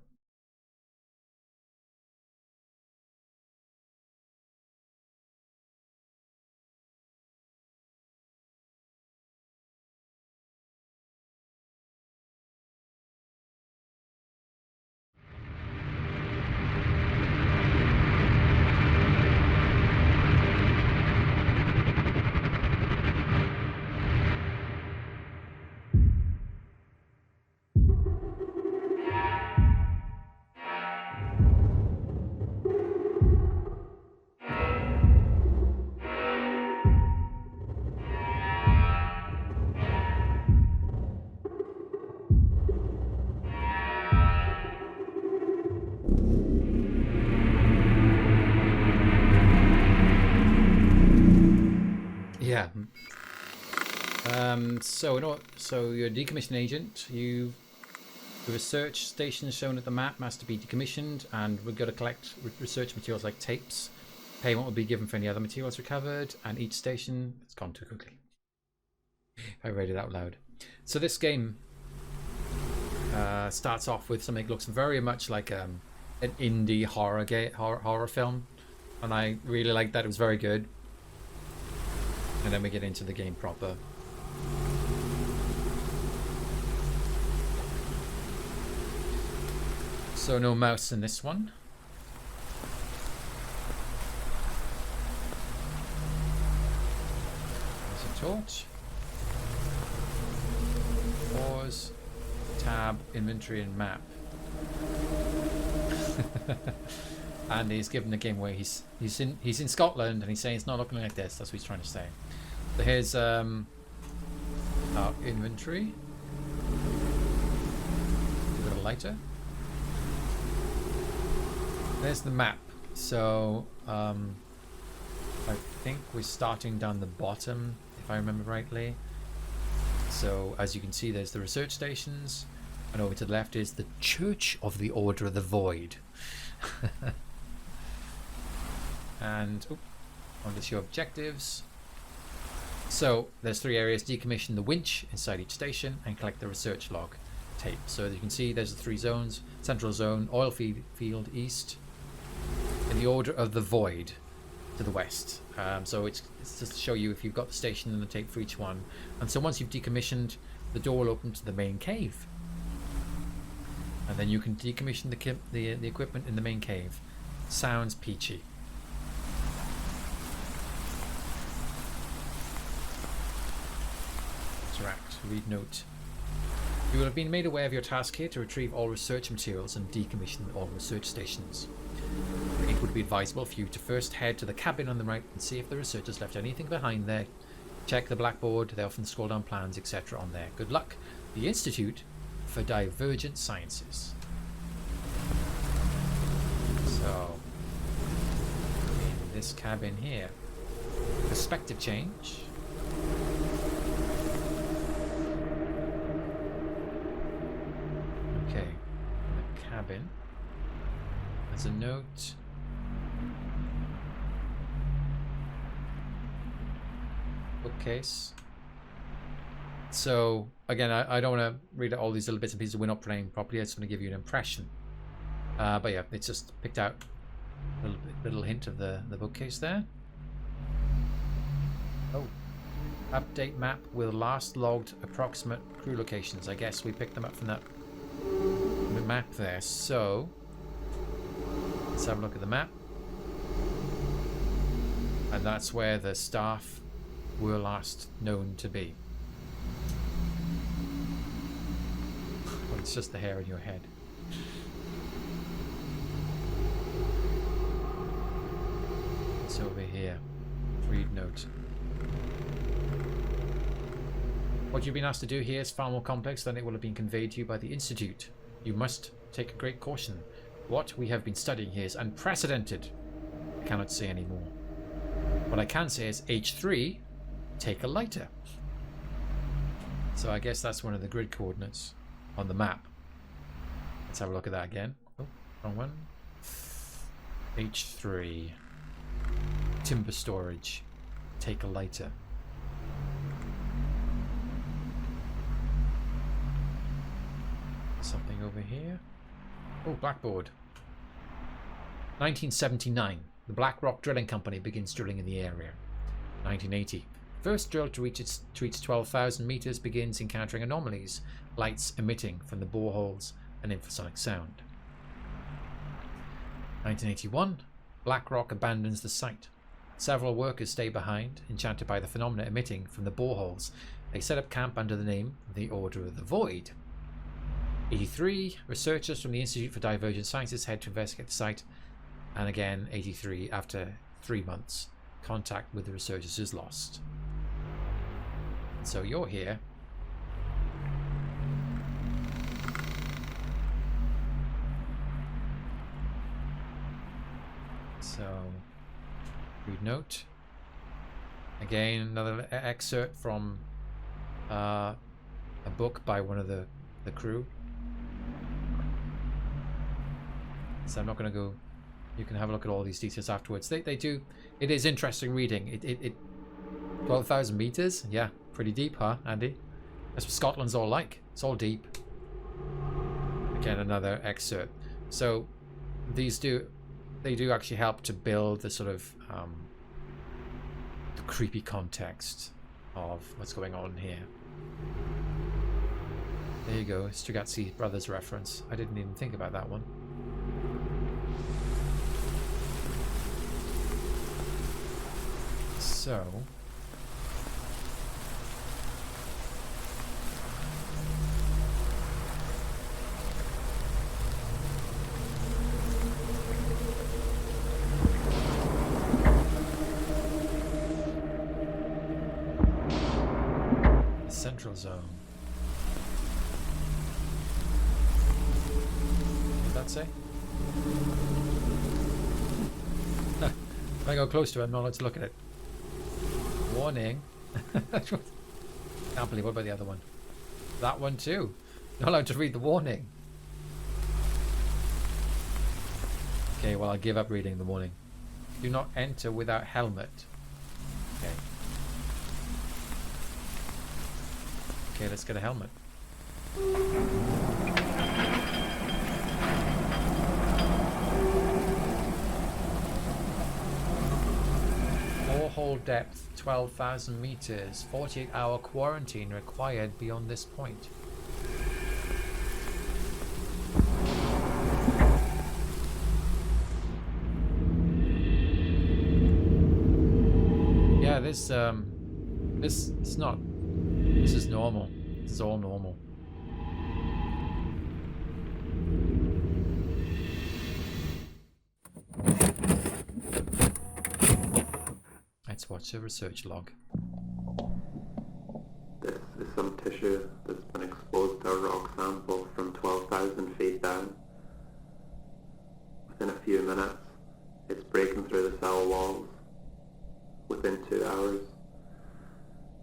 Yeah. So you're a decommissioned agent. The research station shown at the map has to be decommissioned, and we've got to collect research materials like tapes. Payment will be given for any other materials recovered, and each station... It's gone too quickly. I read it out loud. So this game starts off with something that looks very much like an indie horror film, and I really liked that. It was very good. And then we get into the game proper. So no mouse in this one. There's a torch. Pause. Tab, inventory and map. And he's given the game away. He's in Scotland and he's saying it's not looking like this. That's what he's trying to say. So here's our inventory. We've got a lighter. There's the map. So I think we're starting down the bottom, if I remember rightly. So as you can see, there's the research stations, and over to the left is the Church of the Order of the Void. And on to show objectives. So there's 3 areas: decommission the winch inside each station and collect the research log tape. So as you can see, there's the 3 zones: central zone, oil field east, in the Order of the Void to the west. So it's just to show you if you've got the station and the tape for each one. And so once you've decommissioned, the door will open to the main cave, and then you can decommission the equipment in the main cave. Sounds peachy. Interact. Read note. You will have been made aware of your task here to retrieve all research materials and decommission all research stations. It would be advisable for you to first head to the cabin on the right and see if the researchers left anything behind there. Check the blackboard, they often scroll down plans, etc. on there. Good luck. The Institute for Divergent Sciences. So, in this cabin here, perspective change. Okay, in the cabin, there's a note. Bookcase. So again, I don't want to read out all these little bits and pieces. We're not playing properly. I just want to give you an impression. But yeah, it's just picked out a little hint of the bookcase there. Oh, Update map with last logged approximate crew locations. I guess we picked them up from that map there. So let's have a look at the map. And that's where the staff were last known to be. Well, it's just the hair in your head. It's over here. Read note. What you've been asked to do here is far more complex than it will have been conveyed to you by the Institute. You must take great caution. What we have been studying here is unprecedented. I cannot say any more. What I can say is H3, take a lighter. So I guess that's one of the grid coordinates on the map. Let's have a look at that again. Oh, wrong one. H3. Timber storage. Take a lighter. Something over here. Oh, blackboard. 1979. The Black Rock Drilling Company begins drilling in the area. 1980. First drill to reach 12,000 meters begins encountering anomalies, lights emitting from the boreholes and infrasonic sound. 1981. Black Rock abandons the site. Several workers stay behind, enchanted by the phenomena emitting from the boreholes. They set up camp under the name the Order of the Void. 83. Researchers from the Institute for Divergent Sciences head to investigate the site. And again, 83, after 3 months, contact with the researchers is lost. So you're here. So, read note. Again, another excerpt from a book by one of the crew. So I'm not going to go. You can have a look at all these details afterwards. They do. It is interesting reading. It 12,000 meters. Yeah, pretty deep, huh, Andy? That's what Scotland's all like. It's all deep. Again, another excerpt. So these do. They do actually help to build the sort of the creepy context of what's going on here. There you go, Strigazzi Brothers reference. I didn't even think about that one. So the central zone. What did that say? If I go close to it, I'm not allowed to look at it. Warning. Can't believe. What about the other one? That one too. Not allowed to read the warning. Okay, well, I'll give up reading the warning. Do not enter without helmet. Okay. Okay, let's get a helmet. Borehole depth 12,000 meters. 48-hour quarantine required beyond this point. Yeah, this it's not. This is normal. This is all normal. Let's watch the research log. This is some tissue that's been exposed to a rock sample from 12,000 feet down. Within a few minutes, it's breaking through the cell walls. Within 2 hours,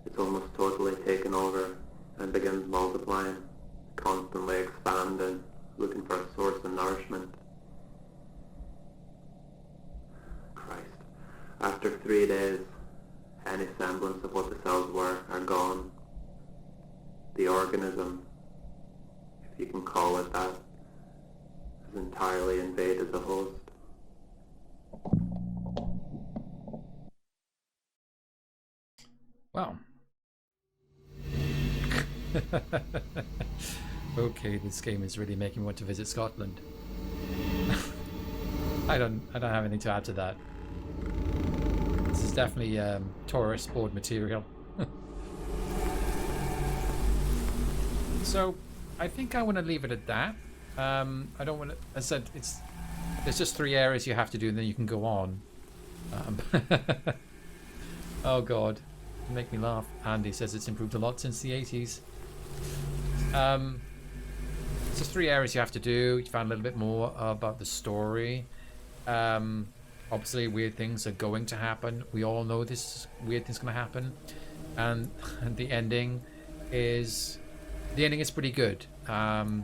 it's almost totally taken over and begins multiplying, constantly expanding, looking for a source of nourishment. Christ. After 3 days, any semblance of what the cells were are gone. The organism, if you can call it that, has entirely invaded the host. Well, Okay, this game is really making me want to visit Scotland. I don't have anything to add to that. This is definitely tourist board material. So I think I want to leave it at that. I don't want to. As I said, there's just 3 areas you have to do, and then you can go on. Oh god, make me laugh. Andy says it's improved a lot since the 80s. It's just 3 areas you have to do. You find a little bit more about the story. Obviously, weird things are going to happen. We all know this weird thing's going to happen, and the ending is pretty good. You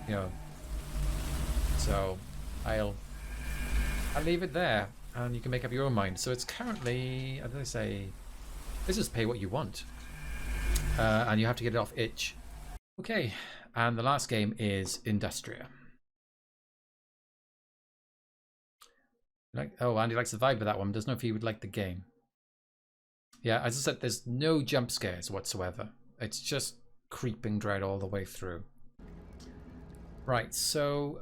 know, so I'll leave it there, and you can make up your own mind. So it's currently, as I say, this is pay what you want, and you have to get it off itch. Okay, and the last game is Industria. Oh, Andy likes the vibe of that one. Doesn't know if he would like the game. Yeah, as I said, there's no jump scares whatsoever. It's just creeping dread all the way through. Right, so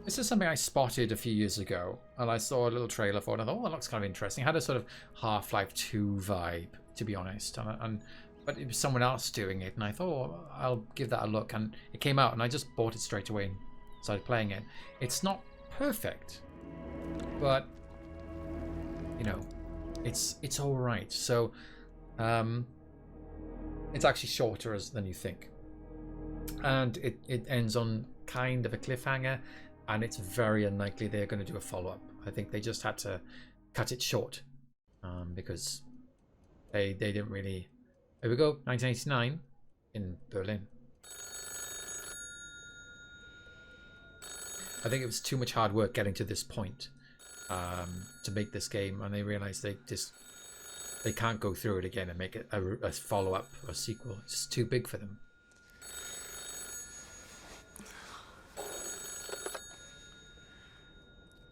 this is something I spotted a few years ago, and I saw a little trailer for it, and I thought, oh, that looks kind of interesting. It had a sort of Half-Life 2 vibe, to be honest, but it was someone else doing it, and I thought, oh, I'll give that a look, and it came out, and I just bought it straight away and started playing it. It's not perfect, but you know, it's all right. So it's actually shorter than you think, and it ends on kind of a cliffhanger, and it's very unlikely they're going to do a follow-up. I think they just had to cut it short because they didn't really. Here we go, 1989 in Berlin. I think it was too much hard work getting to this point to make this game, and they realized they can't go through it again and make it a follow-up or a sequel. It's just too big for them.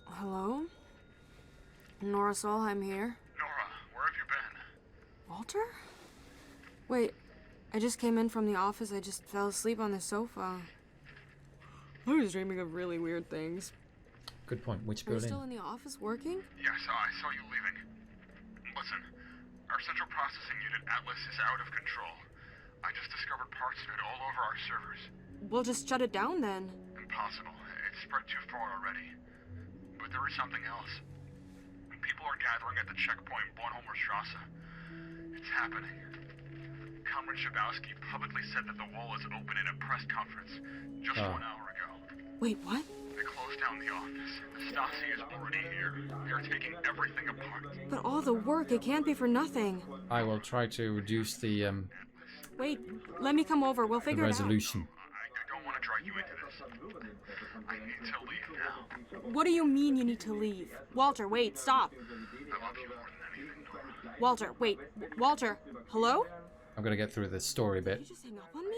Hello? Nora Solheim here. Nora, where have you been? Walter? Wait, I just came in from the office. I just fell asleep on the sofa. I was dreaming of really weird things. Good point. Which Are you Berlin? still in the office working? Yeah, I saw you leaving. Listen, our central processing unit, Atlas, is out of control. I just discovered parts of it all over our servers. We'll just shut it down then. Impossible. It's spread too far already. But there is something else. People are gathering at the checkpoint Bornholmer Strasse. It's happening. Comrade Shabowski publicly said that the wall is open in a press conference just 1 hour ago. Wait, what? They closed down the office. Stasi is already here. They're taking everything apart. But all the work, it can't be for nothing. I will try to reduce the Wait, let me come over. We'll figure it out. resolution. I don't want to drag you into this. I need to leave now. What do you mean you need to leave? Walter, wait, stop. I love you more than anything, Nora. Walter, wait. Walter, hello? I'm gonna get through this story Did bit. you just hang up on me?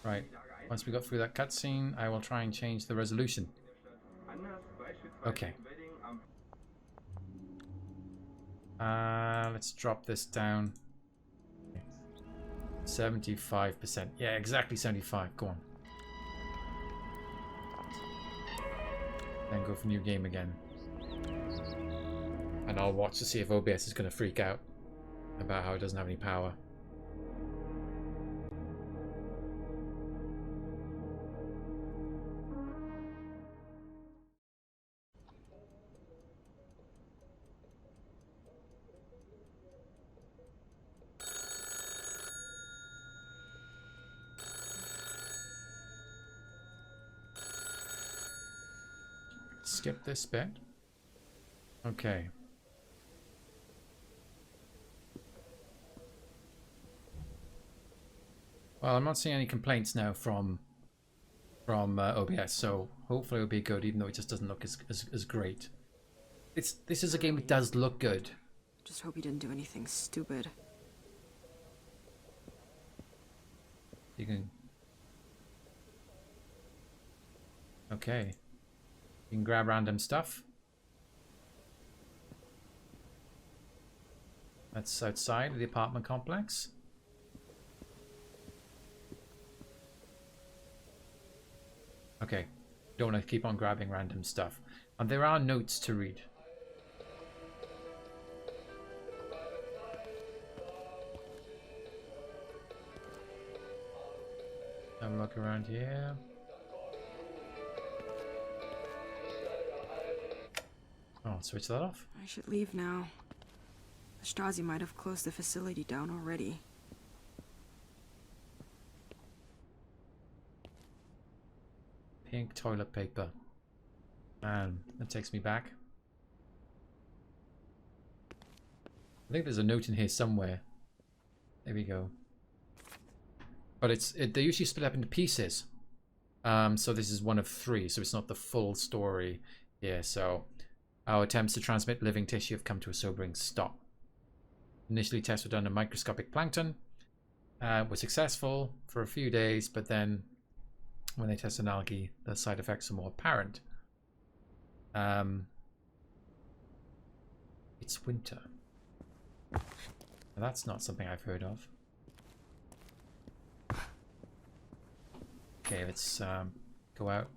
Right. Once we got through that cutscene, I will try and change the resolution. Okay. Let's drop this down. 75%. Yeah, exactly 75. Go on. Then go for new game again. And I'll watch to see if OBS is going to freak out about how it doesn't have any power. Skip this bit. Okay. Well, I'm not seeing any complaints now from OBS, so hopefully it'll be good, even though it just doesn't look as great. This is a game that does look good. Just hope he didn't do anything stupid. You can. Okay. You can grab random stuff. That's outside of the apartment complex. Okay, don't want to keep on grabbing random stuff. And there are notes to read. Have a look around here. Oh, switch that off. I should leave now. The Stasi might have closed the facility down already. Pink toilet paper. Man, that takes me back. I think there's a note in here somewhere. There we go. But they usually split up into pieces. So this is one of 3, so it's not the full story here. So our attempts to transmit living tissue have come to a sobering stop. Initially, tests were done on microscopic plankton. Were successful for a few days, but then when they tested algae, the side effects are more apparent. It's winter. Now, that's not something I've heard of. Okay, let's go out.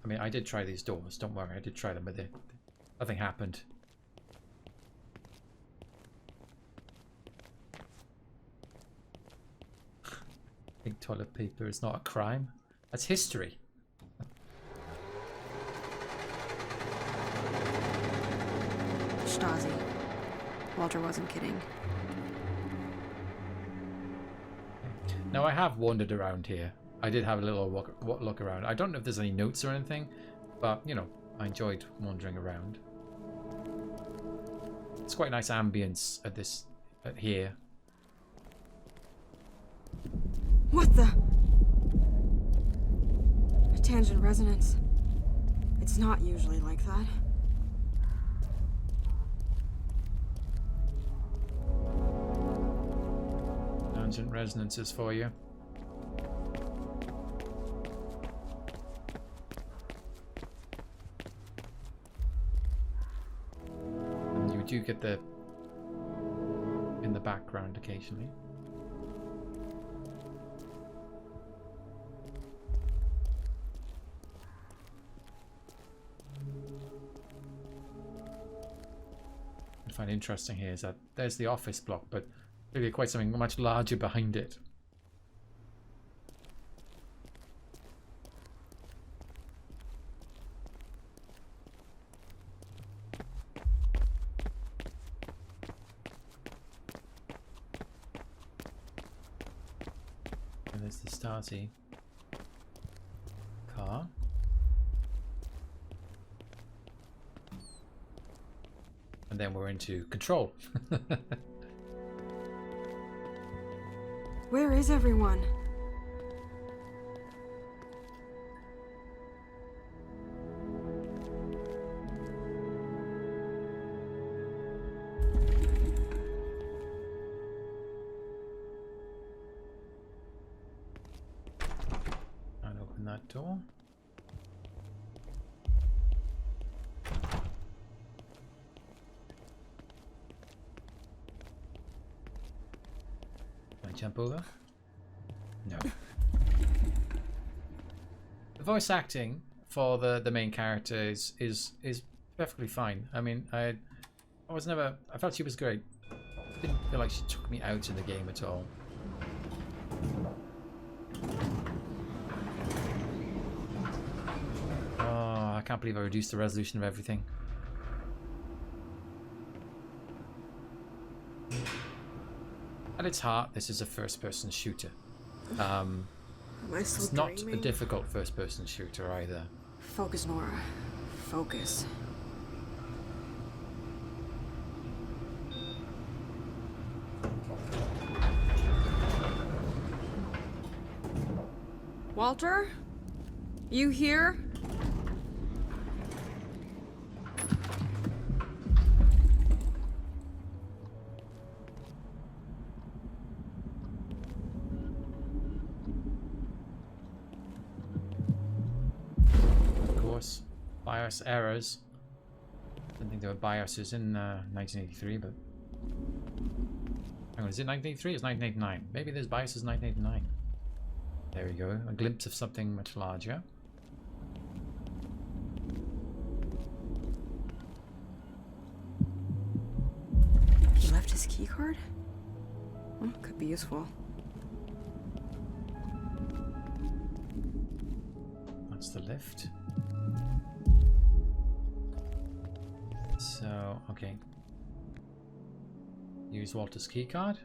I mean, I did try these doors. Don't worry, I did try them, but nothing happened. Pink toilet paper is not a crime. That's history. Stasi. Walter wasn't kidding. Now, I have wandered around here. I did have a little look around. I don't know if there's any notes or anything, but, you know, I enjoyed wandering around. It's quite a nice ambience at here. What the? A tangent resonance. It's not usually like that. Tangent resonances for you. And you do get the in the background occasionally. What I find interesting here is that there's the office block, but clearly quite something much larger behind it. And there's the Stasi car. And then we're into control. Where is everyone? And open that door. Jump over? No. The voice acting for the main character is perfectly fine. I mean, I felt she was great. I didn't feel like she took me out of the game at all. Oh, I can't believe I reduced the resolution of everything. At its heart, this is a first-person shooter. It's not a difficult first-person shooter either. Focus, Nora. Focus. Walter? You here? BIOS errors. I didn't think there were BIOSes in 1983, but... Hang on, is it 1983 or is it 1989? Maybe there's BIOSes in 1989. There we go. A glimpse of something much larger. He left his key card? Well, could be useful. That's the lift. So, okay. Use Walter's key card.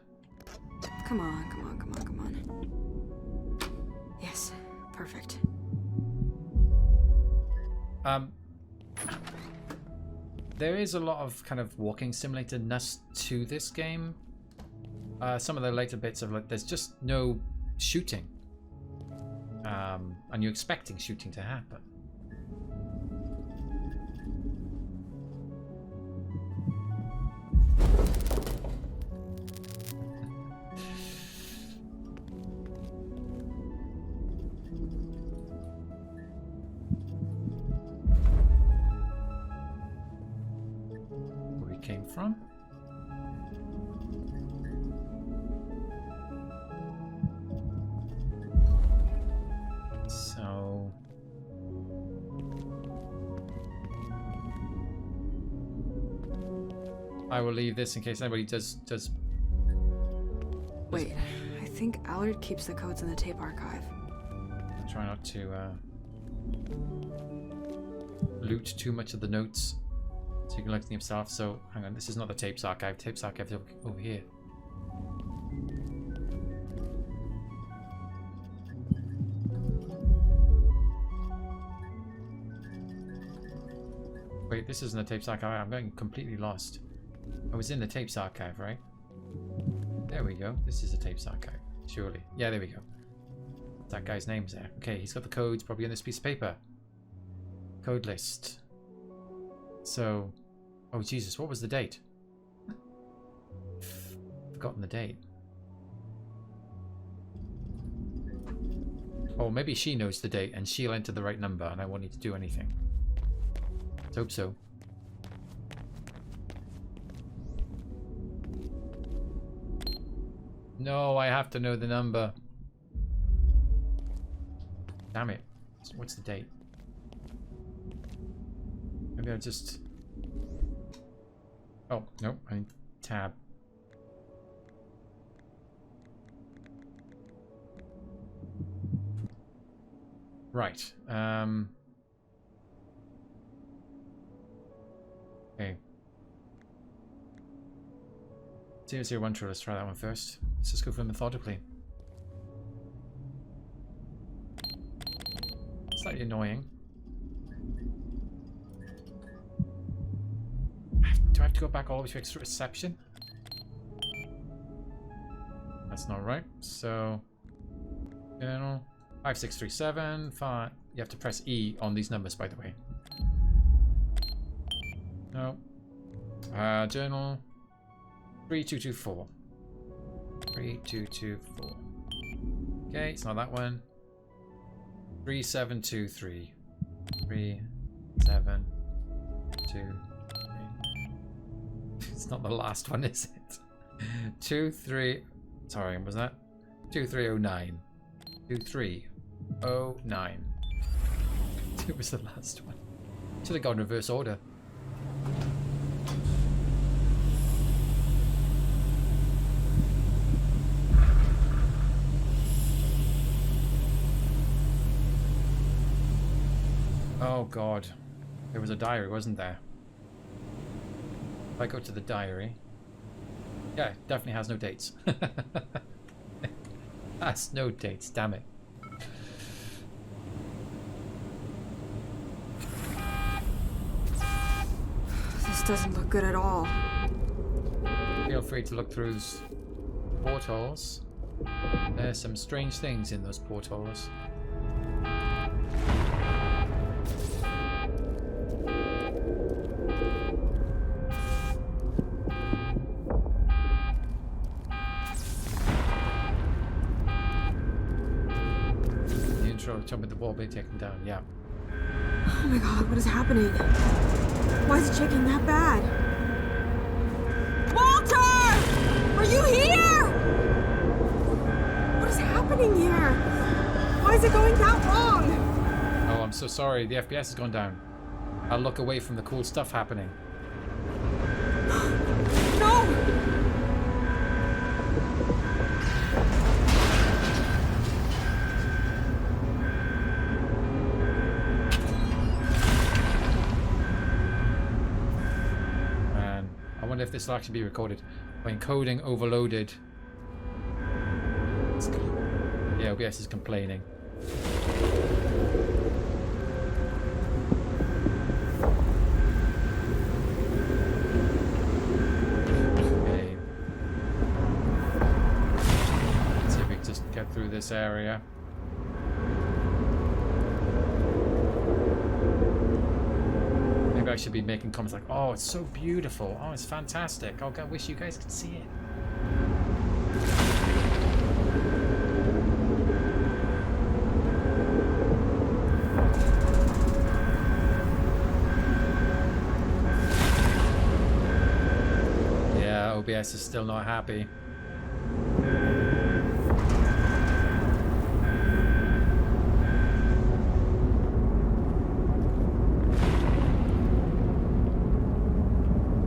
Come on, come on, come on, come on. Yes, perfect. There is a lot of kind of walking simulator-ness to this game. Some of the later bits of like, there's just no shooting. And you're expecting shooting to happen. Where we came from? So I will leave this in case anybody does. Wait, I think Allard keeps the codes in the tape archive. I'll try not to loot too much of the notes, so you can look at them yourself. So hang on, this is not the tapes archive. Tapes archive is over here. Wait, this isn't the tapes archive. I'm getting completely lost. I was in the tapes archive, right? There we go. This is the tapes archive. Surely. Yeah, there we go. That guy's name's there. Okay, he's got the codes probably on this piece of paper. Code list. So... Oh, Jesus, what was the date? Forgotten the date. Oh, maybe she knows the date and she'll enter the right number and I won't need to do anything. Let's hope so. No, I have to know the number. Damn it. What's the date? Maybe I'll just... Oh, no, I need tab. Right. Okay. 001 true, let's try that one first. Let's just go for methodically. Slightly annoying. Do I have to go back all the way to extra reception? That's not right. So, journal 5637. Fine. You have to press E on these numbers, by the way. No. Journal 3224. 3224. Okay, it's not that one. 3723. 3723. It's not the last one, is it? 23. Sorry, was that 2309? 2309. It was the last one. Should have gone reverse order. Oh god, there was a diary, wasn't there? If I go to the diary, yeah, it definitely has no dates. Has no dates, damn it. This doesn't look good at all. Feel free to look through those portholes. There's some strange things in those portholes. Jump at the wall being taken down, yeah. Oh my god, what is happening? Why is it shaking that bad? Walter! Are you here? What is happening here? Why is it going that wrong? Oh, I'm so sorry. The FPS has gone down. I'll look away from the cool stuff happening. No! Man, I wonder if this will actually be recorded. When encoding overloaded. Yeah, OBS is complaining. Okay. Let's see if we can just get through this area. Maybe I should be making comments like, oh, it's so beautiful. Oh, it's fantastic. Oh, I wish you guys could see it. OBS is still not happy.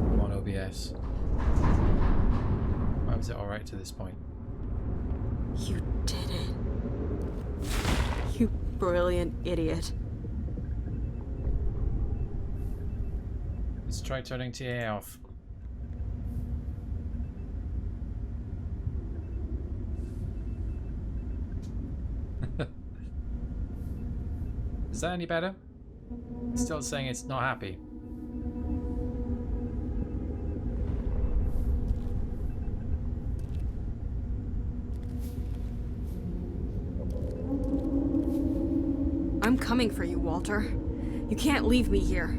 Come on, OBS. Why was it alright to this point? You did it. You brilliant idiot. Let's try turning TA off. Is that any better? It's still saying it's not happy. I'm coming for you, Walter. You can't leave me here.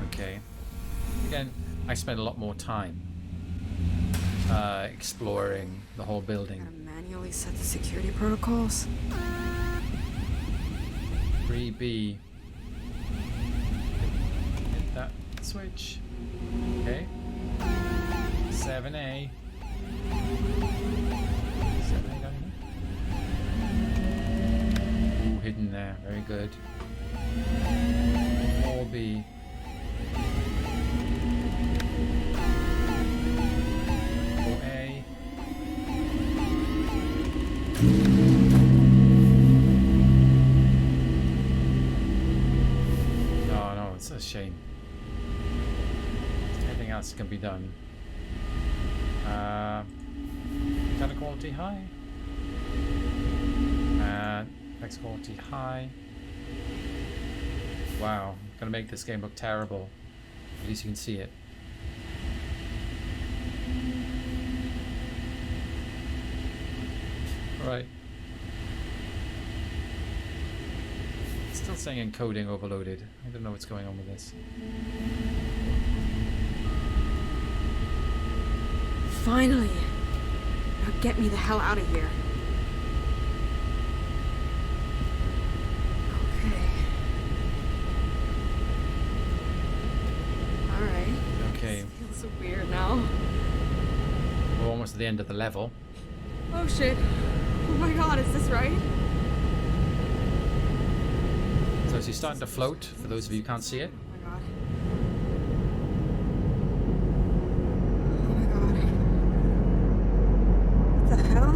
Okay. Again, I spent a lot more time exploring the whole building. Gotta manually set the security protocols. 3B. Hit that switch. Okay. 7A. 7A down here. Ooh, hidden there. Very good. 4B. 4A. Oh no, it's a shame. Anything else can be done. Data quality high. Text quality high. Wow, I'm gonna make this game look terrible. At least you can see it. Right. Still saying encoding overloaded. I don't know what's going on with this. Finally! Now get me the hell out of here. Okay. Alright. Okay. This feels so weird now. We're almost at the end of the level. Oh shit. Oh my god, is this right? So she's starting to float, for those of you who can't see it. Oh my god. Oh my god. What the hell?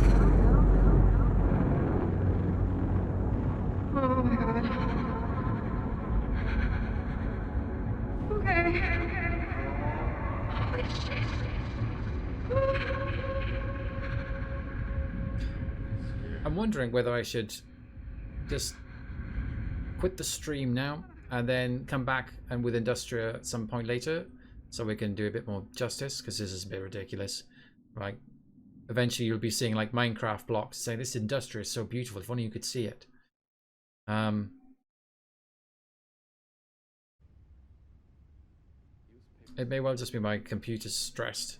Oh my god. Okay. Holy shit. I'm wondering whether I should just quit the stream now and then come back and with Industria at some point later so we can do a bit more justice, because this is a bit ridiculous. Right, eventually you'll be seeing like Minecraft blocks saying this Industria is so beautiful, if only you could see it. It may well just be my computer's stressed.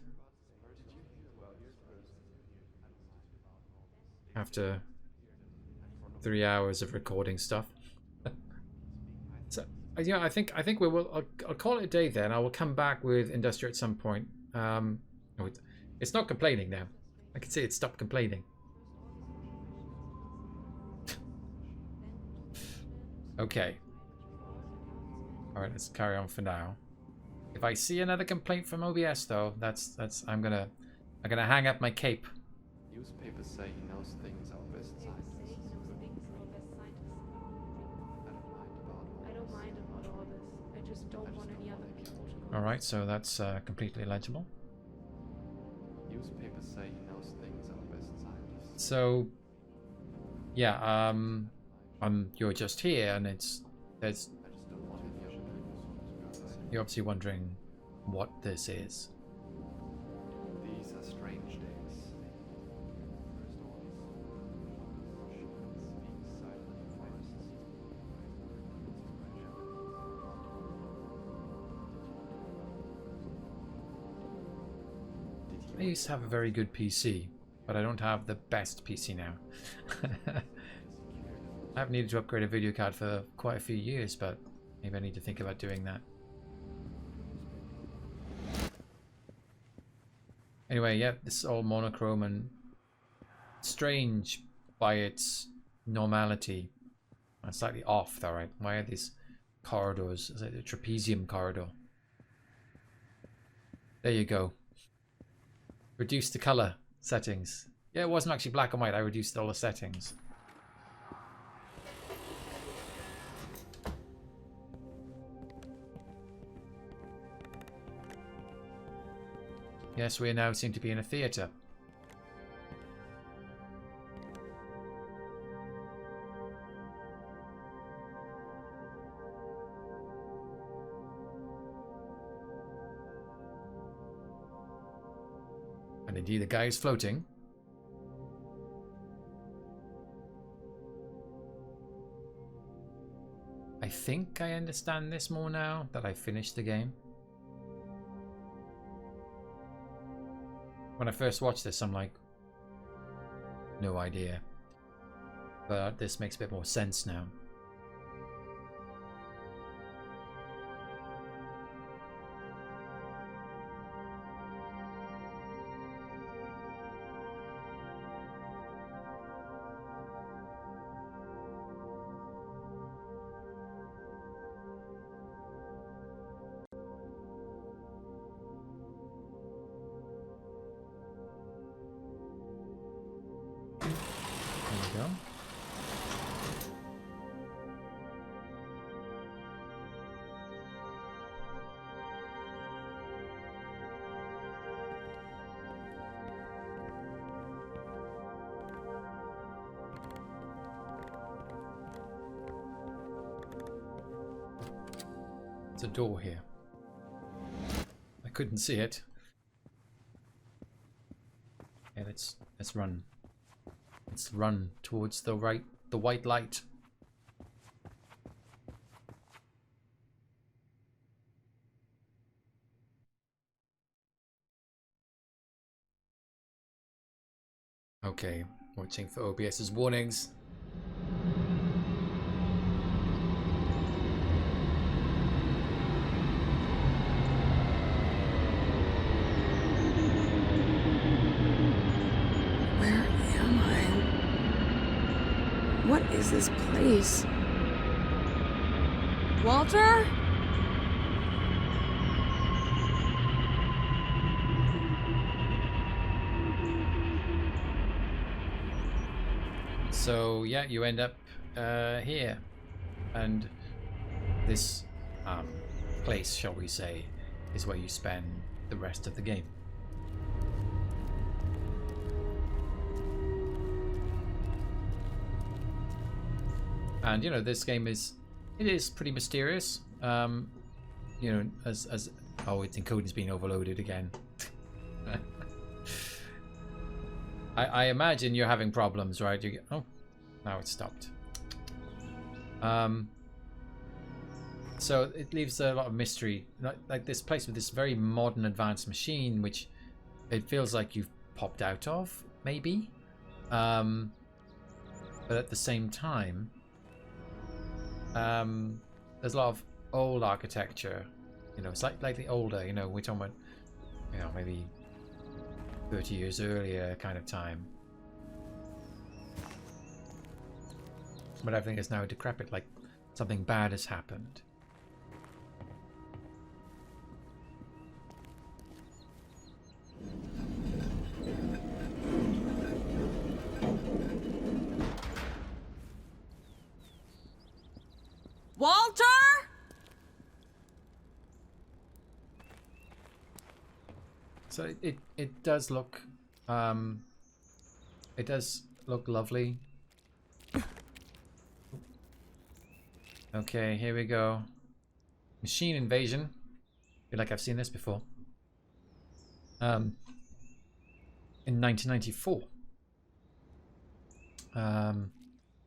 after 3 hours of recording stuff. So yeah, I think we will. I'll call it a day then. I will come back with Industria at some point. It's not complaining now. I can see it stopped complaining. Okay. All right, let's carry on for now. If I see another complaint from OBS though, that's I'm gonna hang up my cape. Newspapers say he knows things our best scientists couldn't. I don't mind about all this. I just don't want any other people to know. All right, so that's completely legible. Newspapers say he knows things our best scientists. So, yeah, you're just here, and there's. You're obviously wondering what this is. These are strange days. I used to have a very good PC, but I don't have the best PC now. I haven't needed to upgrade a video card for quite a few years, but maybe I need to think about doing that. Anyway, yeah, this is all monochrome and strange by its normality. And slightly off though, right? Why are these corridors? Is it a trapezium corridor? There you go. Reduce the color settings. Yeah, it wasn't actually black and white. I reduced all the settings. Yes, we now seem to be in a theatre. And indeed, the guy is floating. I think I understand this more now that I finished the game. When I first watched this, I'm like, no idea. But this makes a bit more sense now. A door here. I couldn't see it. Yeah, let's run. Let's run towards the white light. Okay, watching for OBS's warnings. What is this place? Walter? So yeah, you end up here, and this place, shall we say, is where you spend the rest of the game. And you know, this game is pretty mysterious. You know, as oh, its encoding's being overloaded again. I imagine you're having problems, right? Oh, now it's stopped. So it leaves a lot of mystery, like this place with this very modern, advanced machine, which it feels like you've popped out of, maybe. but at the same time, there's a lot of old architecture. You know, slightly older. You know, we're talking about, you know, maybe 30 years earlier kind of time. But everything is now decrepit, like something bad has happened. Walter? So it does look lovely. Okay, here we go. Machine invasion. I feel like I've seen this before. In 1994.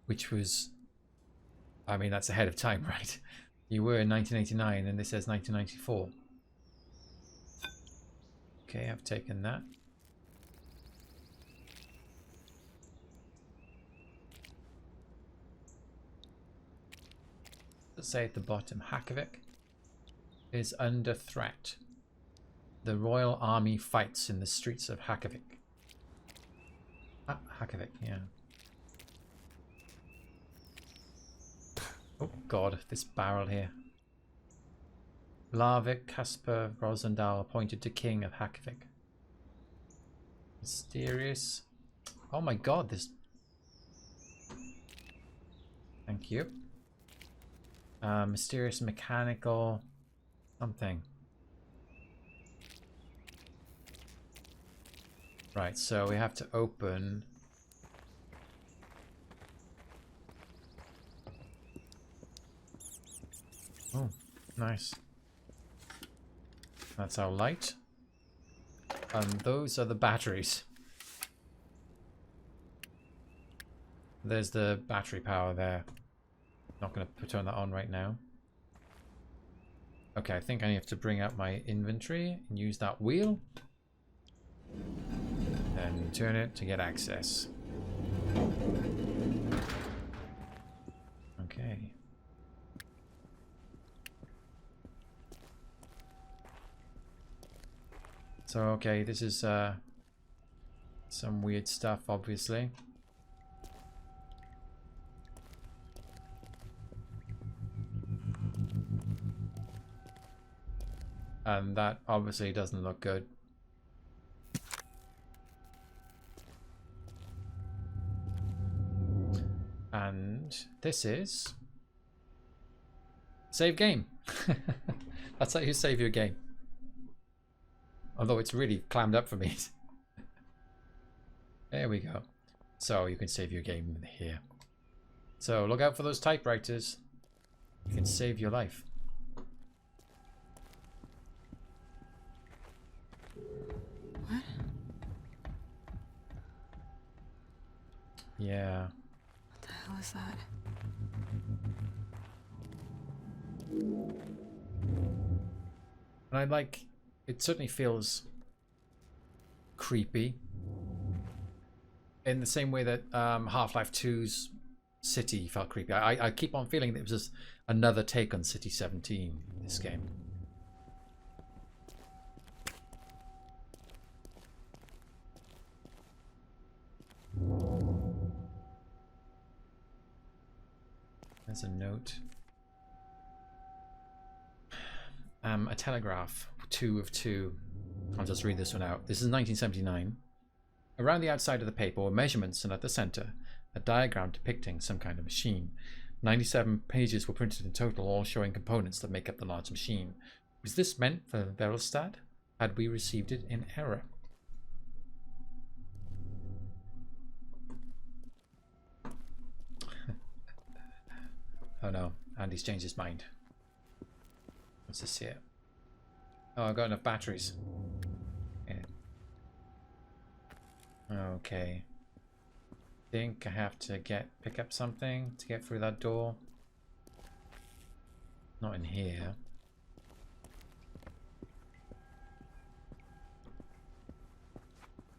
Which was, I mean, that's ahead of time, right? You were in 1989 and this says 1994. Okay, I've taken that. Let's say at the bottom, Hakavik is under threat. The Royal Army fights in the streets of Hakavik. Ah, Hakavik, yeah. Oh god, this barrel here. Larvik Caspar Rosendal appointed to King of Hakavik. Mysterious. Oh my god, this. Thank you. Mysterious mechanical something. Right, so we have to open. Oh, nice. That's our light. And those are the batteries. There's the battery power there. Not going to turn that on right now. Okay, I think I have to bring up my inventory and use that wheel. And turn it to get access. Okay. So, okay, this is some weird stuff, obviously. And that obviously doesn't look good. And this is save game. That's how you save your game. Although it's really clammed up for me. There we go. So you can save your game here. So look out for those typewriters. You can save your life. What? Yeah. What the hell is that? And I like, it certainly feels creepy. In the same way that Half-Life 2's City felt creepy. I keep on feeling that it was just another take on City 17 in this game. There's a note. A telegraph, 2 of 2. I'll just read this one out. This is 1979. Around the outside of the paper were measurements, and at the center, a diagram depicting some kind of machine. 97 pages were printed in total, all showing components that make up the large machine. Was this meant for Verelstad? Had we received it in error? Oh no, Andy's changed his mind. What's this here? Oh, I've got enough batteries. Yeah. Okay. Think I have to pick up something to get through that door. Not in here.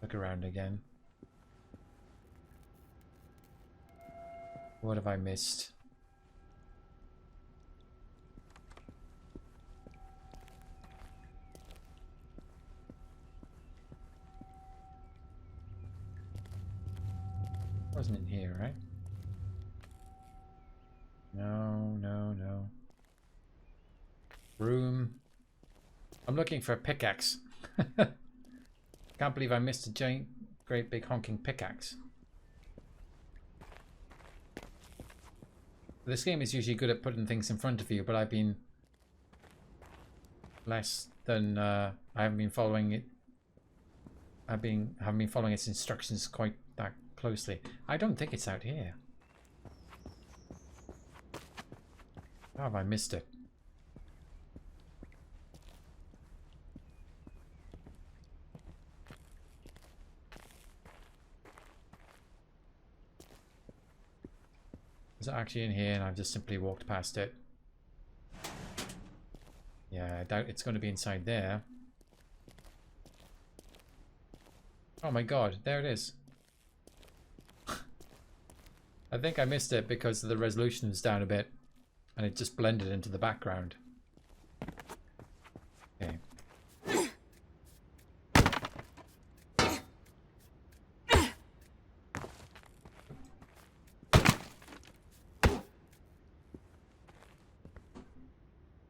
Look around again. What have I missed? Wasn't in here, right? No, no, no. Room. I'm looking for a pickaxe. Can't believe I missed a giant, great big honking pickaxe. This game is usually good at putting things in front of you, but I've been less than I haven't been following it. Haven't been following its instructions quite that closely. I don't think it's out here. How have I missed it? Is it actually in here and I've just simply walked past it? Yeah, I doubt it's going to be inside there. Oh my god, there it is. I think I missed it because the resolution was down a bit and it just blended into the background. Okay.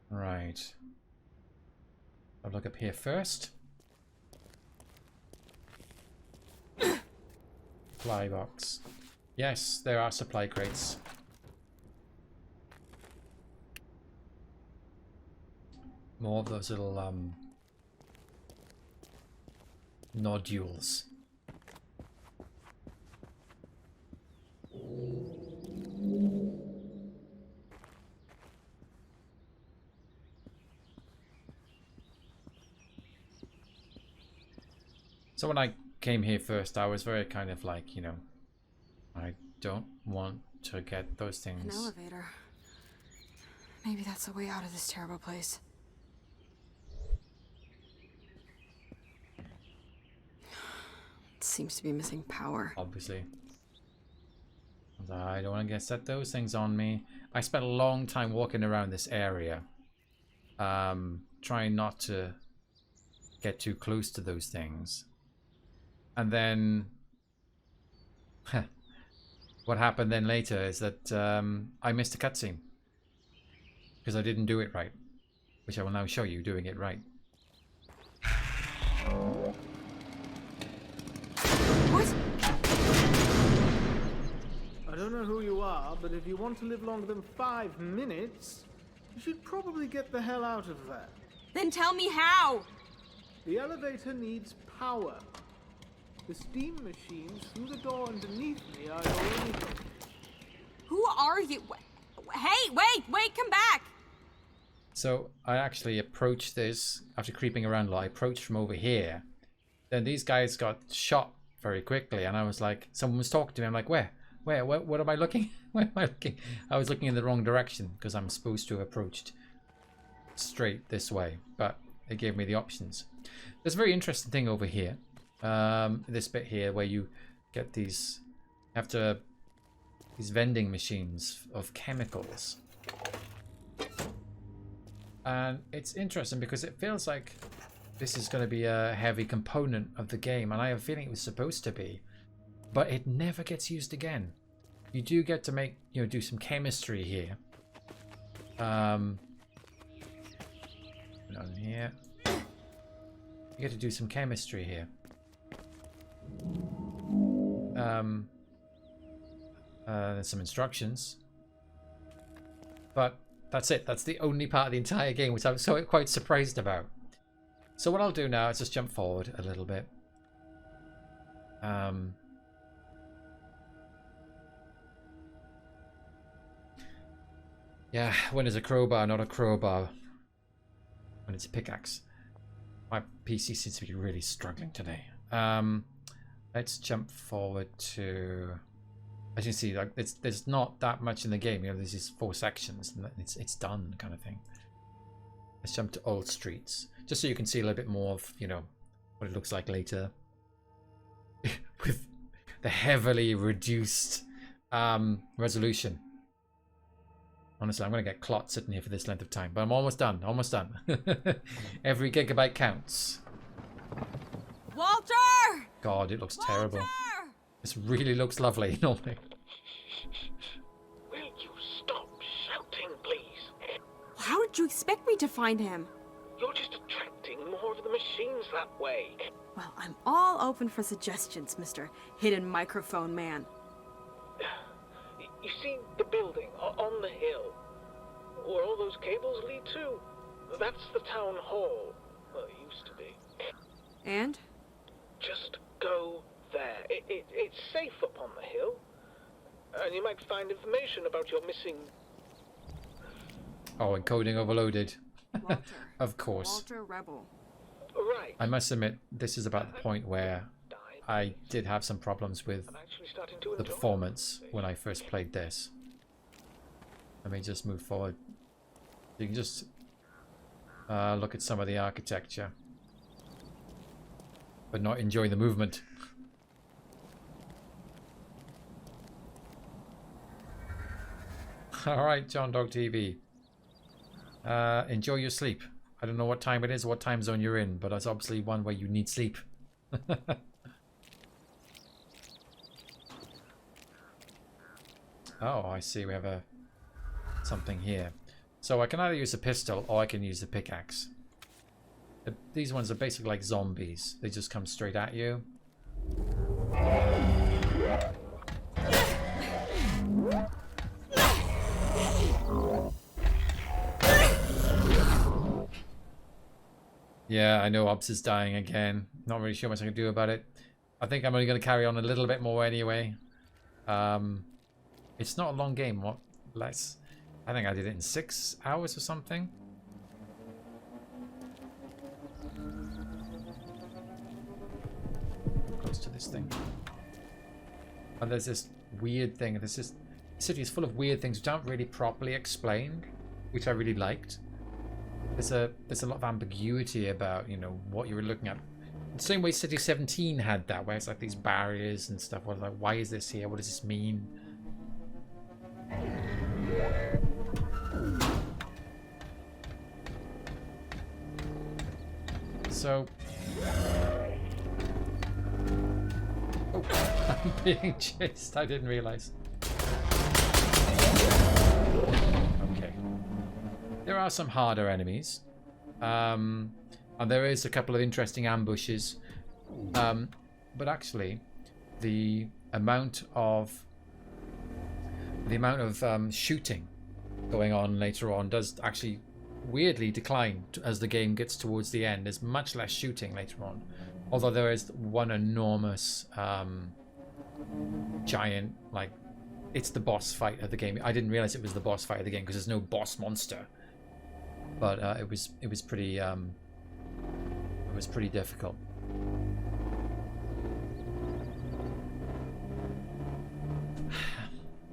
Right. I'll look up here first. Supply box. Yes, there are supply crates. More of those little nodules. So when I came here first, I was very kind of like, you know, I don't want to get those things. An elevator. Maybe that's the way out of this terrible place. It seems to be missing power. Obviously. I don't want to set those things on me. I spent a long time walking around this area. Trying not to get too close to those things. And then what happened then later is that I missed a cutscene because I didn't do it right, which I will now show you doing it right. What? I don't know who you are, but if you want to live longer than 5 minutes, you should probably get the hell out of there. Then tell me how! The elevator needs power. The steam machines through the door underneath me are your only hope. Who are you? Hey, wait, come back! So I actually approached this after creeping around a lot. I approached from over here. Then these guys got shot very quickly, and I was like, someone was talking to me. I'm like, where? What am I looking? Where am I looking? I was looking in the wrong direction because I'm supposed to have approached straight this way, but it gave me the options. There's a very interesting thing over here. This bit here where you get these these vending machines of chemicals, and it's interesting because it feels like this is going to be a heavy component of the game, and I have a feeling it was supposed to be, but it never gets used again. You do get to make, you know, do some chemistry here. On here, you get to do some chemistry here. There's some instructions, but that's it. That's the only part of the entire game, which I'm so quite surprised about. So what I'll do now is just jump forward a little bit. Yeah, when it's a crowbar, not a crowbar. When it's a pickaxe. My PC seems to be really struggling today. Let's jump forward to, as you can see, like there's not that much in the game. You know, there's these 4 sections, and it's done kind of thing. Let's jump to Old Streets, just so you can see a little bit more of, you know, what it looks like later, with the heavily reduced resolution. Honestly, I'm going to get clot sitting here for this length of time, but I'm almost done. Almost done. Every gigabyte counts. Walter! God, it looks terrible. This really looks lovely, normally. Will you stop shouting, please? How did you expect me to find him? You're just attracting more of the machines that way. Well, I'm all open for suggestions, Mr. Hidden Microphone Man. You see the building on the hill, where all those cables lead to? That's the town hall. Well, it used to be. And? Just go there. It's safe up on the hill. And you might find information about your missing... Oh, encoding overloaded. Walter. Of course. Walter Rebel. Right. I must admit, this is about the point where I did have some problems with the performance when I first played this. Let me just move forward. You can just look at some of the architecture, but not enjoy the movement. Alright, John Dog TV. Enjoy your sleep. I don't know what time it is, what time zone you're in, but that's obviously one where you need sleep. Oh, I see. We have something here. So I can either use a pistol or I can use the pickaxe. These ones are basically like zombies. They just come straight at you. Yeah, I know Obs is dying again. Not really sure what I can do about it. I think I'm only going to carry on a little bit more anyway. It's not a long game. What? Less? I think I did it in 6 hours or something. Close to this thing. And there's this weird thing. There's this city is full of weird things which aren't really properly explained, which I really liked. There's a lot of ambiguity about, you know, what you were looking at. The same way City 17 had that, where it's like these barriers and stuff. Like, why is this here? What does this mean? So, oh, I'm being chased. I didn't realize. Okay. There are some harder enemies, and there is a couple of interesting ambushes, but actually the amount of shooting going on later on does actually weirdly decline as the game gets towards the end. There's much less shooting later on, although there is one enormous giant, like, it's the boss fight of the game. I didn't realize it was the boss fight of the game because there's no boss monster. But it was pretty difficult.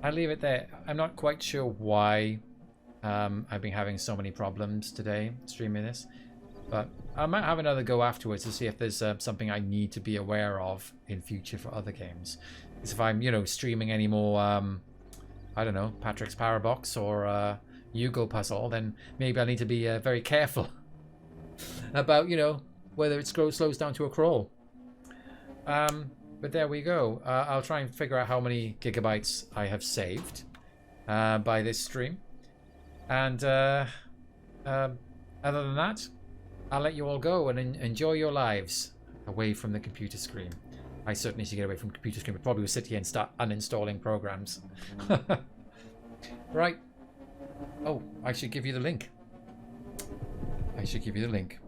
I'll leave it there. I'm not quite sure why I've been having so many problems today streaming this, but I might have another go afterwards to see if there's something I need to be aware of in future for other games. Because if I'm, you know, streaming any more, I don't know, Patrick's Power Box or Yugo Puzzle, then maybe I need to be very careful about, you know, whether it slows down to a crawl. But there we go. I'll try and figure out how many gigabytes I have saved by this stream. And other than that, I'll let you all go and enjoy your lives away from the computer screen. I certainly should get away from the computer screen, but probably will sit here and start uninstalling programs. Right. Oh, I should give you the link. I should give you the link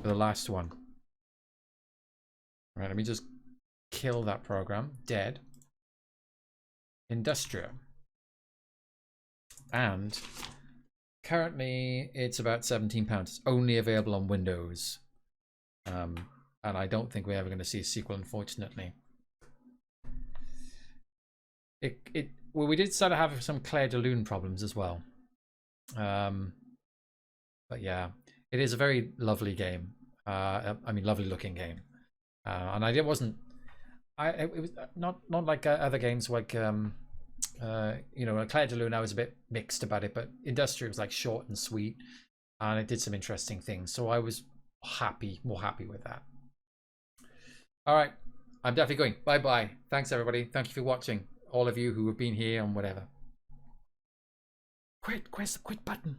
for the last one. Right, let me just kill that program. Dead. Industria. And currently it's about £17. It's only available on Windows. And I don't think we're ever going to see a sequel, unfortunately. Well, we did start to have some Claire de Lune problems as well. But yeah, it is a very lovely game. I mean, lovely looking game. And it was not like other games like you know, Claire de Lune, I was a bit mixed about it, but Industria was like short and sweet, and it did some interesting things. So I was more happy with that. All right, I'm definitely going. Bye bye. Thanks everybody. Thank you for watching. All of you who have been here and whatever. Where's the quit button?